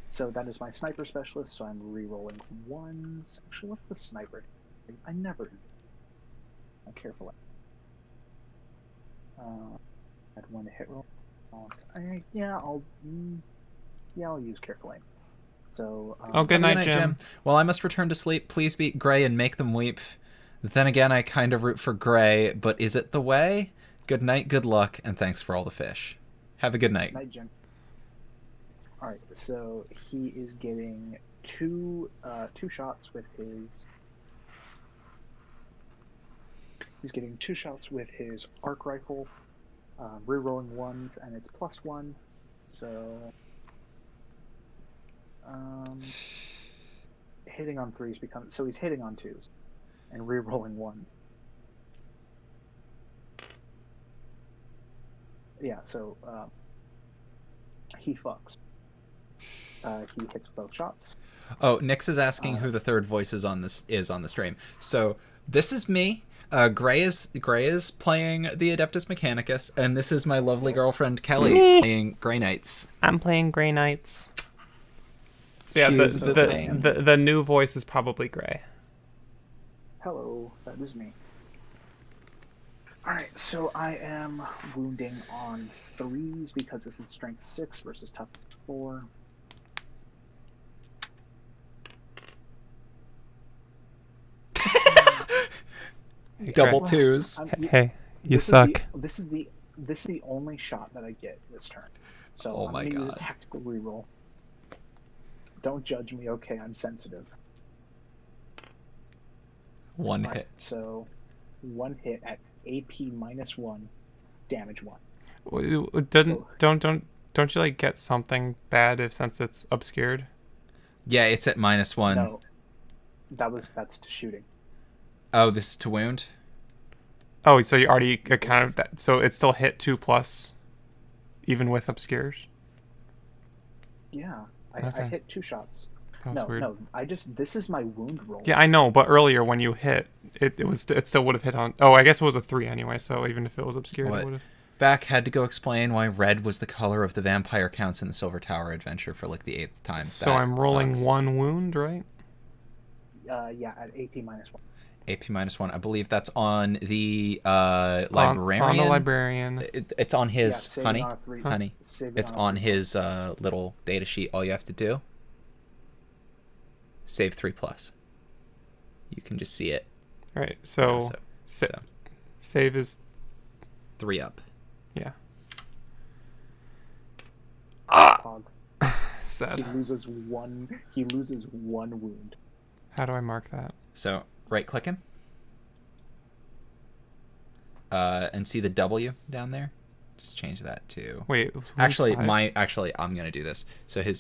So that is my sniper specialist. So I'm re-rolling 1s. Actually, what's the sniper? I never. I'm careful. Had 1 hit roll. I'll use careful aim. So. Good night, Jim. Well, I must return to sleep. Please beat Grey and make them weep. Then again, I kind of root for Grey, but is it the way? Good night, good luck, and thanks for all the fish. Have a good night. Night, Jim. All right, so he is getting two shots with his. He's getting 2 shots with his arc rifle, rerolling 1s, and it's +1. So, hitting on 3s becomes so he's hitting on 2s, and rerolling 1s. Yeah, so he fucks. He hits both shots. Oh, Nix is asking who the third voice is on the stream. So this is me. Gray is playing the Adeptus Mechanicus, and this is my lovely girlfriend Kelly playing Grey Knights. I'm playing Grey Knights. So yeah, visiting. the new voice is probably Grey. Hello, that is me. Alright, so I am wounding on 3s because this is strength 6 versus toughness 4. Double 2s. Hey, you suck. This is the only shot that I get this turn. So I'm gonna use a tactical reroll. Don't judge me, okay? I'm sensitive. 1 hit. So 1 hit at AP -1, damage 1. Don't you like get something bad since it's obscured? Yeah, it's at -1. No, that's to shooting. Oh, this is to wound? Oh, so you already accounted that. So it's still hit 2+, even with obscures? Yeah, Okay. I hit 2 shots. That was weird. No. This is my wound roll. Yeah, I know, but earlier when you hit, it still would have hit on. Oh, I guess it was a 3 anyway. So even if it was obscured, What? it would have. Back had to go explain why red was the color of the vampire counts in the Silver Tower adventure for like the 8th time. So That I'm rolling sucks. 1 wound, right? Yeah, at AP -1. AP -1. I believe that's on the librarian. On the librarian. It's on his saving honey. on a 3. Honey. Saving It's a on 3. his little data sheet. All you have to do, save 3+. You can just see it. Right. So, So save is 3 up. yeah. Pog. Sad. He loses one wound. How do I mark that? So right click him. And see the W down there? Just change that to Wait. Actually, I'm gonna do this. So he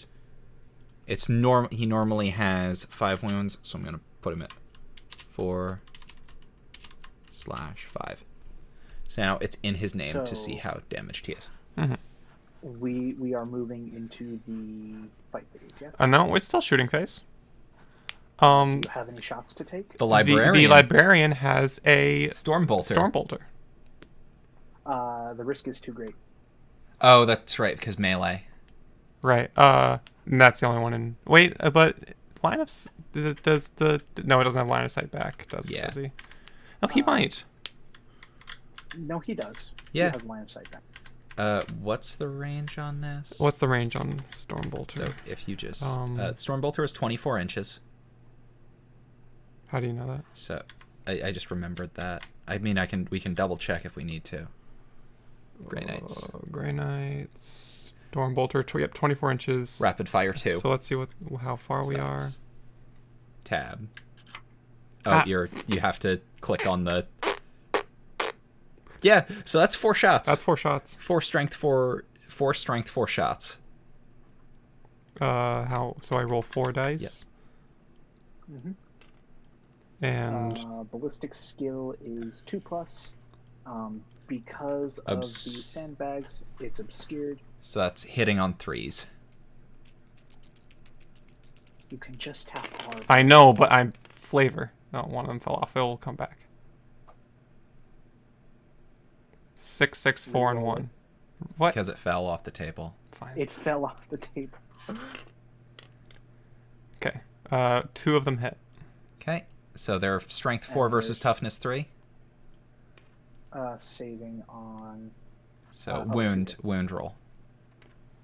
normally has 5 wounds, so I'm gonna put him at 4/5. So now it's in his name to see how damaged he is. Mm-hmm. We are moving into the fight phase. Yes. No, it's still shooting phase. Do you have any shots to take? The librarian. The librarian has a Stormbolter. Stormbolter. The risk is too great. Oh, that's right, because melee. Right. And that's the only one in. Wait, but line of no, it doesn't have line of sight back. Does he? Oh, he might. No, he does. Yeah. He has line of sight back. What's the range on this? What's the range on Stormbolter? So if you just Stormbolter is 24 inches. How do you know that? So I just remembered that. I mean, we can double check if we need to. Grey Knights. Grey Knights. Stormbolter. Yep, 24 inches. Rapid fire 2. So let's see how far we are. Tab. Oh, you have to click on the. Yeah, so that's 4 shots. That's 4 shots. 4 strength, 4 shots. How? So I roll 4 dice. Yep. Mm-hmm. And ballistic skill is 2+. Because of the sandbags, it's obscured. So that's hitting on 3s. You can just tap hard. I know, but I'm flavor. No, one of them fell off. It will come back. 6, 6, 4, and 1. What? Because it fell off the table. Fine. It fell off the table. Okay. 2 of them hit. Okay. So they're strength 4 versus toughness 3. Saving on. So wound roll.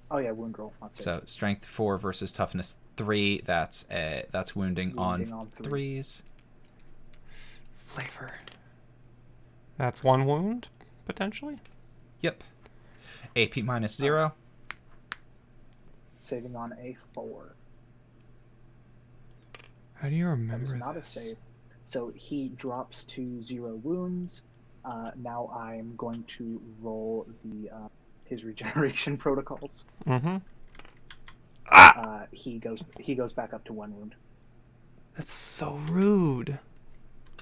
Oh yeah, wound roll. So strength 4 versus toughness 3. That's wounding on 3s. Flavor. That's 1 wound potentially. Yep. AP -0. Saving on a 4. How do you remember That is not this? a save. So he drops to 0 wounds. Now I'm going to roll his regeneration protocols. Mm-hmm. He goes back up to 1 wound. That's so rude.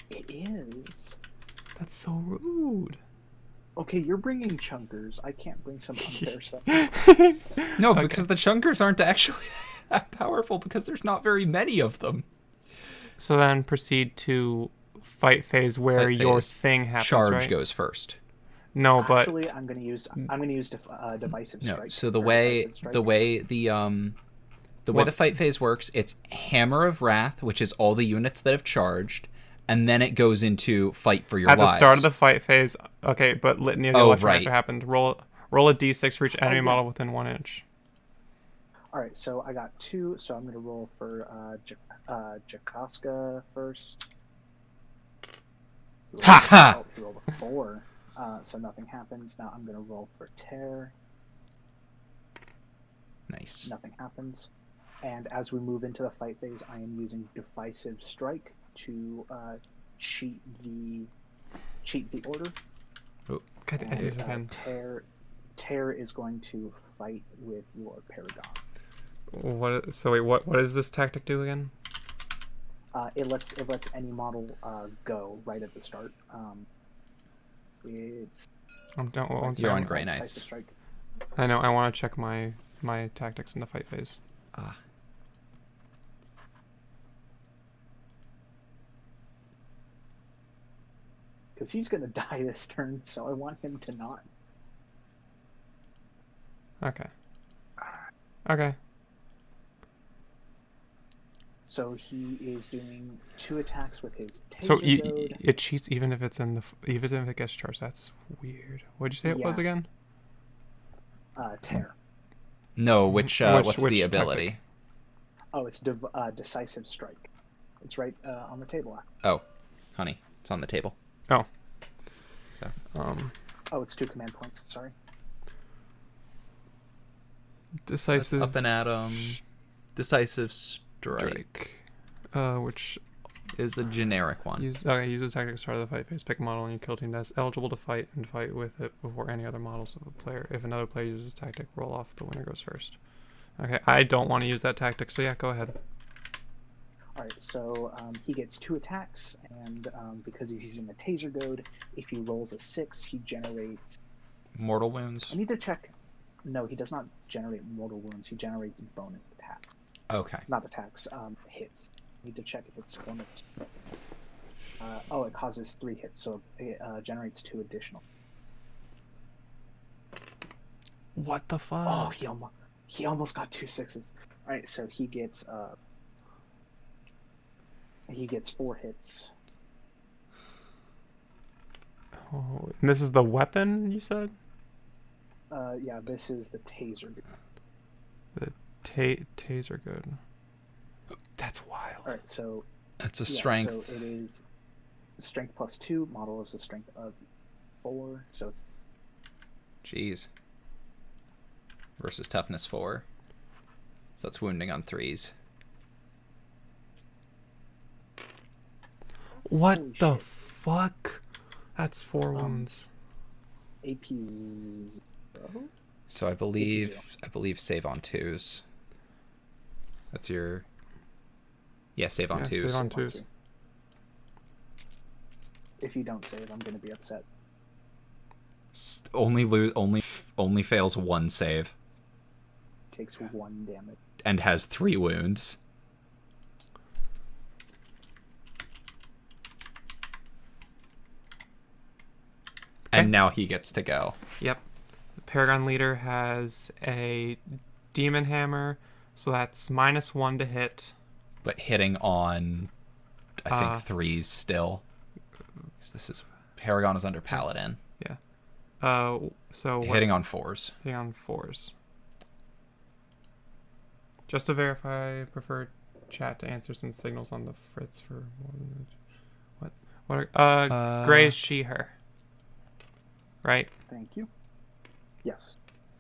It is. That's so rude. Okay, you're bringing chunkers. I can't bring some unfair stuff. No, because the chunkers aren't actually that powerful because there's not very many of them. So then proceed to fight phase where your thing happens. Charge right? goes first. No, but Actually, I'm gonna use divisive strike. No, so the way the fight phase works, it's Hammer of Wrath, which is all the units that have charged, and then it goes into fight for your lives. At the start of the fight phase, okay, but Litany of the Electromancer happened. Roll a d6 for each enemy model within 1 inch. All right, so I got 2, so I'm going to roll for Jakoska first. Ha ha! He rolled a 4, so nothing happens. Now I'm going to roll for Tear. Nice. Nothing happens. And as we move into the fight phase, I am using Divisive Strike to cheat the order. Oh, God, I did it again. Tear is going to fight with your Paragon. What? So wait, what does this tactic do again? It lets any model go right at the start. It's. You're on Grey Knights. I know. I want to check my tactics in the fight phase. because he's gonna die this turn. So I want him to not. Okay. Okay. So he is doing 2 attacks with his taser So goad. it cheats even if it's even if it gets charged. That's weird. What'd you say it was Yeah. again? Tear. No, Which what's the tactic? ability? Oh, it's decisive strike. It's right on the table. Oh, honey, it's on the table. Oh. So. Oh, it's 2 command points. Sorry. Decisive. Up and at 'em. Decisive strike. Which is a generic one. use a tactic at the start of the fight phase. Pick a model in your kill team that's eligible to fight and fight with it before any other models of a player. If another player uses this tactic, roll off. The winner goes first. Okay, I don't want to use that tactic, so yeah, go ahead. All right, so he gets 2 attacks, and because he's using a taser goad, if he rolls a 6, he generates mortal wounds. I need to check. No, he does not generate mortal wounds. He generates bonus attacks. Okay. Not attacks, hits. I need to check if it's 1 or 2. It causes 3 hits, so it generates 2 additional. What the fuck? Oh, he almost got 2 6s. All right, so he gets 4 hits. Oh, and this is the weapon you said? Yeah, this is the taser. The taser good. That's wild. All right, so It's a strength. So it is strength plus 2. Model is a strength of 4, so it's. Jeez. Versus toughness 4. So that's wounding on 3s. What Holy the shit. fuck? That's 4 wounds. AP 0. So I believe save on 2s. That's your. Yeah, save on 2s. Save on 2s. If you don't save, I'm gonna be upset. Only fails 1 save Takes 1 damage. and has 3 wounds. And now he gets to go. Yep. The Paragon Leader has a Demon Hammer, so that's -1 to hit. But hitting on, I think, 3s still. 'Cause this is Paragon is under Paladin. Yeah. So Hitting on 4s. Hitting on 4s. Just to verify, I prefer chat to answer some signals on the fritz for more than what Gray is she her. Right? Thank you. Yes.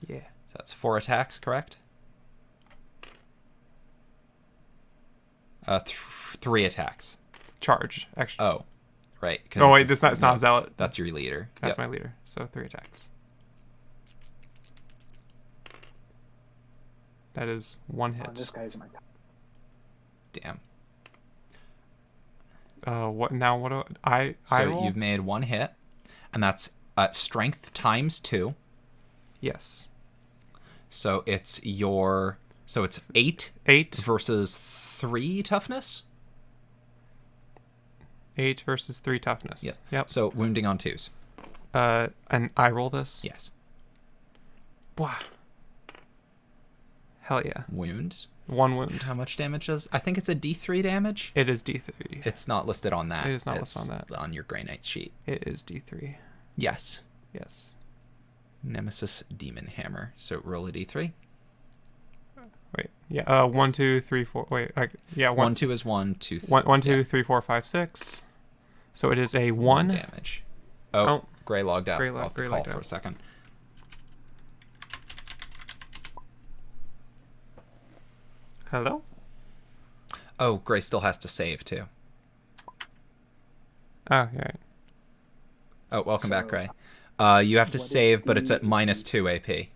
Yeah. So that's 4 attacks, correct? 3 attacks. Charge. Actually. Oh, right. Oh wait, it's not Zealot. That's your leader. That's my leader. So 3 attacks. That is 1 hit. This guy's in my top. Damn. What now? What do I So roll? you've made 1 hit, and that's strength times 2. Yes. So it's 8 8 versus 3 toughness. 8 versus 3 toughness. Yeah. Yep. So wounding on 2s. And I roll this. Yes. Wow. Hell yeah. Wounds. 1 wound. How much damage is? I think it's a D3 damage. It is D3. It's not listed on that. It is not listed on that. On your Grey Knight sheet. It is D3. Yes. Yes. Nemesis Demon Hammer. So roll a D3. Wait. Yeah. 1, 2, 3, 4. Wait. Yeah. 1, 2 is 1, 2, 3. 1, 2, 3, 4, 5, 6. So it is a 1 damage. Oh, Gray logged out. I'll have to call for a second. Hello? Oh, Gray still has to save too. Oh, yeah. Oh, welcome back, Gray. You have to save, but it's at -2 AP.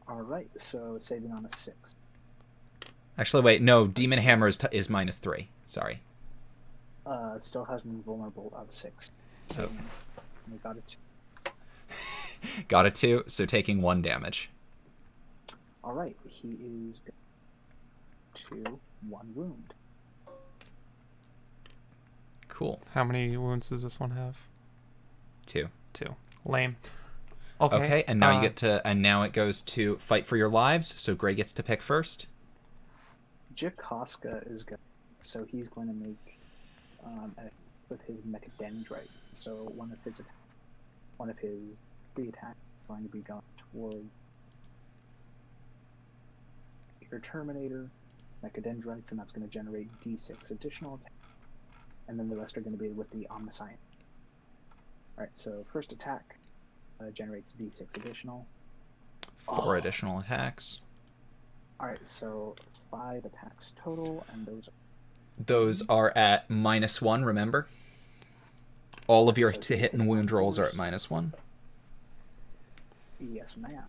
All right, so saving on a 6. Actually, wait, no. Demon Hammer is -3. Sorry. Still has me vulnerable of 6. So we got it. Got a 2, so taking 1 damage. All right, he is to 1 wound. Cool. How many wounds does this one have? 2. 2. Lame. Okay. Okay, and now you get to, and now it goes to fight for your lives. So Gray gets to pick first. Jakoska is good, so he's going to make with his Mechadendrite. So one of his 3 attacks is going to be going towards your Terminator, Mechadendrites, and that's going to generate D6 additional attack. And then the rest are going to be with the Omniscient. Alright, so first attack generates D6 additional. 4 additional attacks. Alright, so 5 attacks total, and Those are at -1, remember? All of your So to hit and wound rolls are at -1. yes, ma'am.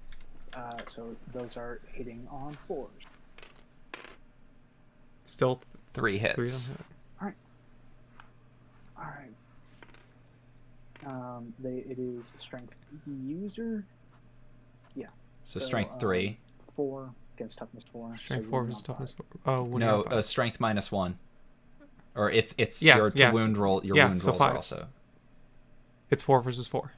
So those are hitting on 4s. Still 3 3 hits. on hit. Alright. It is strength user. Yeah. So strength 3. 4 against toughness 4. Strength so 4 wounding versus on toughness 5. 4. Oh, wounding No, on 5. strength -1. Or it's Yeah, your yeah. wound roll. Your Yeah, wound so rolls are 5. also. It's 4 versus 4.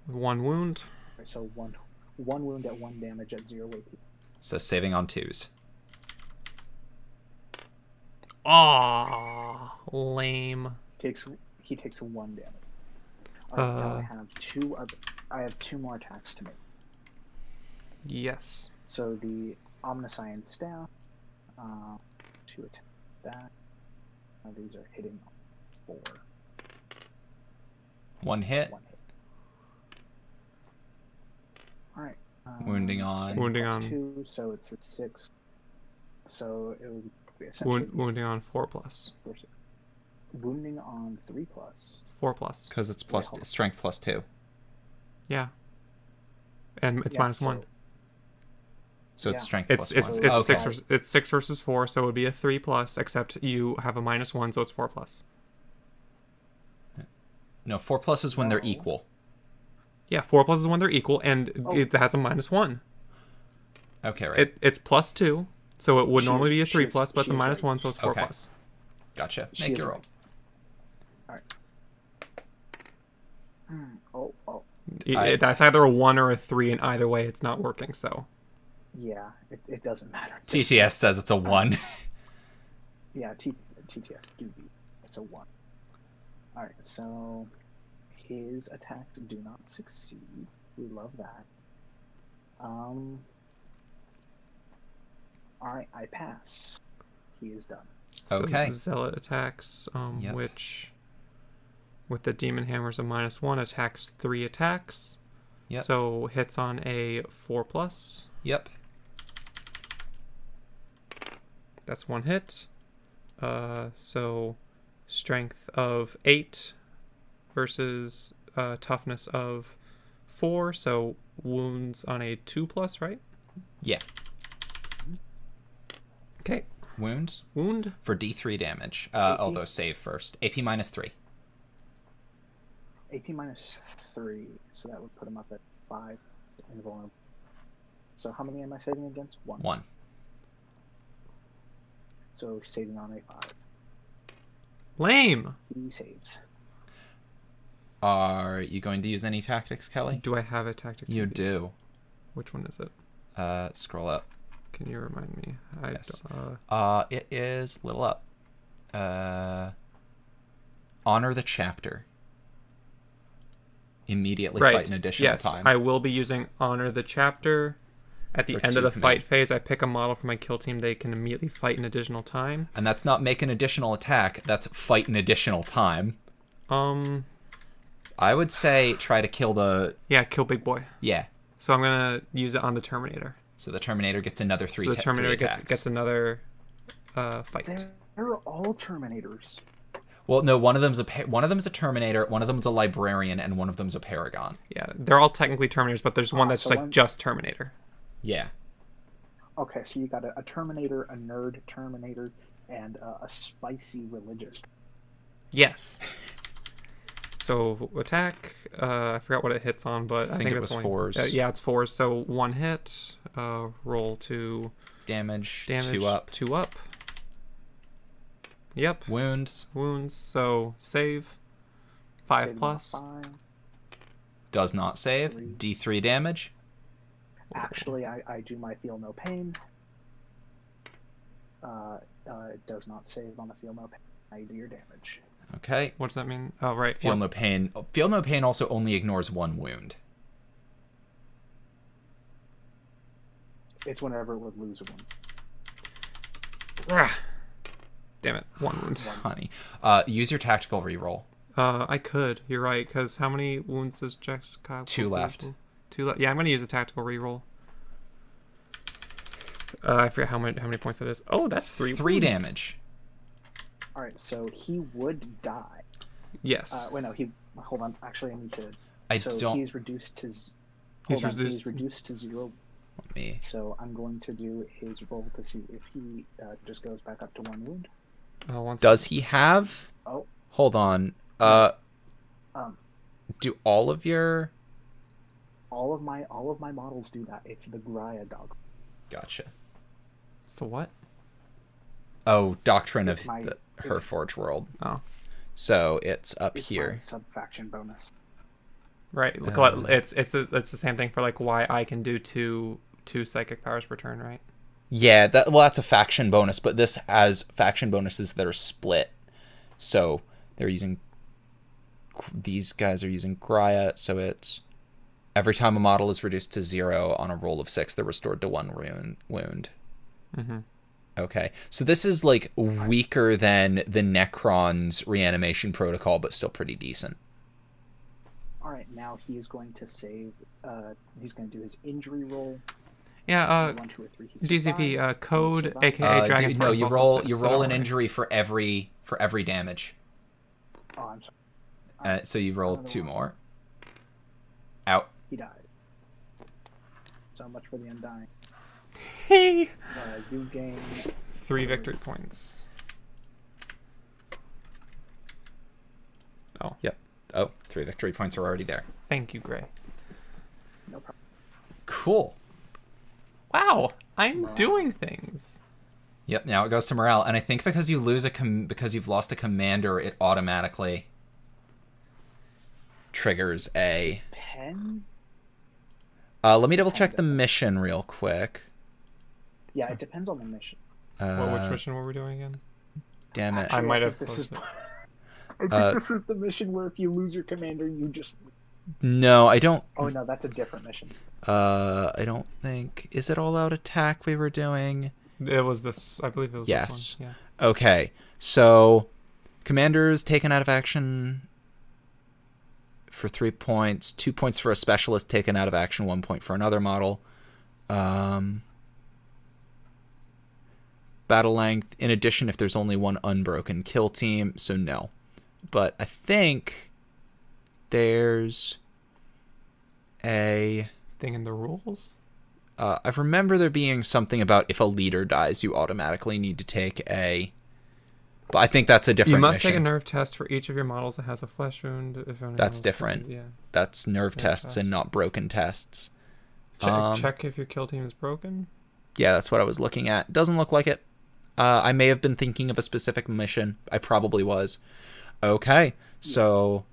1 wound. Right, so one wound at 1 damage at 0 AP. So saving on 2s. Ah, lame. He takes 1 damage. Alright, now I have 2 more attacks to make. Yes. So the Omniscient Staff, 2 attack that. These are hitting on 4. 1 hit. 1 hit. Alright. Wounding on- Wounding on- 2, so it's a 6. So it would be essentially Wounding on 4+. wounding on 3+. 4+. Because it's hold on. strength +2. Yeah. And it's Yeah, -1. So it's Yeah. strength It's +1. it's Okay. 6 versus, it's 6 versus 4, so it would be a 3+, except you have a -1, so it's 4+. No, 4+ is when they're No. equal. Yeah, 4+ is when they're equal, and Oh. it has a -1. Okay, right. It's +2, so it would She normally is- be a she 3+, is- but it's a she is right. -1, so it's 4+. Okay. Gotcha. She Make is your roll. right. Alright. Oh. That's either a 1 or a 3, and either way, it's not working, so. Yeah, it doesn't matter. TTS says it's a 1. Yeah, TTS do beat. It's a 1. Alright, so his attacks do not succeed. We love that. Alright, I pass. He is done. Okay. So Zealot attacks, Yep. which, with the Demon Hammer's a -1, attacks 3 attacks. Yep. So hits on a 4+. Yep. That's 1 hit. So strength of 8 versus toughness of 4. So wounds on a 2+, right? Yeah. Okay. Wounds Wound. for D3 damage. AP. Although save first. AP -3. AP -3, so that would put him up at 5 invulnerable. So how many am I saving against? 1. 1. So saving on a 5. Lame. He saves. Are you going to use any tactics, Kelly? Do I have a tactic? to You use? do. Which one is it? Scroll up. Can you remind me? Yes. It is little up. Honor the chapter. Immediately right. fight an additional yes, time. I will be using Honor the Chapter. At the For end 2 of the command. fight phase, I pick a model for my kill team. They can immediately fight an additional time. And that's not make an additional attack. That's fight an additional time. I would say try to kill the... Yeah, kill big boy. Yeah. So I'm gonna use it on the Terminator. So the Terminator gets another 3 So the Terminator attacks. gets another fight. They're all Terminators. Well, no, one of them's a Terminator, one of them's a Librarian, and one of them's a Paragon. Yeah, they're all technically Terminators, but there's one that's so like one- just Terminator. Yeah. Okay, so you got a Terminator, a nerd Terminator, and a spicy religious. Yes. So attack. I forgot what it hits on, but I think it it's was only 4s. yeah, it's 4s. So 1 hit. Roll to Damage. damage. 2 up. 2 up. Yep. Wounds. Wounds. So save. 5 Saving plus. 5. Does not save. 3. D3 damage. Actually, I do my feel no pain. It does not save on a feel no pain. I do your damage. Okay. What does that mean? Oh, right. Feel no pain. Feel no pain also only ignores 1 wound. It's whenever it would lose a wound. Damn it. 1 wound. Honey. Use your tactical reroll. I could. You're right, because how many wounds does Jessica? 2 left. 2 left. Yeah, I'm going to use a tactical reroll. I forget how many points that is. Oh, that's 3 3 wounds. damage. All right, so he would die. Yes. Wait, no, hold on. Actually, I need to. He's reduced to. He's reduced to 0. Let me. So I'm going to do his roll to see if he just goes back up to 1 wound. Does he have? Oh. Hold on. Do all of your? All of my models do that. It's the Graya dog. Gotcha. It's the what? Oh, Doctrine of my- the Herforge World. Oh. So it's up It's here. my sub-faction bonus. Right. Look, it's the same thing for like why I can do two psychic powers per turn, right? Yeah, that's a faction bonus, but this has faction bonuses that are split. So they're using. These guys are using Graya, so it's every time a model is reduced to 0 on a roll of 6, they're restored to 1 wound. Mm-hmm. Okay, so this is like weaker than the Necron's reanimation protocol, but still pretty decent. All right, now he is going to save. He's going to do his injury roll. Yeah. 1, 2, or 3. He DZP survives. code, He survives. aka Dragon's No, Words you also roll says you so roll an already. injury for every damage. Oh, I'm sorry. So you roll Another 2 one. more. Out. He died. So much for the Undying. Hey. You gain 3 victory points. Oh. Yep. Oh, 3 victory points are already there. Thank you, Gray. no problem. Cool. Wow, I'm Morale. doing things. Yep. Now it goes to morale, and I think because you lose because you've lost a commander, it automatically triggers a. Pen? Let me double check the mission real quick. Yeah, it depends on the mission. Which mission were we doing again? Damn it. I might have This is. closed I think this is the mission where if you lose your commander, you just. No, I don't. Oh no, that's a different mission. I don't think. Is it all out attack we were doing? It was this. I believe it was Yes. this one. Okay. So, commanders taken out of action for 3 points, 2 points for a specialist taken out of action, 1 point for another model. Battle length, in addition, if there's only one unbroken kill team, so no. But I think there's a... Thing in the rules? I remember there being something about if a leader dies, you automatically need to take a... But I think that's a different You must mission. take a nerve test for each of your models that has a flesh wound. If only That's one is different. affected. Yeah. That's nerve tests tests. and not broken tests. Check if your kill team is broken. Yeah, that's what I was looking at. Doesn't look like it. I may have been thinking of a specific mission. I probably was. Okay, so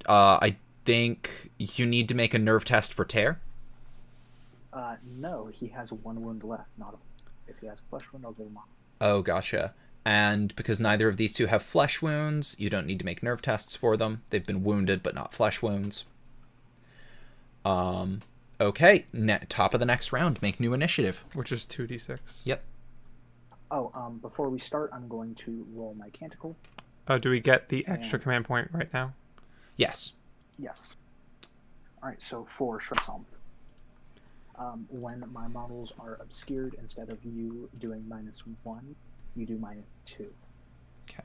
I think you need to make a nerve test for tear. No, he has 1 wound left. Not if he has a flesh wound, I'll give him on. Oh, gotcha. And because neither of these two have flesh wounds, you don't need to make nerve tests for them. They've been wounded, but not flesh wounds. Okay, top of the next round, make new initiative. Which is 2d6. Yep. Oh, before we start, I'm going to roll my canticle. Do we get the extra And- command point right now? Yes. Yes. All right, so for Shresalm. When my models are obscured, instead of you doing -1, you do -2. Okay.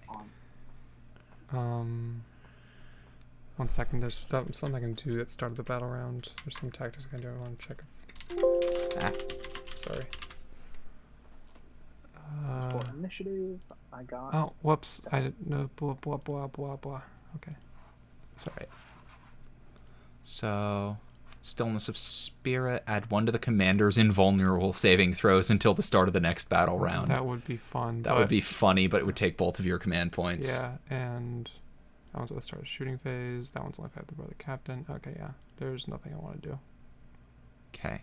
One second. There's something I can do at the start of the battle round. There's some tactics I can do. I want to check. Sorry. For initiative, I got. Oh, whoops. I didn't know. Blah, blah, blah, blah, blah. Okay. That's all right. So, Stillness of Spirit, add 1 to the commander's invulnerable saving throws until the start of the next battle round. That would be fun. That would be funny, but it would take both of your command points. Yeah, and That one's at the start of shooting phase. That one's only affected by the captain. Okay, yeah. There's nothing I want to do. Okay.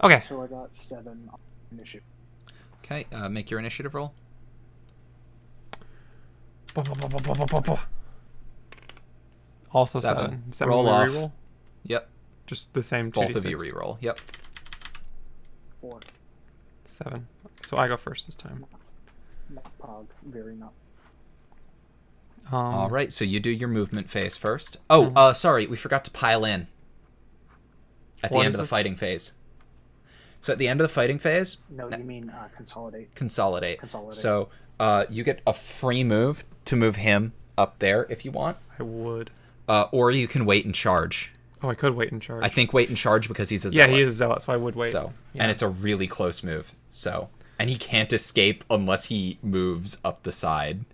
Okay. So I got 7 on initiative. Okay, make your initiative roll. Also 7. 7 Roll we off. reroll? Yep. Just the same 2d6. Both of you reroll. Yep. 4. 7. So I go first this time. Not pog. Very not. All right, so you do your movement phase first. Oh, sorry, we forgot to pile in at the end of the fighting phase. So at the end of the fighting phase... No, you mean consolidate. Consolidate. So you get a free move to move him up there if you want. I would. Or you can wait and charge. Oh, I could wait and charge. I think wait and charge because he's a zealot. Yeah, he is a zealot, so I would wait. So, yeah. And it's a really close move. So, and he can't escape unless he moves up the side.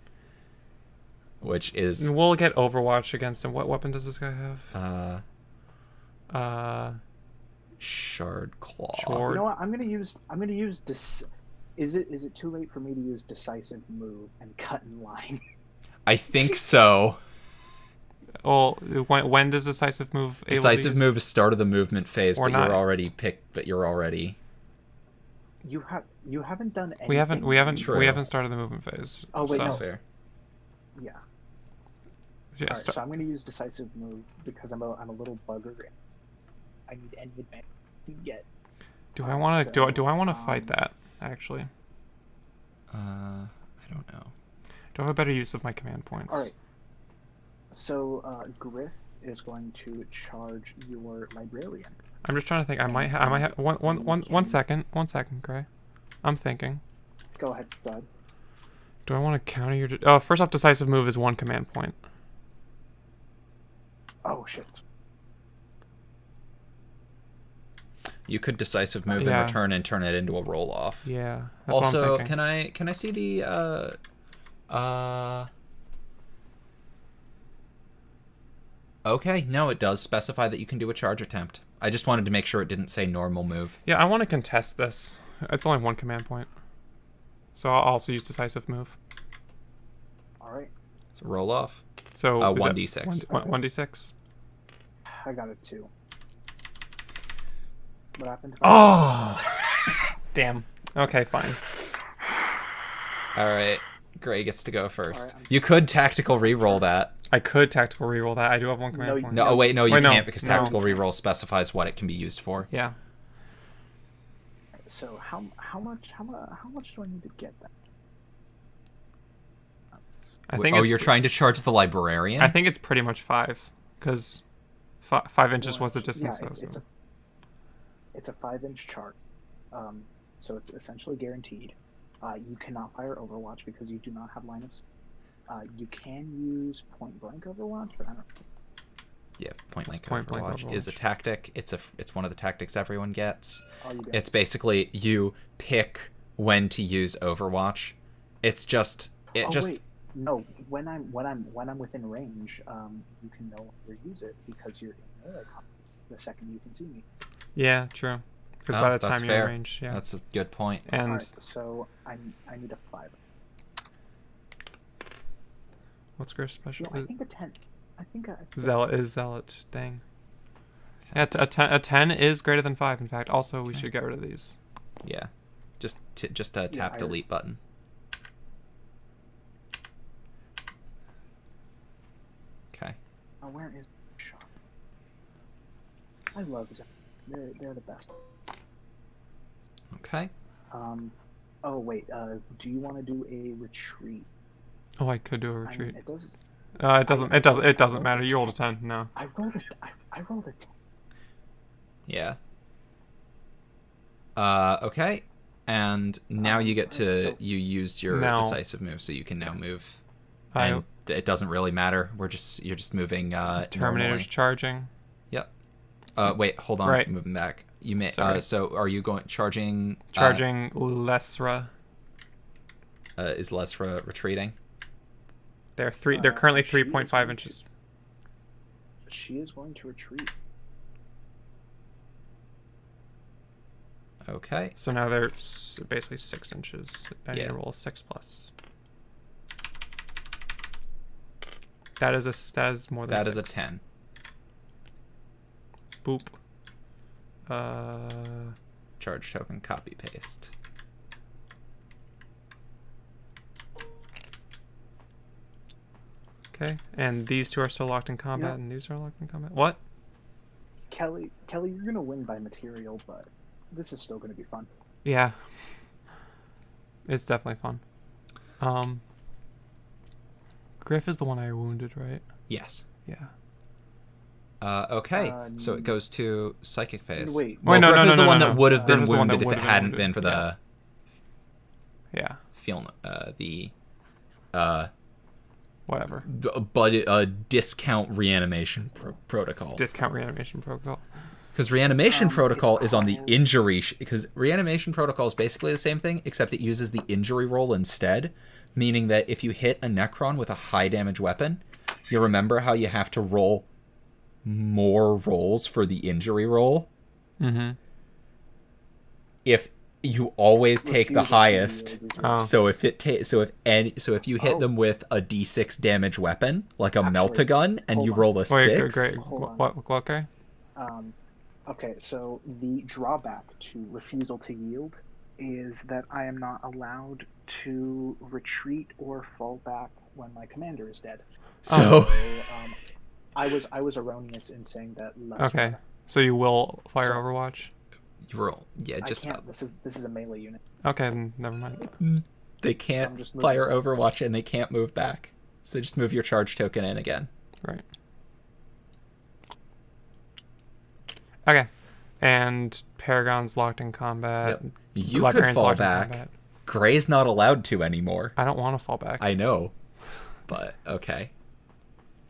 Which is... We'll get Overwatch against him. What weapon does this guy have? Shard Claw. Shard. You know what? I'm gonna use Is it too late for me to use decisive move and cut in line? I think so. Well, when does decisive move? Decisive move is start of the movement phase, or but not. you're already picked. But you're already. You haven't done anything. We haven't True. started the movement phase. Oh wait, That's no. fair. Yeah. Yeah, Alright, so I'm gonna use decisive move because I'm a little bugger. I need any advantage I can get. do I want to do I want to fight um, that actually? I don't know. Do I have a better use of my command points? All right. So Grith is going to charge your librarian. I'm just trying to think. I might have one second, Gray. I'm thinking. Go ahead, bud. Do I want to counter your? First off, decisive move is 1 command point. Oh shit. You could decisive move in return and turn it into a roll off. Yeah. That's what I'm Also, thinking. can I see the Okay, no, it does specify that you can do a charge attempt. I just wanted to make sure it didn't say normal move. Yeah, I want to contest this. It's only 1 command point, so I'll also use decisive move. All right. So roll off. So 1d6. 1d6. I got a 2. What happened? Oh, damn. Okay, fine. All right, Gray gets to go first. All right, you could tactical reroll that. I could tactical reroll that. I do have 1 command point. No, wait, no, you Wait, no. can't because tactical reroll specifies what it can be used for. Yeah. So how much do I need to get that? That's... I think. You're trying to charge the librarian? I think it's pretty much 5, because 5 inches was the distance. Yeah, it's a 5-inch chart, so it's essentially guaranteed. You cannot fire Overwatch because you do not have line of sight. You can use point blank Overwatch, but I don't. Yeah, point blank point-blank Overwatch is a tactic. It's one of the tactics everyone gets. Oh, you get It's basically you pick when to use Overwatch. Wait. No, when I'm within range, you can no longer use it because you're in melee combat the second you can see me. Yeah, true. Because by the time you're in range, yeah. That's a good point. And Alright, so I need a 5. what's Griff's special? No, I think a 10. I think Zealot is zealot. Dang. Yeah, a 10 is greater than 5. In fact, also we should get rid of these. Yeah, just tap delete button. Okay. Where is shot? I love Zealot. They're the best. Okay. Oh wait. Do you want to do a retreat? Oh, I could do a retreat. I mean, it does. It doesn't matter. You rolled a 10. No. I rolled a 10. Yeah. Okay. And now you get to you used your decisive move, so you can now move. And it doesn't really matter. You're just moving. Terminator's normally. Charging. Yep. Wait, hold on. Right. Moving back. You may. Sorry. So are you charging? Charging Lesra. Is Lesra retreating? They're currently she is 3.5 going inches. She is going to retreat. Okay. So now they're basically 6 inches. I need Yeah. to roll a 6+. That is more than That 6. is a 10. Boop. Charge token, copy paste. Okay, and these two are still locked in combat, Yep. and these are locked in combat. What? Kelly, you're gonna win by material, but this is still gonna be fun. Yeah. It's definitely fun. Griff is the one I wounded, right? Yes. Yeah. Okay, so it goes to psychic phase. Wait. Well, no, Griff no, is the no, one no, that no. would have Griff been is the one that wounded if it would have been hadn't wounded. been for the Yeah. Whatever. discount reanimation protocol. Discount reanimation protocol. Because reanimation protocol it's is on the called- injury. Because reanimation protocol is basically the same thing, except it uses the injury roll instead. Meaning that if you hit a Necron with a high damage weapon, you remember how you have to roll more rolls for the injury roll. Mm-hmm. If you always take the Refusal to highest, yield is Oh. so if if you hit them with a D6 damage weapon, like a Actually, Melt-A-Gun, and hold you on. roll a Wait, 6, great. Hold on. What? Okay. Okay, so the drawback to refusal to yield is that I am not allowed to retreat or fall back when my commander is dead. so I was erroneous in saying that. Okay. So you will fire So- Overwatch? you roll, yeah, I just can't. This is a melee unit. Okay, then never mind. they So I'm can't just moving fire back. Overwatch and they can't move back. So just move your charge token in again. Right. Okay. And Paragon's locked in combat. Yep. You could Librarian's fall locked in back. combat. Gray's not allowed to anymore. I don't want to fall back. I know, but okay.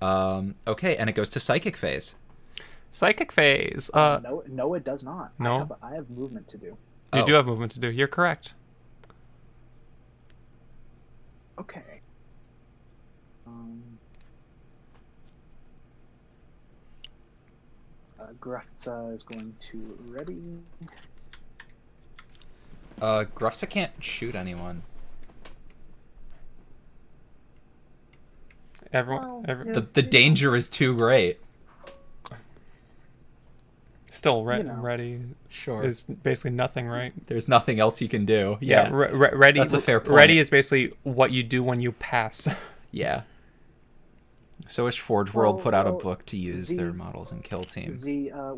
Okay, and it goes to psychic phase. Psychic phase. No, it does not. No? I have movement to do. You Oh. do have movement to do. You're correct. Okay. Grufza is going to ready. Grufza can't shoot anyone. Everyone. Well, yeah. The danger is too great. Still You know. ready Sure. is basically nothing, right? There's nothing else you can do. Yeah. Yeah. Ready. That's a fair point. Ready is basically what you do when you pass. Yeah. So Wish Forge World put out a Well, book to use Z- their models in Kill Team. Z, you know.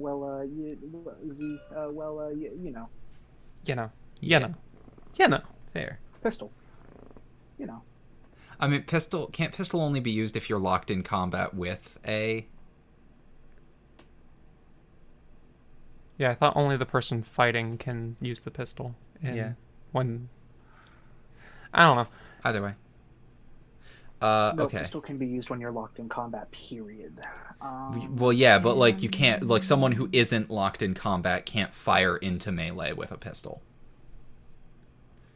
You know. Yeah. You know. You know. Fair. Pistol. You know. I mean, can't pistol only be used if you're locked in combat with a... Yeah, I thought only the person fighting can use the pistol. Yeah. When. I don't know. Either way. No, Okay. pistol can be used when you're locked in combat, period. Well, yeah, but like you can't, like someone who isn't locked in combat can't fire into melee with a pistol.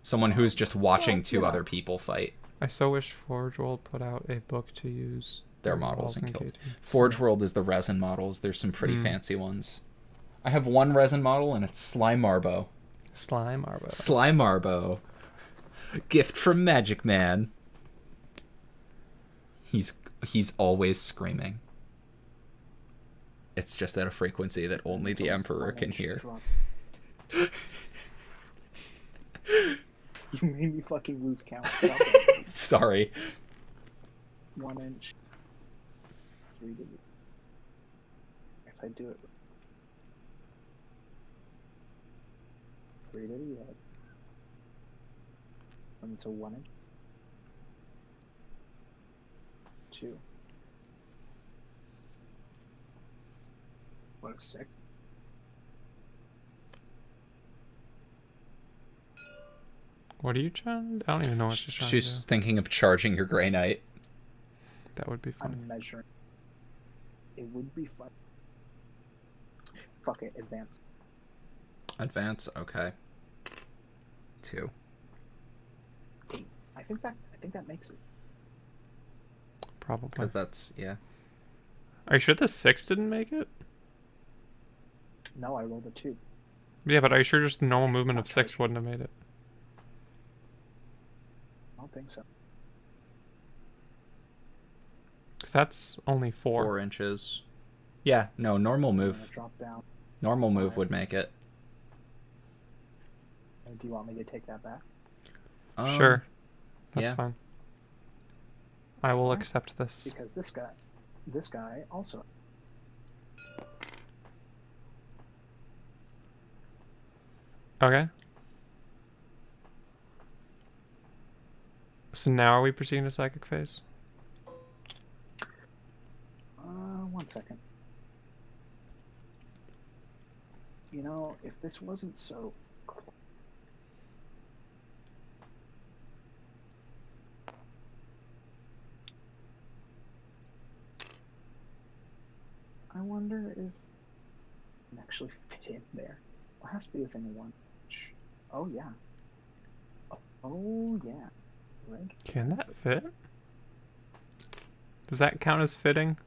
Someone who's just watching Well, two you know. other people fight I so wish Forge World put out a book to use their models in in Kill KT. Team. Forge World is the resin models. There's some pretty Mm. fancy ones. I have one resin model and it's Slime Marbo. Slime Arbo. Slime Marbo. Gift from Magic Man. He's always screaming. It's just at a frequency that only the Emperor can hear. You made me fucking lose count. Stop it. Sorry. 1 inch. 3 to if I do it. 3 to the edge. To 1 inch. 2. What, 6? What are you trying? I don't even know what she's trying She's to do. thinking of charging your Grey Knight. That would be fun. I'm measuring. It would be fun. Fuck it, advance. Advance, okay. 2. 8. I think that makes it. Probably. Because that's, yeah. Are you sure the 6 didn't make it? No, I rolled a 2. Yeah, but are you sure just normal movement of 6 wouldn't have made it? I don't think so. Because that's only 4. 4 inches. Yeah, no, normal I'm move. gonna drop down. Normal move Alright. would make it. Do you want me to take that back? Sure. That's yeah. fine. I will Alright. accept this. Because this guy also. Okay. So now are we proceeding to psychic phase? 1 second. You know, if this wasn't so close. I wonder if it can actually fit in there. It has to be within 1 inch. Oh yeah. Oh yeah. Right. Can that fit? Does that count as fitting?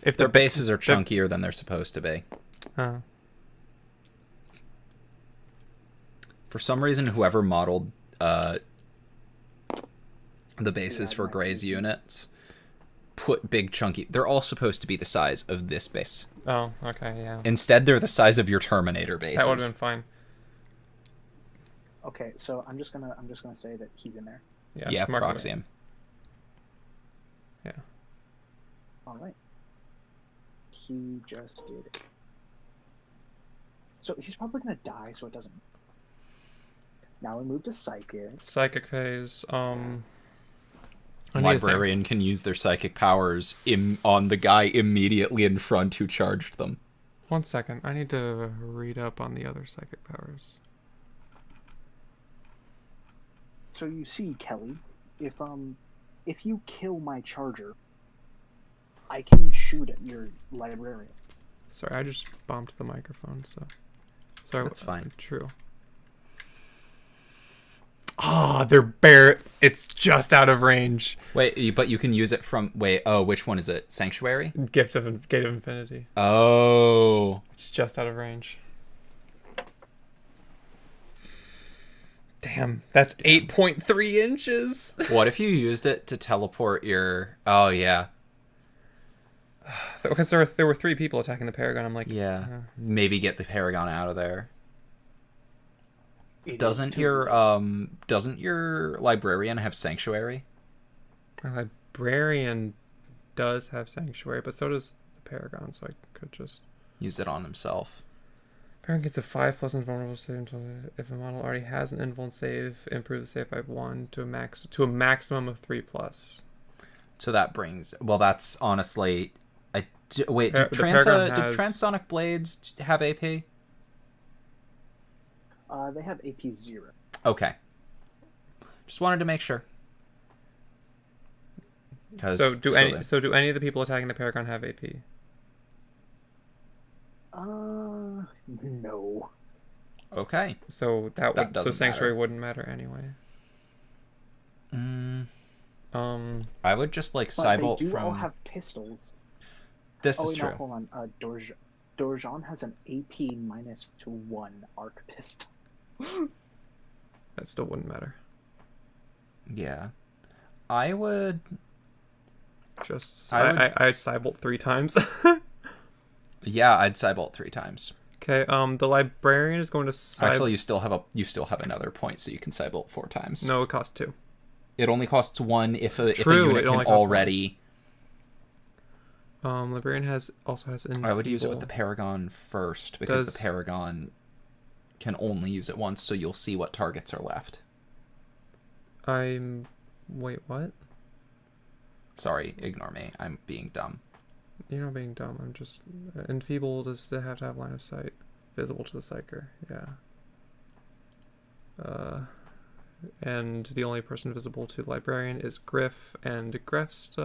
If Their bases are chunkier than they're supposed to be. Oh. For some reason, whoever modeled the bases Yeah, for right. Gray's units put big chunky. They're all supposed to be the size of this base. Oh, okay, yeah. Instead, they're the size of your Terminator bases. That would have been fine. Okay, so I'm just gonna say that he's in there. Yeah, Yeah, just mark it. proxy him. Yeah. All right. He just did it. So he's probably gonna die, so it doesn't. Now we move to psychic. Psychic phase. I need a thing. Librarian can use their psychic powers on the guy immediately in front who charged them. 1 second. I need to read up on the other psychic powers. So you see, Kelly, if you kill my charger, I can shoot at your librarian. Sorry, I just bumped the microphone, so. Sorry. That's fine. True. Oh, they're bare. It's just out of range. Wait, but you can use it from... Wait, oh, which one is it? Sanctuary? Gate of Infinity. Oh. It's just out of range. Damn, that's 8.3 inches. What if you used it to teleport your... Oh, yeah. Because there were 3 people attacking the Paragon. I'm like, Yeah. Maybe get the Paragon out of there. It Doesn't is your too- librarian have Sanctuary? my librarian does have Sanctuary, but so does the Paragon, so I could just... Use it on himself. Paragon gets a 5+ invulnerable save until if a model already has an invuln save, improve the save by 1 to a maximum of 3+. So that brings... Well, that's honestly... Wait, The did Paragon has- Transonic Blades have AP? They have AP 0. Okay. Just wanted to make sure. So do any of the people attacking the Paragon have AP? No. Okay. So That doesn't Sanctuary matter. wouldn't matter anyway. I would just like But Cybolt they do from... all have pistols. This Oh, is wait, true. no, hold on. Dorjan has an AP -1 arc pistol. That still wouldn't matter. Yeah. I would... Just I would- I Cybolt 3 times. Yeah, I'd Cybolt 3 times. Okay. The librarian is going to Actually, you still have another point, so you can Cybolt 4 times. No, it costs 2. It only costs 1 if a True, unit it can only costs already... Librarian also has I would use it with the Paragon first, because the Paragon can only use it once, so you'll see what targets are left. Wait, what? Sorry, ignore me. I'm being dumb. You're not being dumb. I'm just... Enfeebled does have to have line of sight. Visible to the Psyker. Yeah. And the only person visible to the Librarian is Griff, and Griff's...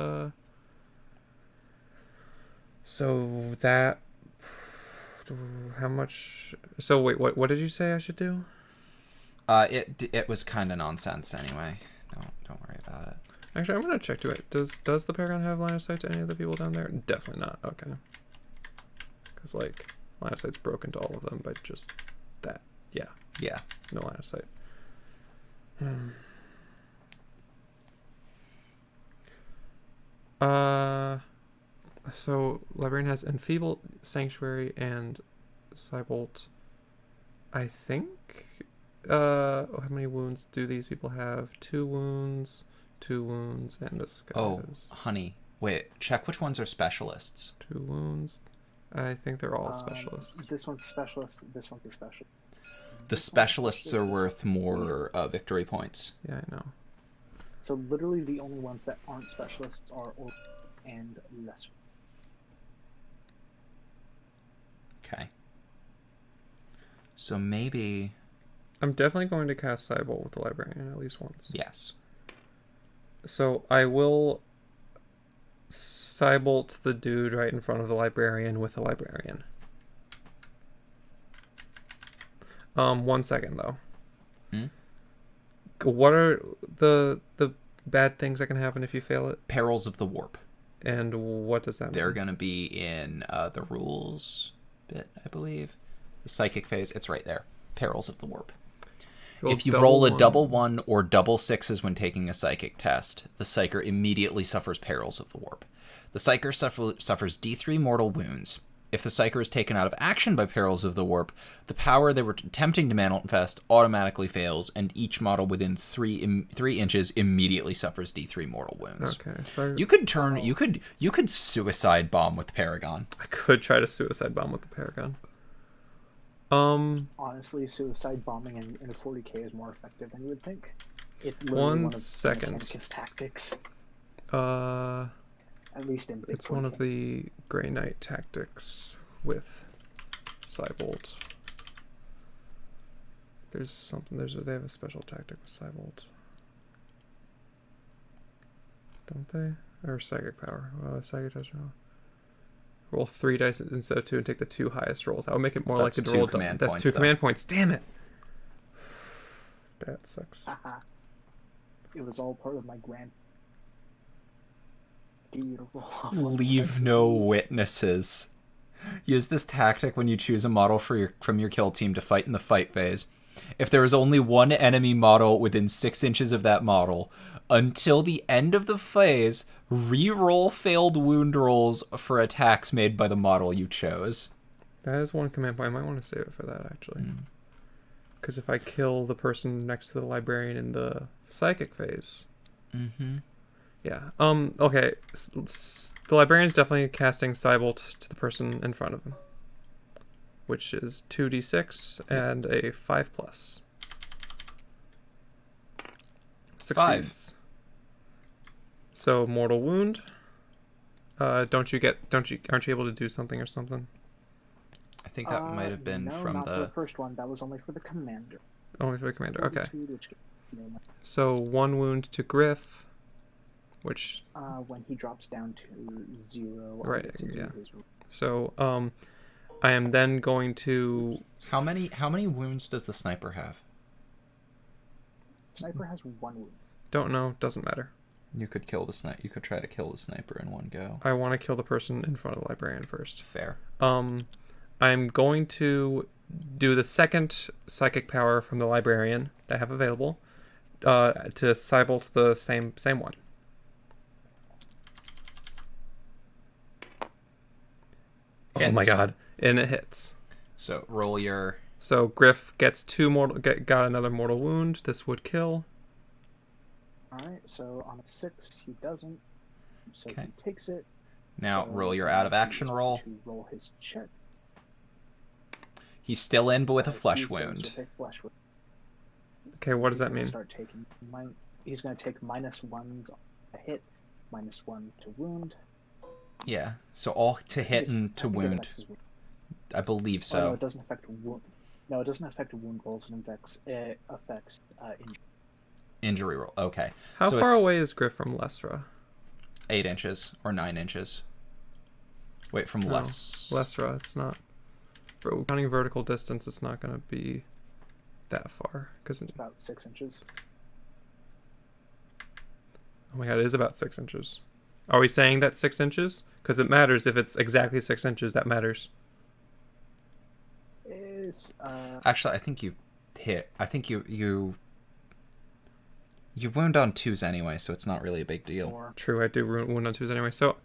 So that... How much... So wait, what did you say I should do? It was kind of nonsense anyway. Don't worry about it. Actually, I'm gonna check to it. Does the Paragon have line of sight to any of the people down there? Definitely not. Okay. Because like line of sight's broken to all of them, but just that. Yeah. Yeah. No line of sight. So librarian has enfeebled, sanctuary, and cybolt. I think. How many wounds do these people have? 2 wounds, 2 wounds, and disguise. Oh, honey. Wait, check which ones are specialists. 2 wounds. I think they're all specialists. This one's specialist. This one's a special. The specialists are worth more victory points. Yeah, I know. So literally the only ones that aren't specialists are orc and lesser. Okay. So maybe... I'm definitely going to cast Cybolt with the librarian at least once. Yes. So I will Cybolt the dude right in front of the librarian with the librarian. 1 second though. What are the bad things that can happen if you fail it? Perils of the warp. And what does that mean? They're going to be in the rules bit, I believe. The psychic phase, it's right there. Perils of the warp. If you roll a double 1 or double 6s when taking a psychic test, the psyker immediately suffers perils of the warp. The psyker suffers D3 mortal wounds. If the psyker is taken out of action by perils of the warp, the power they were attempting to manifest automatically fails, and each model within 3 inches immediately suffers D3 mortal wounds. Okay, so You could turn. You could suicide bomb with the Paragon. I could try to suicide bomb with the Paragon. Honestly, suicide bombing in a 40k is more effective than you would think. It's One one of second. Mechanicus tactics. At least in big it's one of the Grey Knight tactics with Cybolt. There's something. They have a special tactic with Cybolt, don't they? Or psychic power. Psychic touchdown. Roll 3 dice instead of 2 and take the 2 highest rolls. That would make it more That's like a 2 roll. command That's points, 2 though. command points. Damn it! That sucks. It was all part of my grand. Beautiful. Leave no witnesses. Use this tactic when you choose a model from your kill team to fight in the fight phase. If there is only one enemy model within 6 inches of that model, until the end of the phase, re-roll failed wound rolls for attacks made by the model you chose. That is 1 command point. I might want to save it for that, actually. Because if I kill the person next to the librarian in the psychic phase... Yeah. Okay. The librarian's definitely casting Cybolt to the person in front of him, which is 2d6 and a 5+. Succeeds. 5. So mortal wound. Aren't you able to do something or something? I think that might have been from not for the first one. That was only for the commander. Only for the commander. Okay. 42, So 1 wound to Griff. Which when he drops down to 0, right, yeah. So I am then going to... How many wounds does the sniper have? Sniper has 1 wound. Don't know, doesn't matter. You could kill the sniper. You could try to kill the sniper in one go. I want to kill the person in front of the librarian first. Fair. I'm going to do the second psychic power from the librarian that I have available to Cybolt the same one. Oh my god. And it hits. So roll your... So Griff gets 2 mortal... Got another mortal wound. This would kill. Alright, so on a 6, he doesn't. So Okay. he takes it. Now So roll your out of action he's roll. going to roll his check. He's still in, but with a flesh He's wound. with a flesh wound. Okay, what does He's that gonna mean? Start taking he's going to take -1s on a hit, -1 to wound. Yeah, so all to hit and I to think it wound. affects his wound. I believe Oh, so. no, it doesn't affect wound. No, it doesn't affect wound rolls. It affects injury. Injury roll. Okay. How So far it's away is Griff from Lesra? 8 inches or 9 inches. Wait, from No, less. Lesra, it's not. Bro, counting vertical distance, it's not going to be that far. Cause It's about 6 inches. oh my god, it is about 6 inches. Are we saying that 6 inches? Because it matters if it's exactly 6 inches. That matters. Is Actually, I think you hit. I think you You wound on 2s anyway, so it's not really a big deal. Or True, I do wound on 2s anyway. So,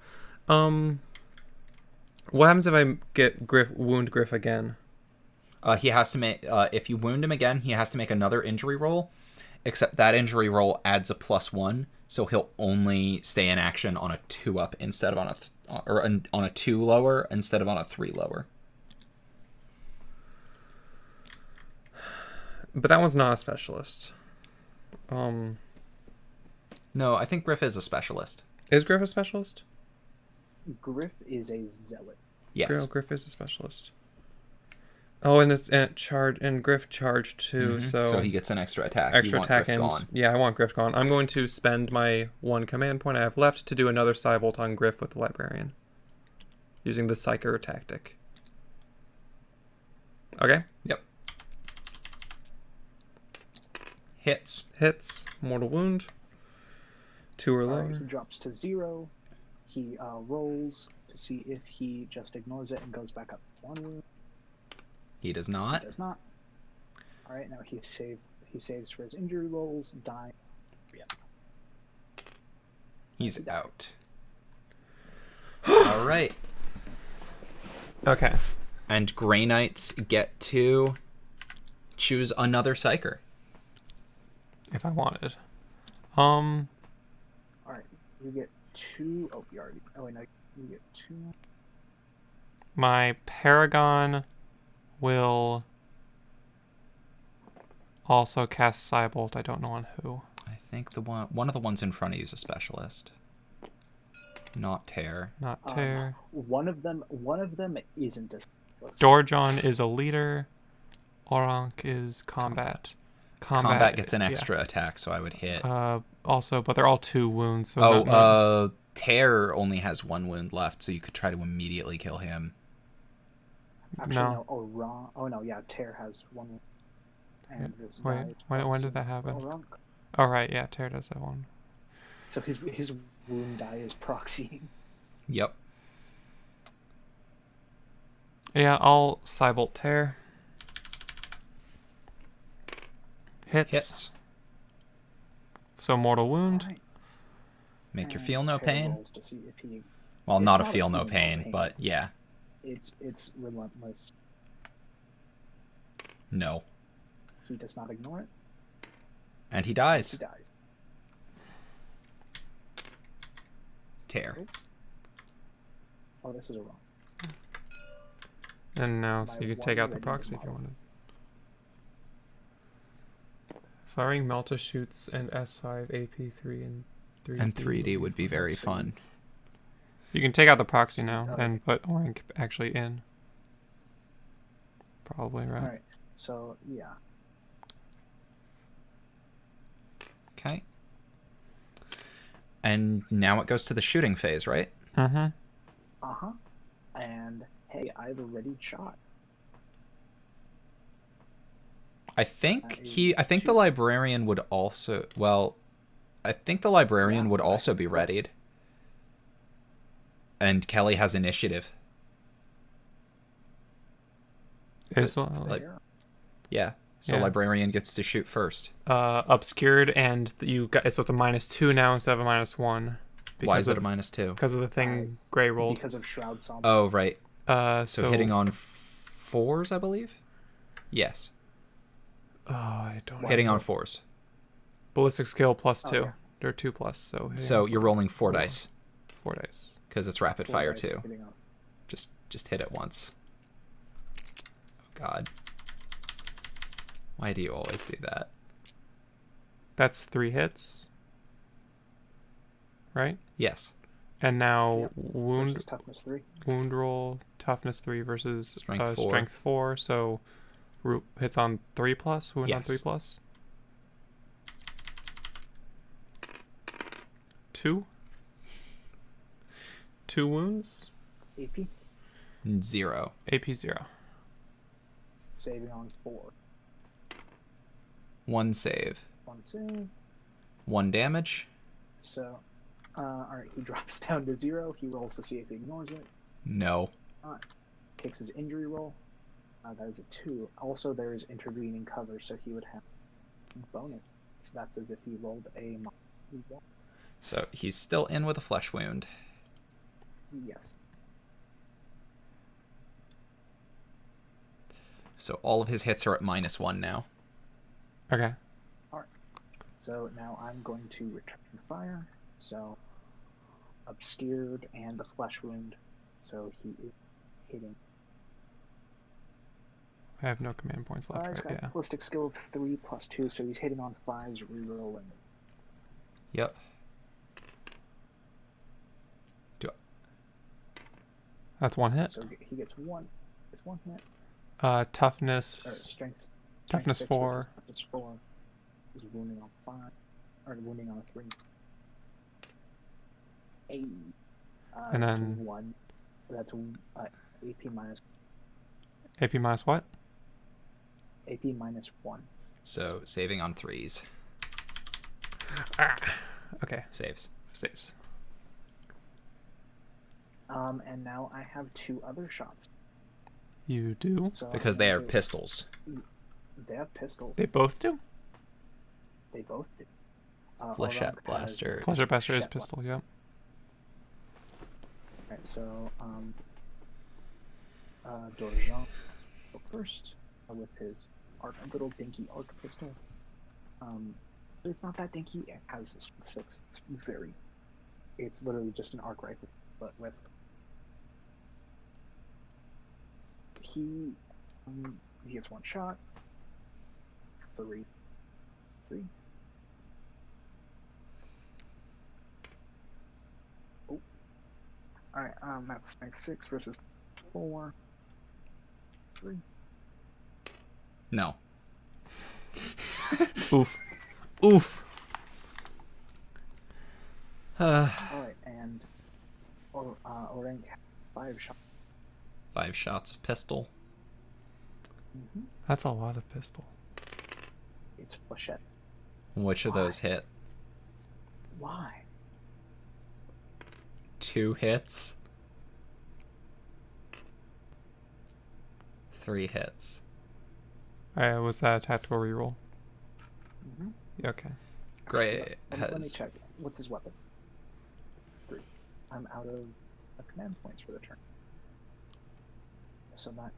what happens if I get wound Griff again? He has to make. If you wound him again, he has to make another injury roll. Except that injury roll adds a +1, so he'll only stay in action on a 2-up instead of on a 2 lower instead of on a 3 lower. But that one's not a specialist. No, I think Griff is a specialist. Is Griff a specialist? Griff is a zealot. Yes. Griff is a specialist. Oh, and Griff charged too, So he gets an extra attack. extra you want attack Griff and gone. yeah, I want Griff gone. I'm going to spend my 1 command point I have left to do another Cybolt on Griff with the Librarian, using the Psyker tactic. Okay. Yep. Hits. Mortal wound. 2 or lower. He drops to 0. He rolls to see if he just ignores it and goes back up to 1 wound. He does He not. does not. All right, now he saves for his injury rolls. Die. Yeah. He's out. All right. Okay. And Grey Knights get to choose another Psyker. If I wanted. All right, you get 2. Oh, you already. Oh, wait, no, you get 2. My Paragon will also cast Cybolt. I don't know on who. I think one of the ones in front of you is a specialist. Not Tear. Not Tear. One of them isn't a specialist. Dorjon is a leader. Oronk is combat. Combat gets an extra attack, so I would hit. Also, but they're all 2 wounds. So Tear only has 1 wound left, so you could try to immediately kill him. Actually, no. Oh no, yeah, Tear has 1 wound. And this Wait, when did that happen? Oronk. Oh, right, yeah, Tear does have 1. So his wound die is proxying. Yep. Yeah, I'll Cybolt Tear. Hits. So mortal wound. Right. Make your And feel no Tear pain. rolls to see if he. Well, It's not a not a feel no feel no pain, pain. but yeah. It's relentless. No. He does not ignore it. And he He dies. dies. Tear. Oh, this is a wrong. And now, so My you could take out the one proxy if you model. wanted. Firing Melta shoots and S5, AP3, and 3D. And 3D would be very fun. You can take out the proxy now Okay. and put Orank actually in. Probably, right? All right. So yeah. Okay. And now it goes to the shooting phase, right? Mm-hmm. Uh-huh. And hey, I have a ready shot. I think That I think is the 2. librarian would also, well, I think the librarian Yeah, would I also think be so. readied. And Kelly has initiative. Is Like- There. Yeah. So Yeah. librarian gets to shoot first. obscured, and you got so it's a -2 now instead of a -1. Why is it a -2? Because of the thing Gray rolled. Because of Shroud Somber. Oh, right. So So hitting on 4s, I believe? Yes. Oh, I don't know. Hitting on 4s. Ballistic skill +2. Oh, yeah. They're 2+. So So you're rolling 4 Four. dice 4 dice. because it's rapid Four fire dice too. hitting off. Just hit it once. Oh God. Why do you always do that? That's 3 hits. Right? Yes. And now Yep. wound Versus toughness 3. wound roll toughness 3 versus Strength 4. strength 4. So hits on 3+. Wound on Yes. 3+. 2. 2 wounds. AP. 0. AP 0. Saving on 4. 1 save. 1 save. 1 damage. So, alright, he drops down to 0. He rolls to see if he ignores it. No. Kicks his injury roll. That is a 2. Also, there is intervening cover, so he would have bonus So that's as if he rolled a -1. So he's still in with a flesh wound. Yes. So all of his hits are at -1 now. Okay. So now I'm going to return fire. So obscured and the flesh wound. So he is hitting. I have no command points left, He's right? got Yeah. ballistic skill of 3 + 2, so he's hitting on 5s, rerolling. Yep. That's one hit. So he gets one. It's one hit. Or Toughness. strength. Toughness 6 4. versus Toughness 4. He's wounding on 5. Or wounding on 3. 8. And that's then 1. That's AP minus. AP minus what? AP -1. So saving on 3s. Okay. Saves. Saves. And now I have 2 other shots. You do? So Because I'm they gonna are do- pistols. They have pistols. They both do? They both do. Flechette Orlog blaster. has- Pleasure Blaster is Flechette pistol, yep. Right, so Dorjean go first with his little dinky arc pistol. But it's not that dinky. It has this 6. It's literally just an arc rifle, but with he gets 1 shot. 3. Oh. All right. That's strength 6 versus 4. 3. No. Oof. Oof. All right, and Orang has 5 shots. 5 shots of pistol. That's a lot of pistol. It's flechette. Which of those hit? Why? 2 hits. 3 hits. Was that a tactical reroll? Mm-hmm. Yeah, okay. Great. Let me check. What's his weapon? 3. I'm out of command points for the turn. So that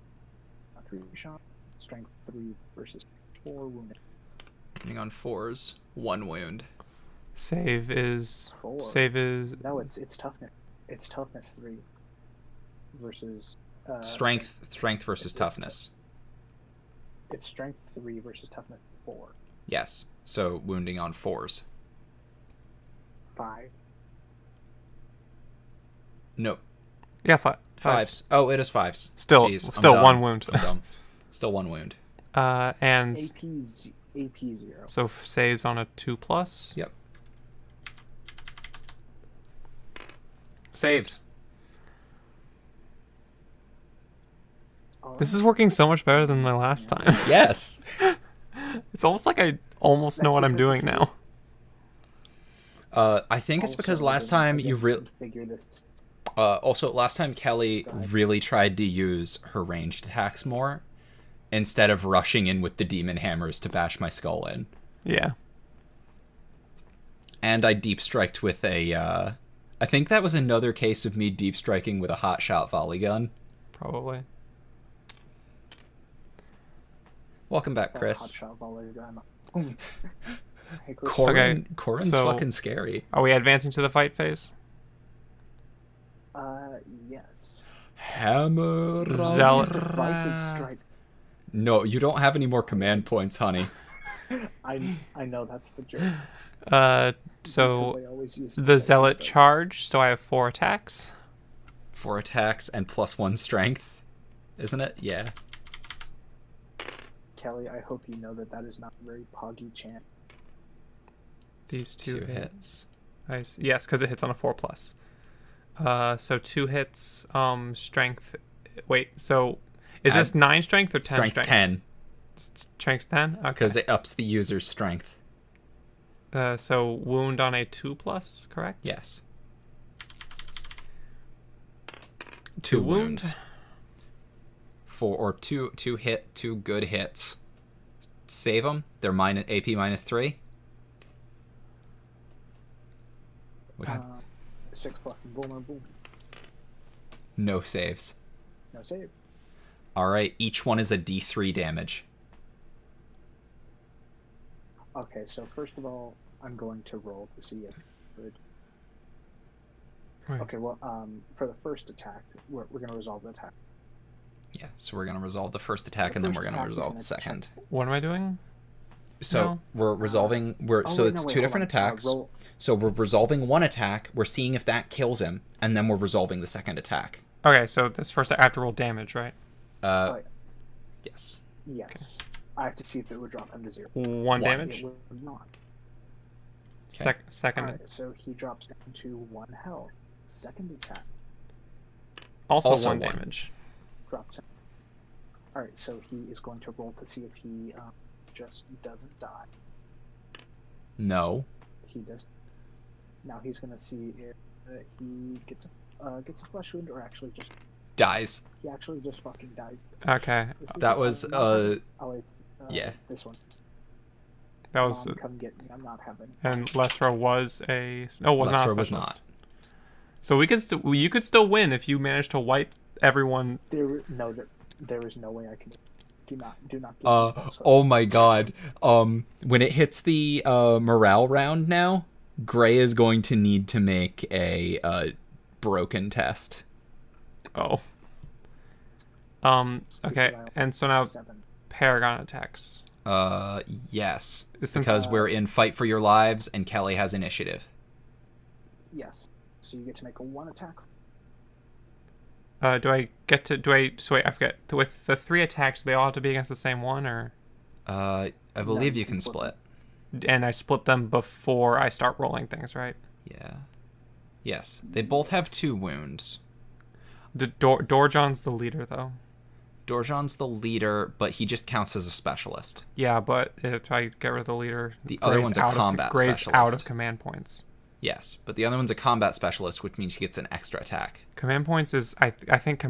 3 shot, strength 3 versus 4 wounded. Hitting on 4s. 1 wound. Save is 4. save is No, it's toughness. It's toughness 3 versus Strength versus it's toughness. It's strength 3 versus toughness 4. Yes. So wounding on 4s. 5. No. yeah, five. 5s. Oh, it is 5s. Still, Jeez, I'm still dumb. 1 wound. I'm dumb. Still 1 wound. And AP 0. so saves on a 2+. Yep. Saves. This is working so much better than my last time. Yes. It's almost like I almost know what I'm doing now. I think it's because last time you really. Figure this. Also, last time Kelly really tried to use her ranged attacks more, instead of rushing in with the demon hammers to bash my skull in. Yeah. And I deep striked with a. I think that was another case of me deep striking with a hot shot volley gun. Probably. Welcome back, Chris. Hot shot volley gun. Hey, Chris. Corin's so- fucking scary. Are we advancing to the fight phase? Yes. Hammer. Zealot. Decisive strike. No, you don't have any more command points, honey. I know that's the joke. So Because I always use the decisive zealot strike. charge. So I have 4 attacks. 4 attacks and +1 strength, isn't it? Yeah. Kelly, I hope you know that is not a very poggy chant. These 2 2 hits. Yes, because it hits on a 4+. So 2 hits. Strength. Wait. So is this 9 strength or 10 strength? Strength 10, Strength 10. Okay. because it ups the user's strength. So wound on a 2+, correct? Yes. 2 wound. 2 good hits. Save them. They're AP -3. We got 6 plus invulnerable. no saves. No save. All right, each one is a D3 damage. Okay, so first of all, I'm going to roll to see if good. Right. Okay, well, for the first attack, we're going to resolve the attack. Yeah, so we're going to resolve the first attack, The and then first we're going to attack is resolve gonna the second. What am I doing? So No. we're resolving. So wait, it's no, wait, two hold different on. attacks. Roll. So we're resolving one attack. We're seeing if that kills him, and then we're resolving the second attack. Okay, so this first I have to roll damage, right? Right. Yes. Yes. I have to see if it would drop him to 0. One It damage. would not. Second. Alright, so he drops down to 1 health. Second attack Also, Also one one. damage. drops him. Alright, so he is going to roll to see if he just doesn't die. No. He does. Now he's going to see if he gets a flesh wound or actually just Dies. he actually just fucking dies. Okay, This is, That was yeah. This one. that was. Mom, come get me. I'm not having. And Lesra was a. No, was not a Lesra was specialist. not. So we could still. You could still win if you managed to wipe everyone. There is no way I can. Do not give me Oh my god. When it hits the morale round now, Gray is going to need to make a broken test. Oh. Okay, and so now 7. Paragon attacks. Yes. Since- Because we're in Fight for Your Lives and Kelly has initiative. Yes. So you get to make a 1 attack. So wait, I forget. With the 3 attacks, they all have to be against the same one, or? I believe you you can can split split. And I split them before I start rolling things, right? Yeah. Yes. They both have 2 wounds. Dorjon's the leader, though. Dorjon's the leader, but he just counts as a specialist. Yeah, but if I get rid of the leader, The other one's a combat Gray's specialist. out of command points. Yes, but the other one's a combat specialist, which means he gets an extra attack. Command points is I think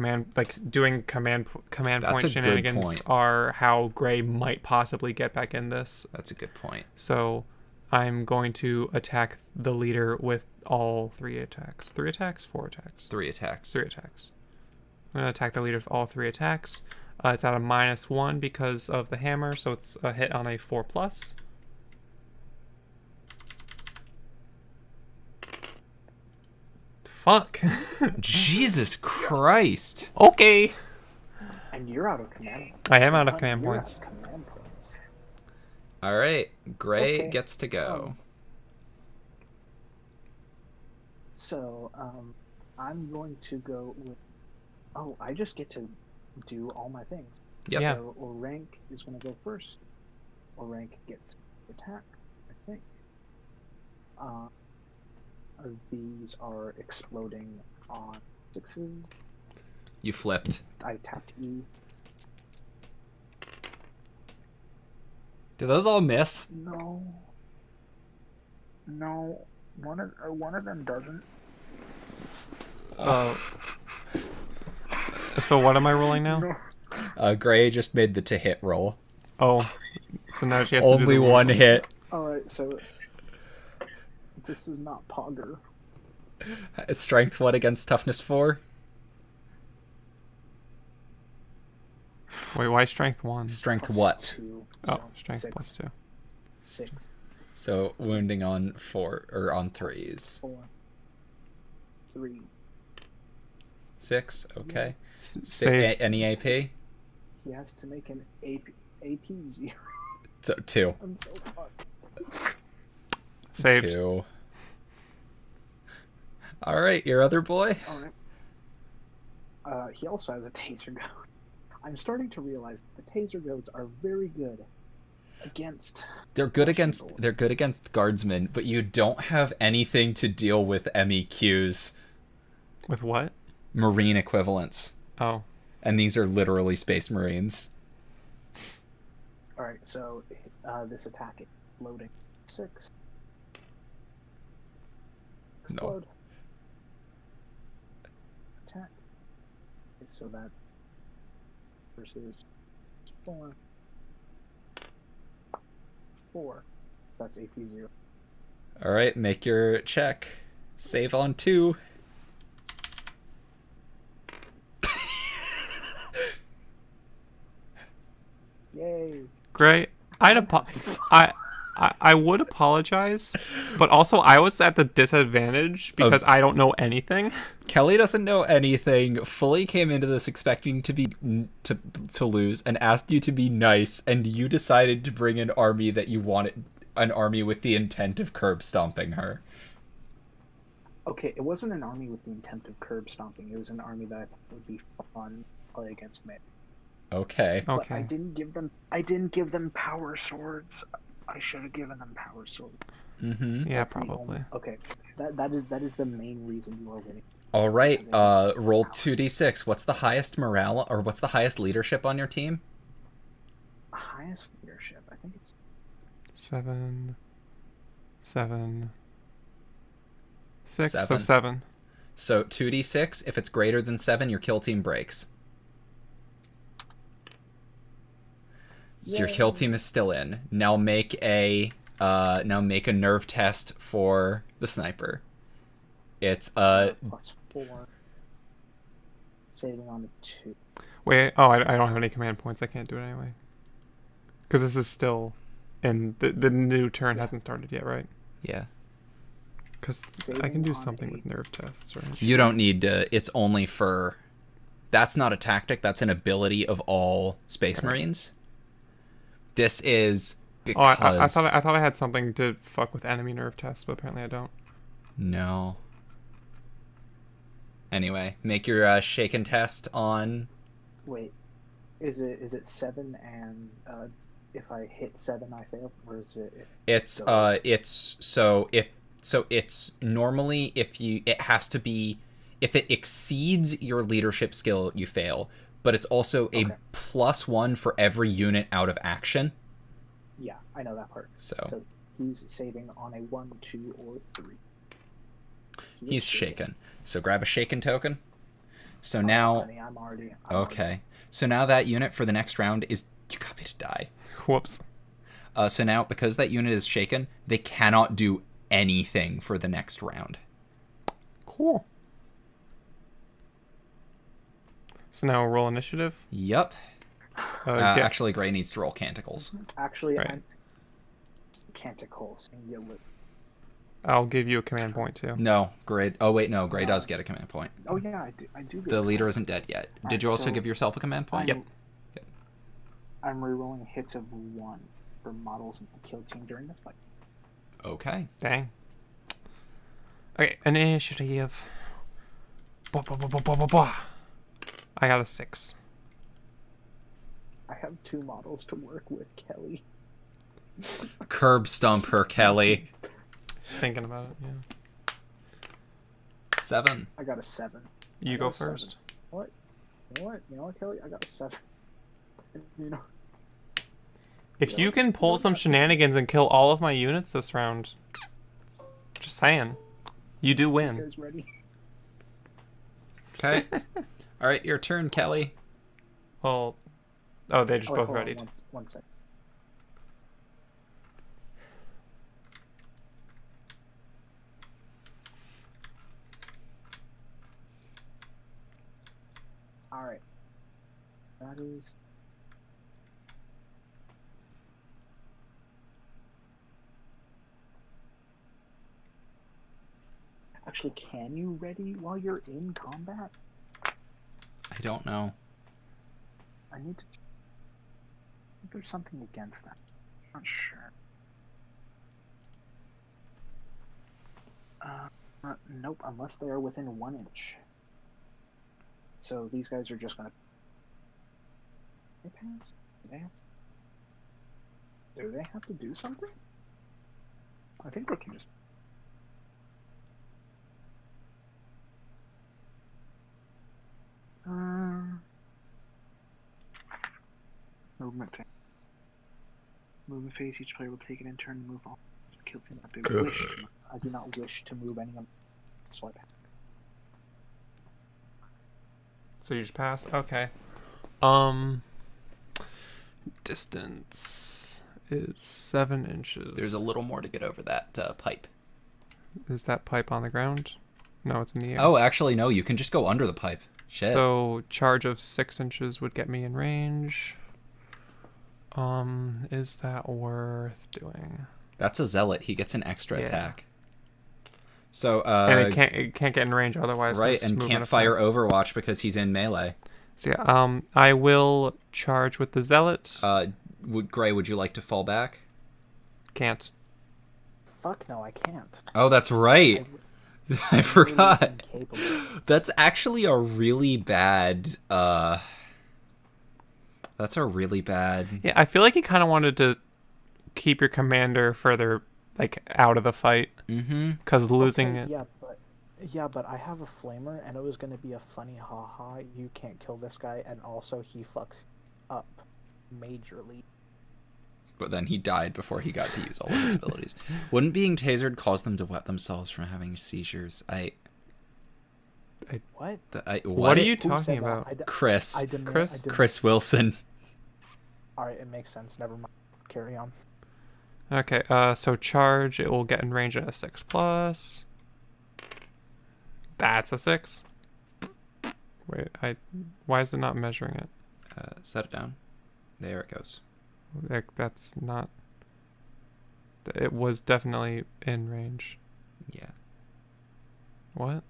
doing command That's point a good shenanigans point. are how Gray might possibly get back in this. That's a good point. So I'm going to attack the leader with all 3 attacks. 3 attacks? 4 attacks? 3 attacks. 3 attacks. I'm going to attack the leader with all 3 attacks. It's at a -1 because of the hammer, so it's a hit on a 4+. Fuck. Jesus Christ. Okay. And you're out of command. I am out of command You're points. Out of command points. All right, Gray Okay. gets to go. So, I'm going to go with. Oh, I just get to do all my things. Yep. Yeah. So, Rank is going to go first. Rank gets attack, I think. These are exploding on 6s. You flipped. I tapped E. Do those all miss? No. No. One of them doesn't. So what am I rolling now? No. Gray just made the to hit roll. Oh, so now she has to do Only the one rolls. hit. Alright, so. This is not Pogger. Strength 1 against toughness 4. Wait, why strength 1? Strength Plus what? 2, Oh, so strength 6, +2. 6, So wounding on 4 or on 3s. 4, 3. 6. Okay. Save. Any AP? He has to make an AP 0. So 2. I'm so fucked. Saved. 2. All right, your other boy. Alright. He also has a taser goat. I'm starting to realize that the taser goats are very good against. They're good Flesh against guardsmen, but you don't have anything to deal with MEQs, With what? marine equivalents, Oh. and these are literally space marines. Alright, so this attack is loading 6. Explode. Attack. Okay, so that versus 4. 4. So that's AP 0. All right, make your check. Save on 2. Yay. Great. I would apologize, but also I was at the disadvantage because I don't know anything. Kelly doesn't know anything, fully came into this expecting to be to lose, and asked you to be nice, and you decided to bring an army that you wanted, an army with the intent of curb stomping her. Okay, it wasn't an army with the intent of curb stomping. It was an army that I thought would be fun to play against me. Okay. But I didn't give them power swords. I should have given them power swords. Mm-hmm. Yeah, That's probably. Okay, that is the main reason you are winning. All right. Roll 2d6. What's the highest morale, or what's the highest leadership on your team? Highest leadership. I think it's 7, 6. 7. So 7. So 2d6. If it's greater than 7, your kill team breaks. Your kill team is still in. Now make a nerve test for the sniper. It's +4. Saving on a 2. Wait, oh, I don't have any command points. I can't do it anyway. Because this is still, and the new turn hasn't started yet, right? Yeah. Because I can do something with nerve tests, right? You don't need to. It's only for. That's not a tactic. That's an ability of all Space Marines. This is because. Oh, I thought I had something to fuck with enemy nerve tests, but apparently I don't. No. Anyway, make your shaken test on. Wait, is it 7 and if I hit 7 I fail, or is it? It's normally it has to be, if it exceeds your leadership skill you fail, but it's also a +1 for every unit out of action. Yeah, I know that part. So he's saving on a 1, 2, or 3. He's shaken. So grab a shaken token. So now, I'm already. So now that unit for the next round is, you got me to die. Whoops. So now, because that unit is shaken, they cannot do anything for the next round. Cool. So now roll initiative. Yep. Actually, Gray needs to roll canticles. Actually, Right. I'm canticles. I'll give you a command point too. No, Gray. Oh wait, no, Gray does get a command point. Oh yeah, I do. The leader isn't dead yet. Did you also give yourself a command point? Yep. Good. I'm rerolling hits of 1 for models in the kill team during the fight. Okay. Dang. Okay, initiative. Blah, blah, blah, blah, blah, blah, blah. I got a 6. I have 2 models to work with, Kelly. Curb stomp her, Kelly. Thinking about it, yeah. 7. I got a 7. You go first. What? You know what, Kelly? I got a 7. You know. If you can pull some shenanigans and kill all of my units this round, just saying, you do You win. guys ready? Okay. All right, your turn, Kelly. Well, oh, they just Oh, wait, both hold on, readied. one sec. All right. That is. Actually, can you ready while you're in combat? I don't know. I need to. There's something against that. I'm not sure. Nope, unless they are within 1 inch. So these guys are just gonna. They pass? Do they have to do something? I think we can just. Movement phase. Movement phase. Each player will take it in turn to move on. Kill thing that they wish to. I do not wish to move any of them. Swipe. So you just pass? Okay. Distance is 7 inches. There's a little more to get over that pipe. Is that pipe on the ground? No, it's in the air. Oh, actually, no. You can just go under the pipe. Shit. So charge of 6 inches would get me in range. Is that worth doing? That's a zealot. He gets an extra Yeah. attack. So, And it can't get in range otherwise. right, and can't fire Overwatch because he's in melee. So yeah, I will charge with the zealot. Gray, would you like to fall back? Can't. Fuck no, I can't. Oh, that's right. I I'm forgot. really incapable. That's actually a really bad. That's a really bad. Yeah, I feel like you kind of wanted to keep your commander further like out of the fight. Mm-hmm. Because losing Okay, it. Yeah, but I have a flamer, and it was gonna be a funny haha. You can't kill this guy, and also he fucks up majorly. But then he died before he got to use all of his abilities. Wouldn't being tasered cause them to wet themselves from having seizures? What? What are you Who talking said that? about? Chris. Chris? Chris Wilson. All right, it makes sense. Never mind. Carry on. Okay, so charge, it will get in range at a 6+. That's a 6. Wait, why is it not measuring it? Set it down. There it goes. That's not... It was definitely in range. Yeah. What?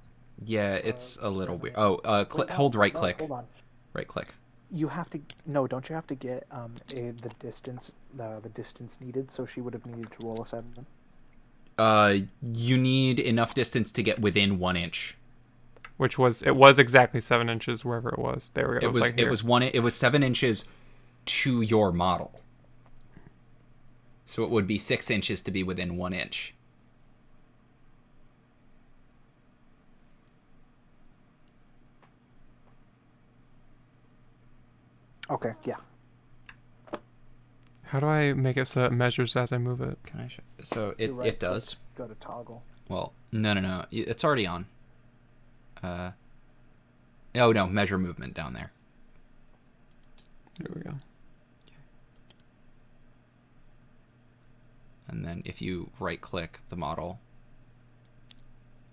Yeah, it's a little weird. wait. Oh, hold right No, click. Hold on. Right click. You have to. No, don't you have to get the distance needed? So she would have needed to roll a 7. You need enough distance to get within 1 inch. Which was... It was exactly 7 inches wherever it was. There we go. It was 7 inches to your model. So it would be 6 inches to be within 1 inch. Okay. Yeah. How do I make it so it measures as I move it? Can I show? So You're right, it does. Go to toggle. Well, no. It's already on. Oh no, measure movement down there. There we go. And then if you right click the model,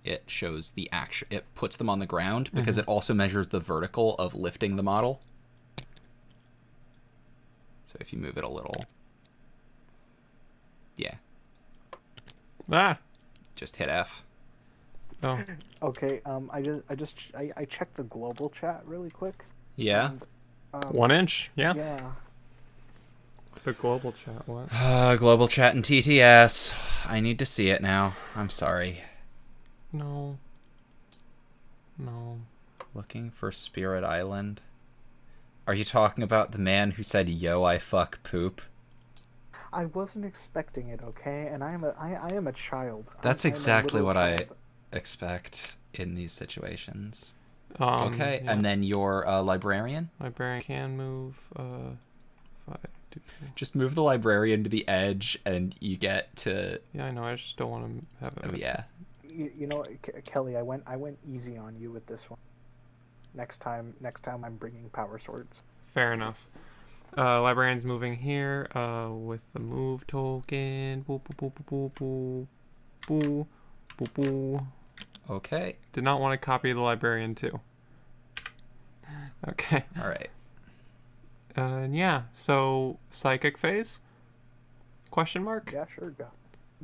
it shows the action. It puts them on the ground because it also measures the vertical of lifting the model. So if you move it a little, yeah, Ah! just hit F. Oh. Okay. I checked the global chat really quick. Yeah. And, 1 inch? Yeah. Yeah. The global chat, what? Global chat and TTS. I need to see it now. I'm sorry. No. Looking for Spirit Island. Are you talking about the man who said, "Yo, I fuck poop"? I wasn't expecting it. Okay, and I am a child. That's I'm a exactly little what I child. expect in these situations. Okay, and then your librarian? Librarian can move 5, 2, 3. Just move the librarian to the edge and you get to... Yeah, I know, I just don't want to have it. Oh, yeah. You know, Kelly, I went easy on you with this one. Next time I'm bringing power swords. Fair enough. Librarian's moving here with the move token. Boo, boo, boo, boo, boo, boo, boo, boo. Okay. Did not want to copy the librarian too. Okay. All right. Yeah, so psychic phase? Question mark? Yeah, sure. Go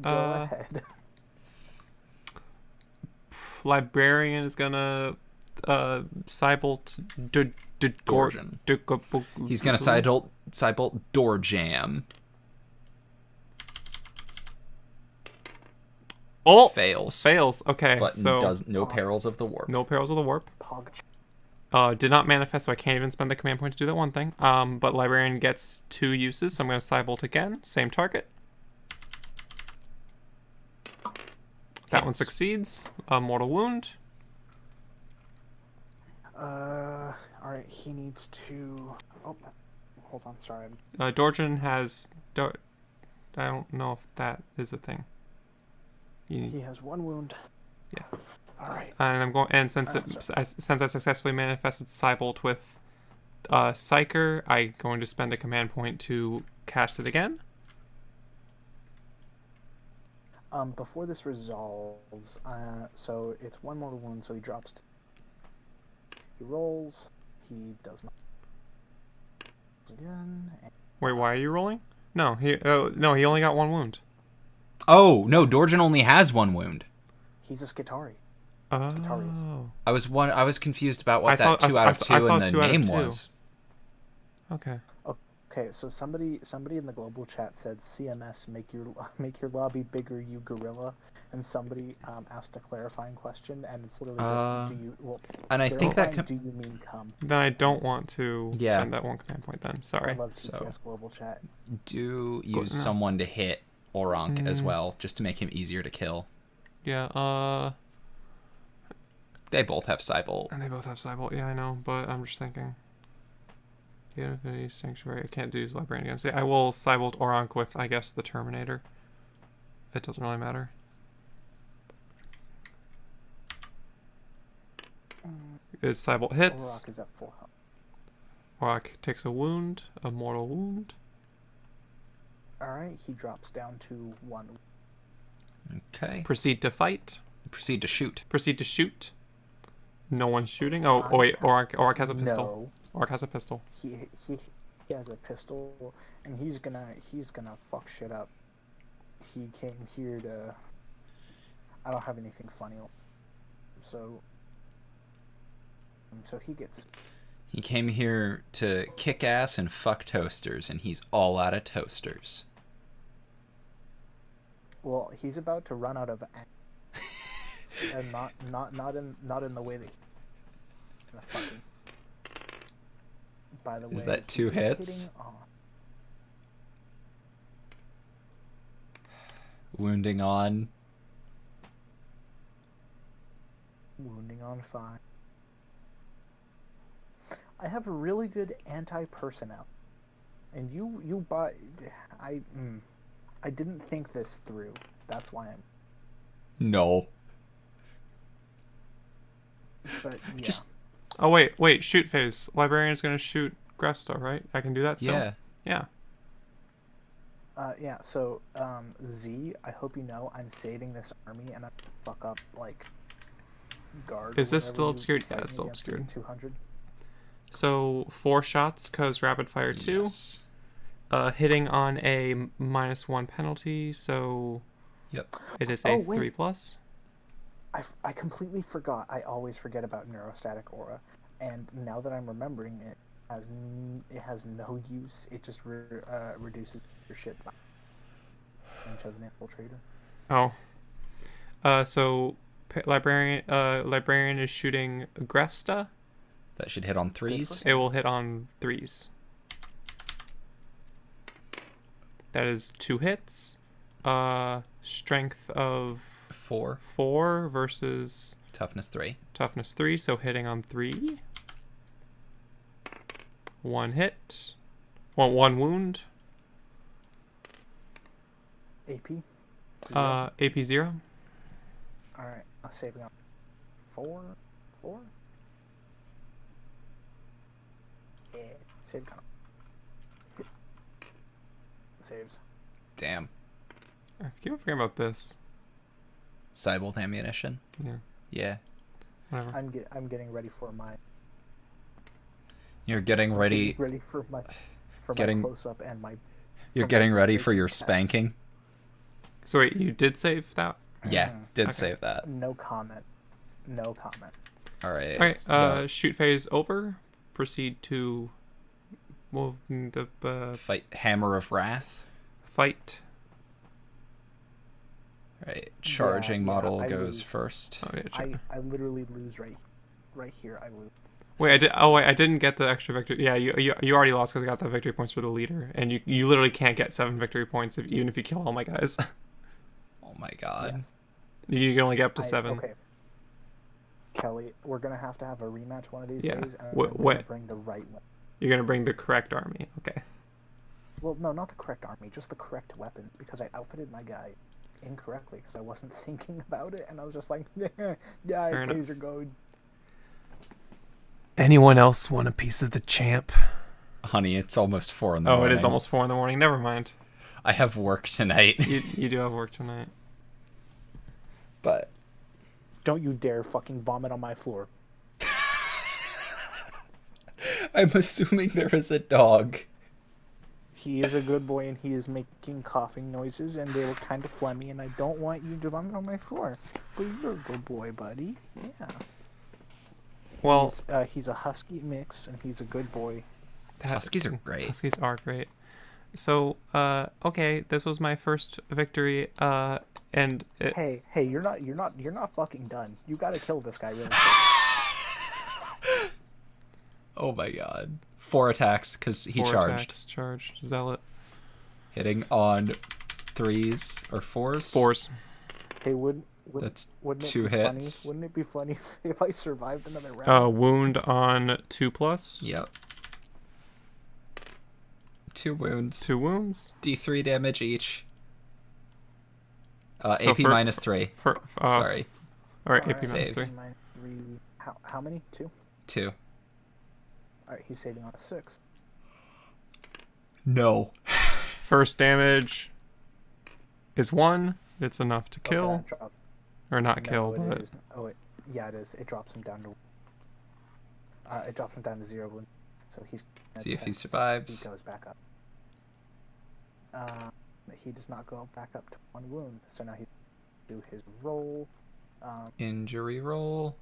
ahead. Librarian is gonna Cybolt Dorjan. He's gonna Cybolt Door Jam. Oh! Fails. Okay, But so does no perils of the warp. no perils of the warp. Pog. Did not manifest, so I can't even spend the command point to do that one thing. But Librarian gets 2 uses, so I'm going to Cybolt again. Same target. That one succeeds. Mortal wound. Alright, he needs to... Oh, hold on, sorry. Dorjan has... I don't know if that is a thing. He has 1 wound. Yeah. Alright. And I'm going... And since I successfully manifested Cybolt with Psyker, I'm going to spend a command point to cast it again. Before this resolves, so it's one mortal wound, so he drops. He rolls. He does not. Again. Wait, why are you rolling? No, he only got one wound. Oh no, Dorjan only has one wound. He's a Skitari. Oh. I was confused about what I that saw- 2 I out of saw- 2 I saw in the 2 out of name 2. was. Okay. Okay, so somebody in the global chat said CMS make your lobby bigger, you gorilla, and somebody asked a clarifying question, and it's literally just do you and I think that do you mean come? Then I don't want to Yeah. spend that one command point then. Sorry. I love So- TTS global chat. Do use no. someone to hit Oronk as well, just to make him easier to kill. Yeah, They both have Cybolt. and they both have Cybolt. Yeah, I know, but I'm just thinking. Yeah, Infinity Sanctuary. I can't do Librarian against it. I will Cybolt Oronk with, I guess, the Terminator. It doesn't really matter. It's Cybolt hits. Rock is at 4. Oronk takes a wound, a mortal wound. All right, he drops down to 1. Okay. Proceed to fight. Proceed to shoot. Proceed to shoot. No one's shooting. Oh wait, Oronk has a pistol. No, Oronk has a pistol. he has a pistol, and he's gonna fuck shit up. He came here to. I don't have anything funny, so he gets. He came here to kick ass and fuck toasters, and he's all out of toasters. Well, he's about to run out of, and not in the way that he's gonna fucking. By the way, Is that 2 he's hits? hitting, Wounding on. wounding on 5. I have a really good anti-personnel, and you bought. I didn't think this through. That's why I'm. No. But yeah. Just- Oh wait, shoot phase. Librarian is gonna shoot Grefstar, right? I can do that still. Yeah. Yeah. Yeah. So Z, I hope you know I'm saving this army, and I fuck up like guard. Is this whenever still you obscured? Yeah, fight it's me still against obscured. 200. So 4 shots cause rapid fire 2. Yes. Hitting on a -1 penalty, so Yep. it is a Oh, wait. 3+. I completely forgot. I always forget about neurostatic aura, and now that I'm remembering it, has no use. It just reduces your shit by inch of an infiltrator. Oh. So librarian is shooting Grefsta. That should hit on 3s. It will hit on 3s. That is 2 hits. Strength of 4. 4 versus Toughness 3. toughness 3, so hitting on 3. 1 hit. Well, 1 wound. AP. AP 0. All right. I'm saving on 4. Yeah. Save count. Saves. Damn. I keep forgetting about this. Cybolt ammunition. Yeah, Yeah. whatever. I'm getting ready for my. You're getting ready. For my Getting- close up and my. You're for getting my ready for breaking your test. spanking. So wait, you did save that? Yeah, did Okay. save that. No comment. No comment. All right. Alright, Yeah. shoot phase over. Proceed to the Fight Hammer of Wrath. fight. All right. Charging yeah, model I goes lose. first. Oh, yeah, sure. I literally lose right here. I lose. Wait, I did. Oh wait, I didn't get the extra victory. Yeah, you already lost because I got the victory points for the leader, and you literally can't get 7 victory points even if you kill all my guys. Oh my god. Yes. You can only get up to 7. Okay. Kelly, we're gonna have a rematch one of these Yeah. days, and What- I'm gonna what- bring the right one. You're gonna bring the correct army. Okay. Well, no, not the correct army, just the correct weapons, because I outfitted my guy incorrectly because I wasn't thinking about it, and I was just like, yeah, Fair enough. laser go. Anyone else want a piece of the champ? Honey, it's almost 4 in the Oh, morning. it is almost 4 in the morning. Never mind. I have work tonight. You do have work tonight. But Don't you dare fucking vomit on my floor. I'm assuming there is a dog. He is a good boy, and he is making coughing noises, and they were kind of phlegmy, and I don't want you to vomit on my floor. But you're a good boy, buddy. Yeah. Well, He's a husky mix, and he's a good boy. Huskies are great. Huskies are great. So, okay, this was my first victory, and Hey, you're not fucking done. You gotta kill this guy really quick. Oh my god. 4 attacks because he 4 charged. attacks, charged, zealot. Hitting on 3s or 4s. 4s. Hey, wouldn't That's it 2 be hits. Funny? Wouldn't it be funny if I survived another round? Wound on 2+. Yep. 2 wounds. 2 wounds. D3 damage each. So AP minus 3. Sorry. Alright, Alright, AP minus 3. Saves. minus 3. How many? 2? 2. Alright, he's saving on a 6. No. First damage is 1. It's enough to Okay, kill. that dropped. Or not No, kill, it but... is. Oh, yeah, it is. It drops him down to... it drops him down to 0 wounds. So he's... See if he He survives. goes back up. He does not go back up to 1 wound. So now he do his roll. Injury roll.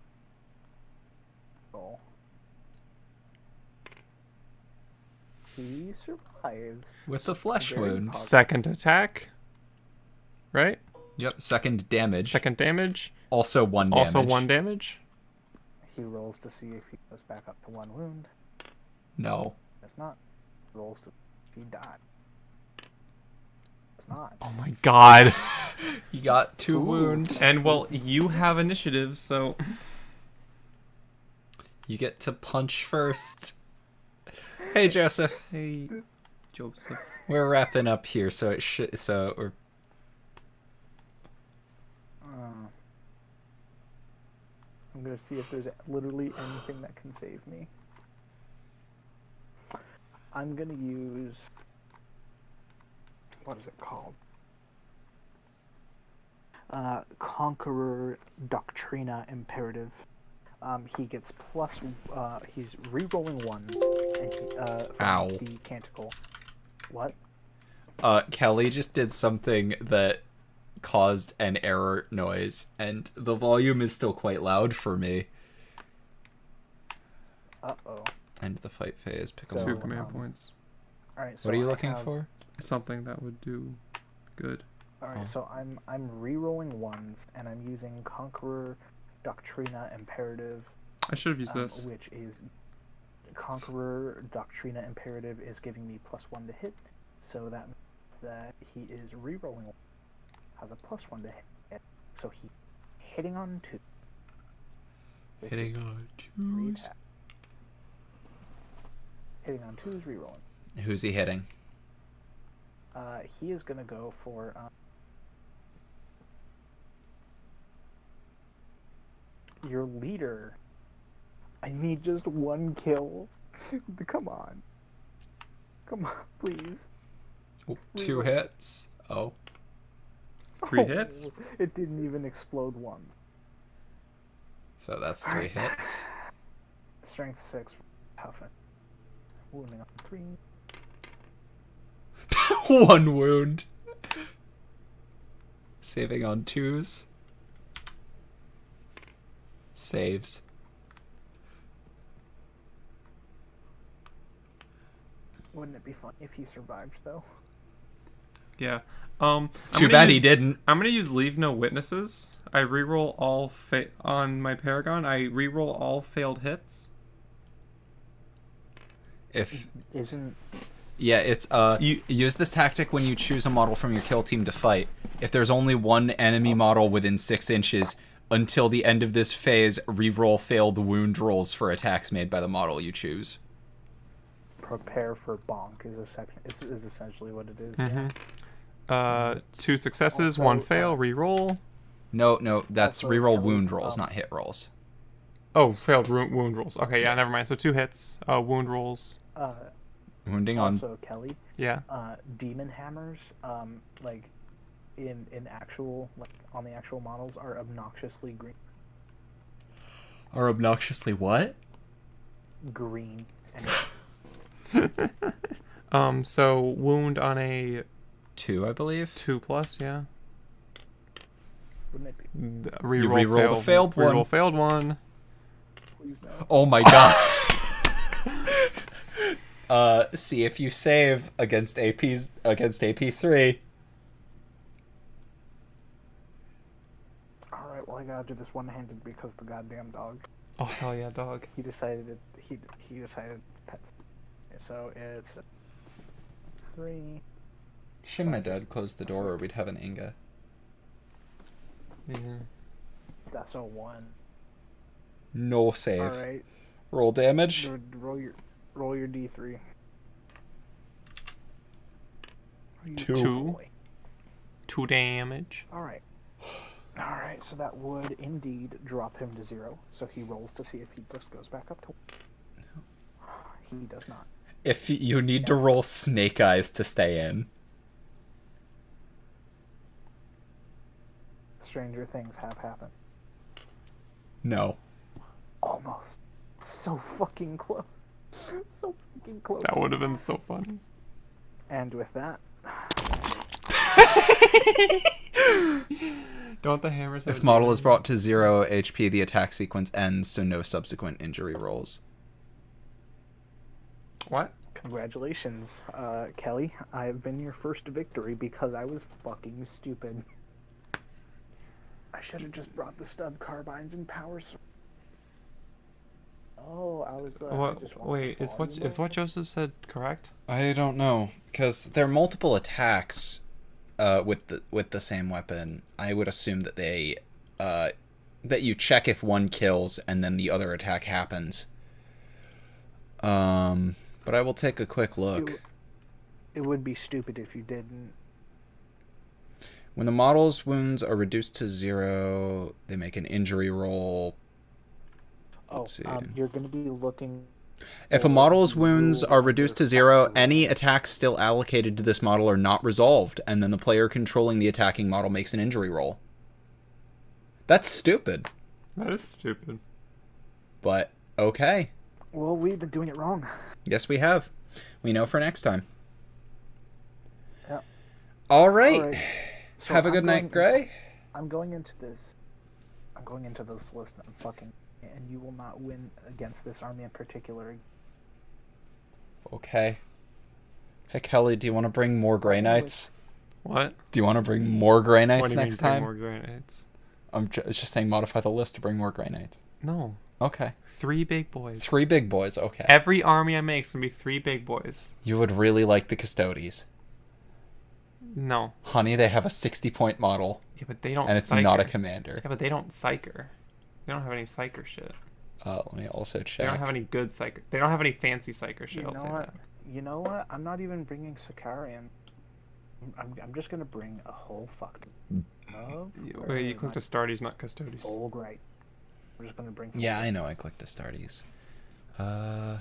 Roll. He survives. With the flesh Very wound. positive. Second attack. Right? Yep, second damage. Second damage. Also 1 damage. Also 1 damage. He rolls to see if he goes back up to 1 wound. No. It's not. Rolls to see if he died. It's not. Oh my god. He got 2 wounds. And, well, you have initiative, so... You get to punch first. Hey, Joseph. Hey, Joseph. We're wrapping up here, so it should. So we're. I'm gonna see if there's literally anything that can save me. I'm gonna use... What is it called? Conqueror Doctrina Imperative. He gets plus... he's re-rolling 1s and from Ow. the canticle. What? Kelly just did something that caused an error noise, and the volume is still quite loud for me. Uh-oh. End the fight phase. Pick So, a 2 mark. command points. Alright, so What are you I looking have- for? Something that would do good. Alright, Oh. so I'm re-rolling 1s, and I'm using Conqueror Doctrina Imperative, I should have used this. which is... Conqueror Doctrina Imperative is giving me +1 to hit, so that means that he is re-rolling, has a +1 to hit, so he's hitting on 2. with Hitting on three 2s. attack. Hitting on 2s, re-rolling. Who's he hitting? He is gonna go for your leader. I need just 1 kill. Come on. Come on, please. Oh, 2 hits. Oh. 3 hits? It didn't even explode once. So that's 3 hits. Strength 6, toughness. Wounding on 3. 1 wound. Saving on 2s. Saves. Wouldn't it be fun if he survived, though? Yeah. Too bad he didn't. I'm gonna use Leave No Witnesses. I reroll all on my Paragon. I reroll all failed hits. If Isn't... yeah, it's you use this tactic when you choose a model from your kill team to fight. If there's only 1 enemy model within 6 inches, until the end of this phase, reroll failed wound rolls for attacks made by the model you choose. Prepare for bonk is essentially what it is. Mm-hmm. 2 successes, Also, 1 fail, reroll. No, that's Also, reroll Kelly, wound rolls, not hit rolls. Oh, failed wound rolls. Okay, yeah, never mind. So 2 hits, wound rolls. Wounding on. Also, Kelly, Yeah. demon hammers, like in actual, like on the actual models, are obnoxiously green. Are obnoxiously what? Green. So wound on a 2, I believe. 2+, yeah. Wouldn't it be? Reroll You reroll the failed one. Reroll failed one. Please no. Oh my god. See if you save against AP3. Alright, well I gotta do this one-handed because the goddamn dog. Oh hell yeah, dog. He decided he decided it's pets. So it's 3. Shouldn't my dad close the door or we'd have an Inga. Yeah. That's a 1. No save. Alright. Roll damage. Roll your D3. 2. 2 damage. Alright. Alright, so that would indeed drop him to 0. So he rolls to see if he just goes back up to 1. He does not. If you need to roll snake eyes to stay in. Stranger things have happened. No. Almost. So fucking close. So fucking close. That would have been so funny. And with that, Don't the hammers have If model is brought to 0 HP, the attack sequence ends, so no subsequent injury rolls. What? congratulations, Kelly. I have been your first victory because I was fucking stupid. I should have just brought the stub carbines and powers. Oh, I was. Wait, is what Joseph said correct? I don't know, because there are multiple attacks with the same weapon. I would assume that they that you check if one kills and then the other attack happens. But I will take a quick look. It would be stupid if you didn't. When the model's wounds are reduced to 0, they make an injury roll. Let's see. You're going to be looking. If a model's wounds are reduced to 0, any attacks still allocated to this model are not resolved, and then the player controlling the attacking model makes an injury roll. That's stupid. That is stupid. But, okay. Well, we've been doing it wrong. Yes, we have. We know for next time. Yeah. All right. All right. So Have a good night, Gray. I'm going into this list of fucking, and you will not win against this army in particular. Okay. Hey, Kelly, do you want to bring more Grey Knights? What? Do you want to bring more Grey Knights What do you next mean bring time? more Grey Knights? I'm just saying modify the list to bring more Grey Knights. No. Okay. 3 big boys. 3 big boys, okay. Every army I make is gonna be 3 big boys. You would really like the Custodes. No. Honey, they have a 60-point model, Yeah, but they don't. and it's psycher. not a commander. Yeah, but they don't psycher. They don't have any psycher shit. Let me also They check. don't have any good psycher. They don't have any fancy psycher shit. You I'll know say what? that. You know what? I'm not even bringing Sicarian. I'm just gonna bring a whole fuck. Wait, you clicked Astartes, not Custodes. Oh, great. We're just gonna bring. Yeah, I know I clicked Astartes. Oh,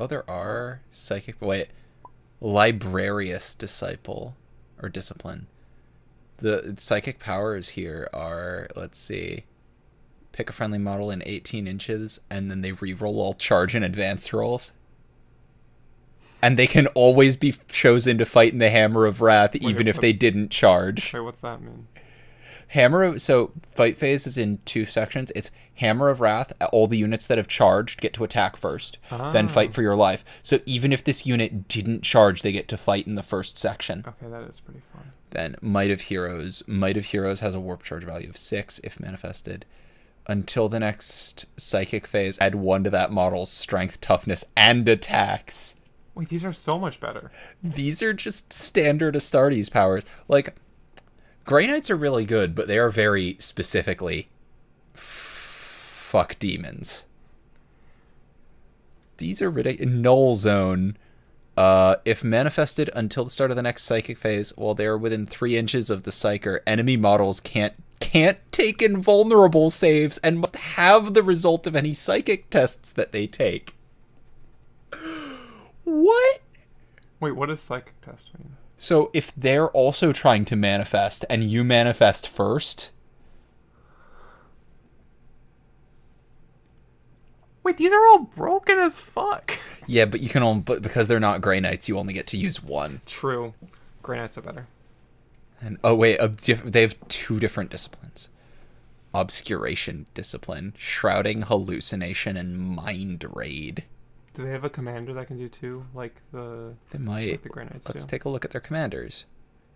there are psychic. Wait, Librarius disciple or discipline. The psychic powers here are, let's see, pick a friendly model in 18 inches, and then they reroll all charge and advance rolls. And they can always be chosen to fight in the Hammer of Wrath, even if they didn't charge. Wait, what's that mean? So fight phase is in 2 sections. It's Hammer of Wrath. All the units that have charged get to attack first, then fight for your life. So even if this unit didn't charge, they get to fight in the first section. Okay, that is pretty fun. Then Might of Heroes. Might of Heroes has a warp charge value of 6 if manifested. Until the next psychic phase, add 1 to that model's strength, toughness, and attacks. Wait, these are so much better. These are just standard Astartes powers. Like, Grey Knights are really good, but they are very specifically fuck demons. These are ridiculous. Null Zone. If manifested until the start of the next psychic phase, while they are within 3 inches of the psyker, enemy models can't take invulnerable saves and must have the result of any psychic tests that they take. What? Wait, what does psychic test mean? So if they're also trying to manifest and you manifest first, Wait, these are all broken as fuck. yeah, but you can only, but because they're not Grey Knights, you only get to use one. True. Grey Knights are better. And oh wait, they have 2 different disciplines: obscuration discipline, shrouding, hallucination, and mind raid. Do they have a commander that can do 2, like the? They might. Like the Grey Knights Let's do? take a look at their commanders.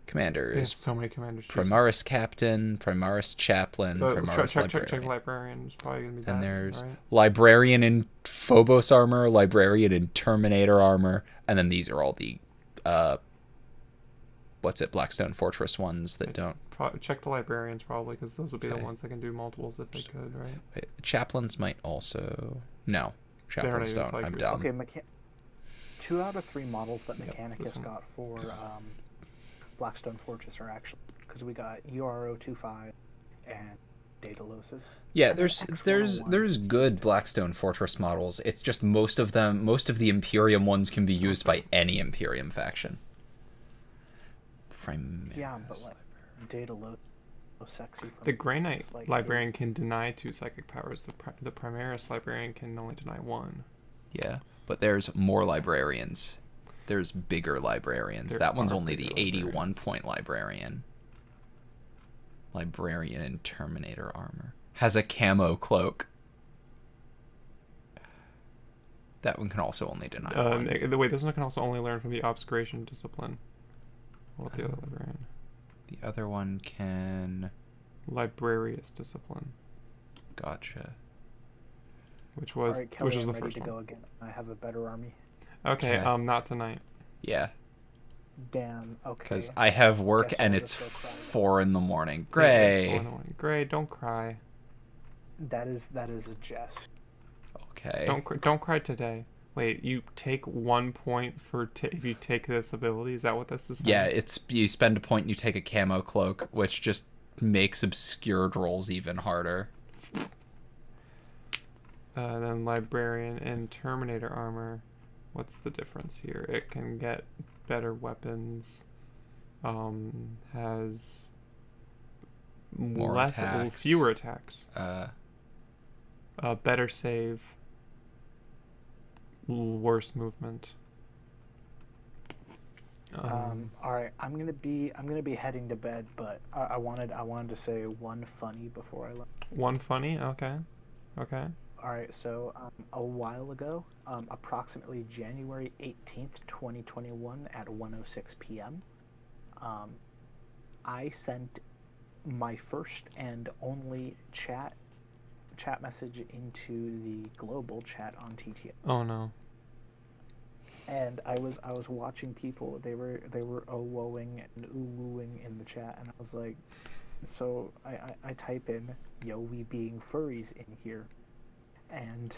They have Commanders: so many commanders. Primaris Captain, Primaris Chaplain, Primaris Librarian. Check Librarian. It's probably gonna be that. And there's right? Librarian in Phobos armor, Librarian in Terminator armor, and then these are all the Blackstone Fortress ones that don't. Check the Librarians probably, because those would be Okay. the ones that can do multiples if they could, right? Wait, Chaplains might also. No, They're not Chaplains even don't. I'm psychic. dumb. Okay, 2 out of 3 models that Yep, Mechanicus this one. got for Blackstone Fortress are actually, because we got URO25 and Datalosis. Yeah, And then there's X101. good Blackstone Fortress models. It's just most of the Imperium ones can be used by any Imperium faction. Primaris Yeah, but like Datalosis, so sexy. From The Grey Knight like, Librarian can deny 2 psychic powers. The Primaris Librarian can only deny 1. Yeah, but there's more librarians. There's bigger librarians. There That one's are only the bigger 81 librarians. point librarian. Librarian in Terminator armor. Has a camo cloak. That one can also only deny one. Wait, this one can also only learn from the Obscuration discipline. What the other Librarian? The other one can... Librarius discipline, Gotcha. which was Alright, Kelly, which was I'm the ready first to one. go again. I have a better army. Okay, Okay. not tonight. Yeah, Damn. Okay. because I have work Guess and I'll it's just go cry 4 in the morning. Yeah, it's Gray. 4 in the morning. Gray, don't cry. That is a jest. Okay. Don't cry today. Wait, you take 1 point for if you take this ability. Is that what this is saying? Yeah, it's you spend a point and you take a camo cloak, which just makes obscured rolls even harder. Then Librarian and Terminator armor. What's the difference here? It can get better weapons. Has More attacks. fewer attacks. Uh, Better save. Worse movement. All right, I'm gonna be heading to bed, but I wanted to say one funny before I left. One funny. Okay. All right, so a while ago, approximately January 18th, 2021 at 1:06 p.m., I sent my first and only chat message into the global chat on TTS. Oh no. And I was watching people. They were oh-woing and ooh-wooing in the chat, and I was like, so I type in, "Yo, we being furries in here," and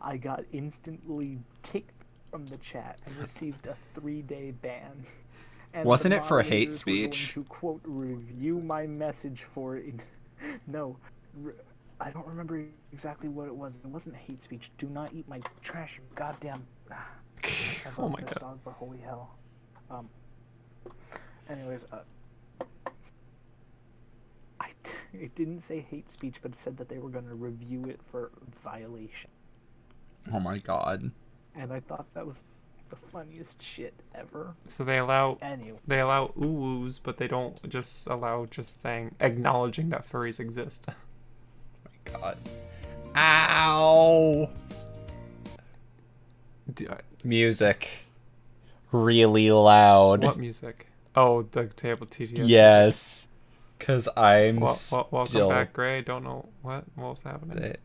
I got instantly kicked from the chat and received a 3-day ban. And Wasn't the it for hate moderators were going speech? to quote review my message for it. No. I don't remember exactly what it was. It wasn't hate speech. Do not eat my trash, you goddamn. I Oh love my this god. dog, but holy hell. Anyways, it didn't say hate speech, but it said that they were going to review it for violation. oh my god. And I thought that was the funniest shit ever. So they allow Anyway, ooh-woos, but they don't just allow acknowledging that furries exist. God. Ow! Music. Really loud. What music? Oh, the table TTS. Yes. Because I'm Welcome still... back, Gray. Don't know what was happening.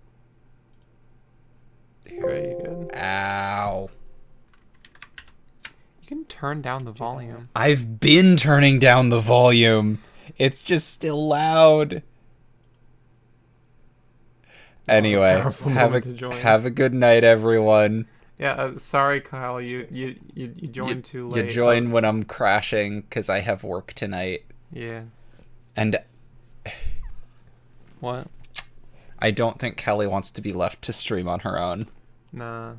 Gray, you good? Ow. You can turn down the volume. I've been turning down the volume. It's just still loud. Anyway, powerful moment to join. have a good night, everyone. Yeah, sorry, Kyle. You joined too late. You join when I'm crashing because I have work tonight. Yeah. And What? I don't think Kelly wants to be left to stream on her own. Nah.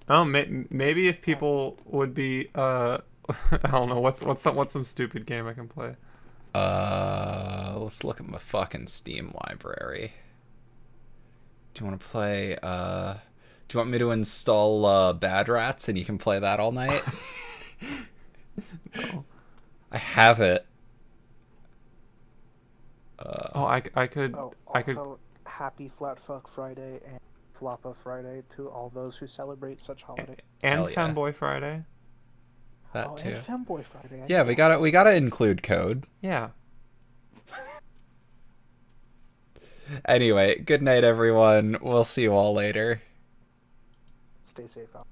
Oh, maybe if people would be I don't know what's some stupid game I can play. Let's look at my fucking Steam library. Do you want to play? Do you want me to install Bad Rats and you can play that all night? No. I have it. Oh, I could Oh, I could. also, happy Flatfuck Friday and Floppa Friday to all those who celebrate such holidays. And Hell yeah. Femboy Friday. That Oh, too. and Femboy Friday. Yeah, we gotta include code. Yeah. Anyway, good night, everyone. We'll see you all later. Stay safe out.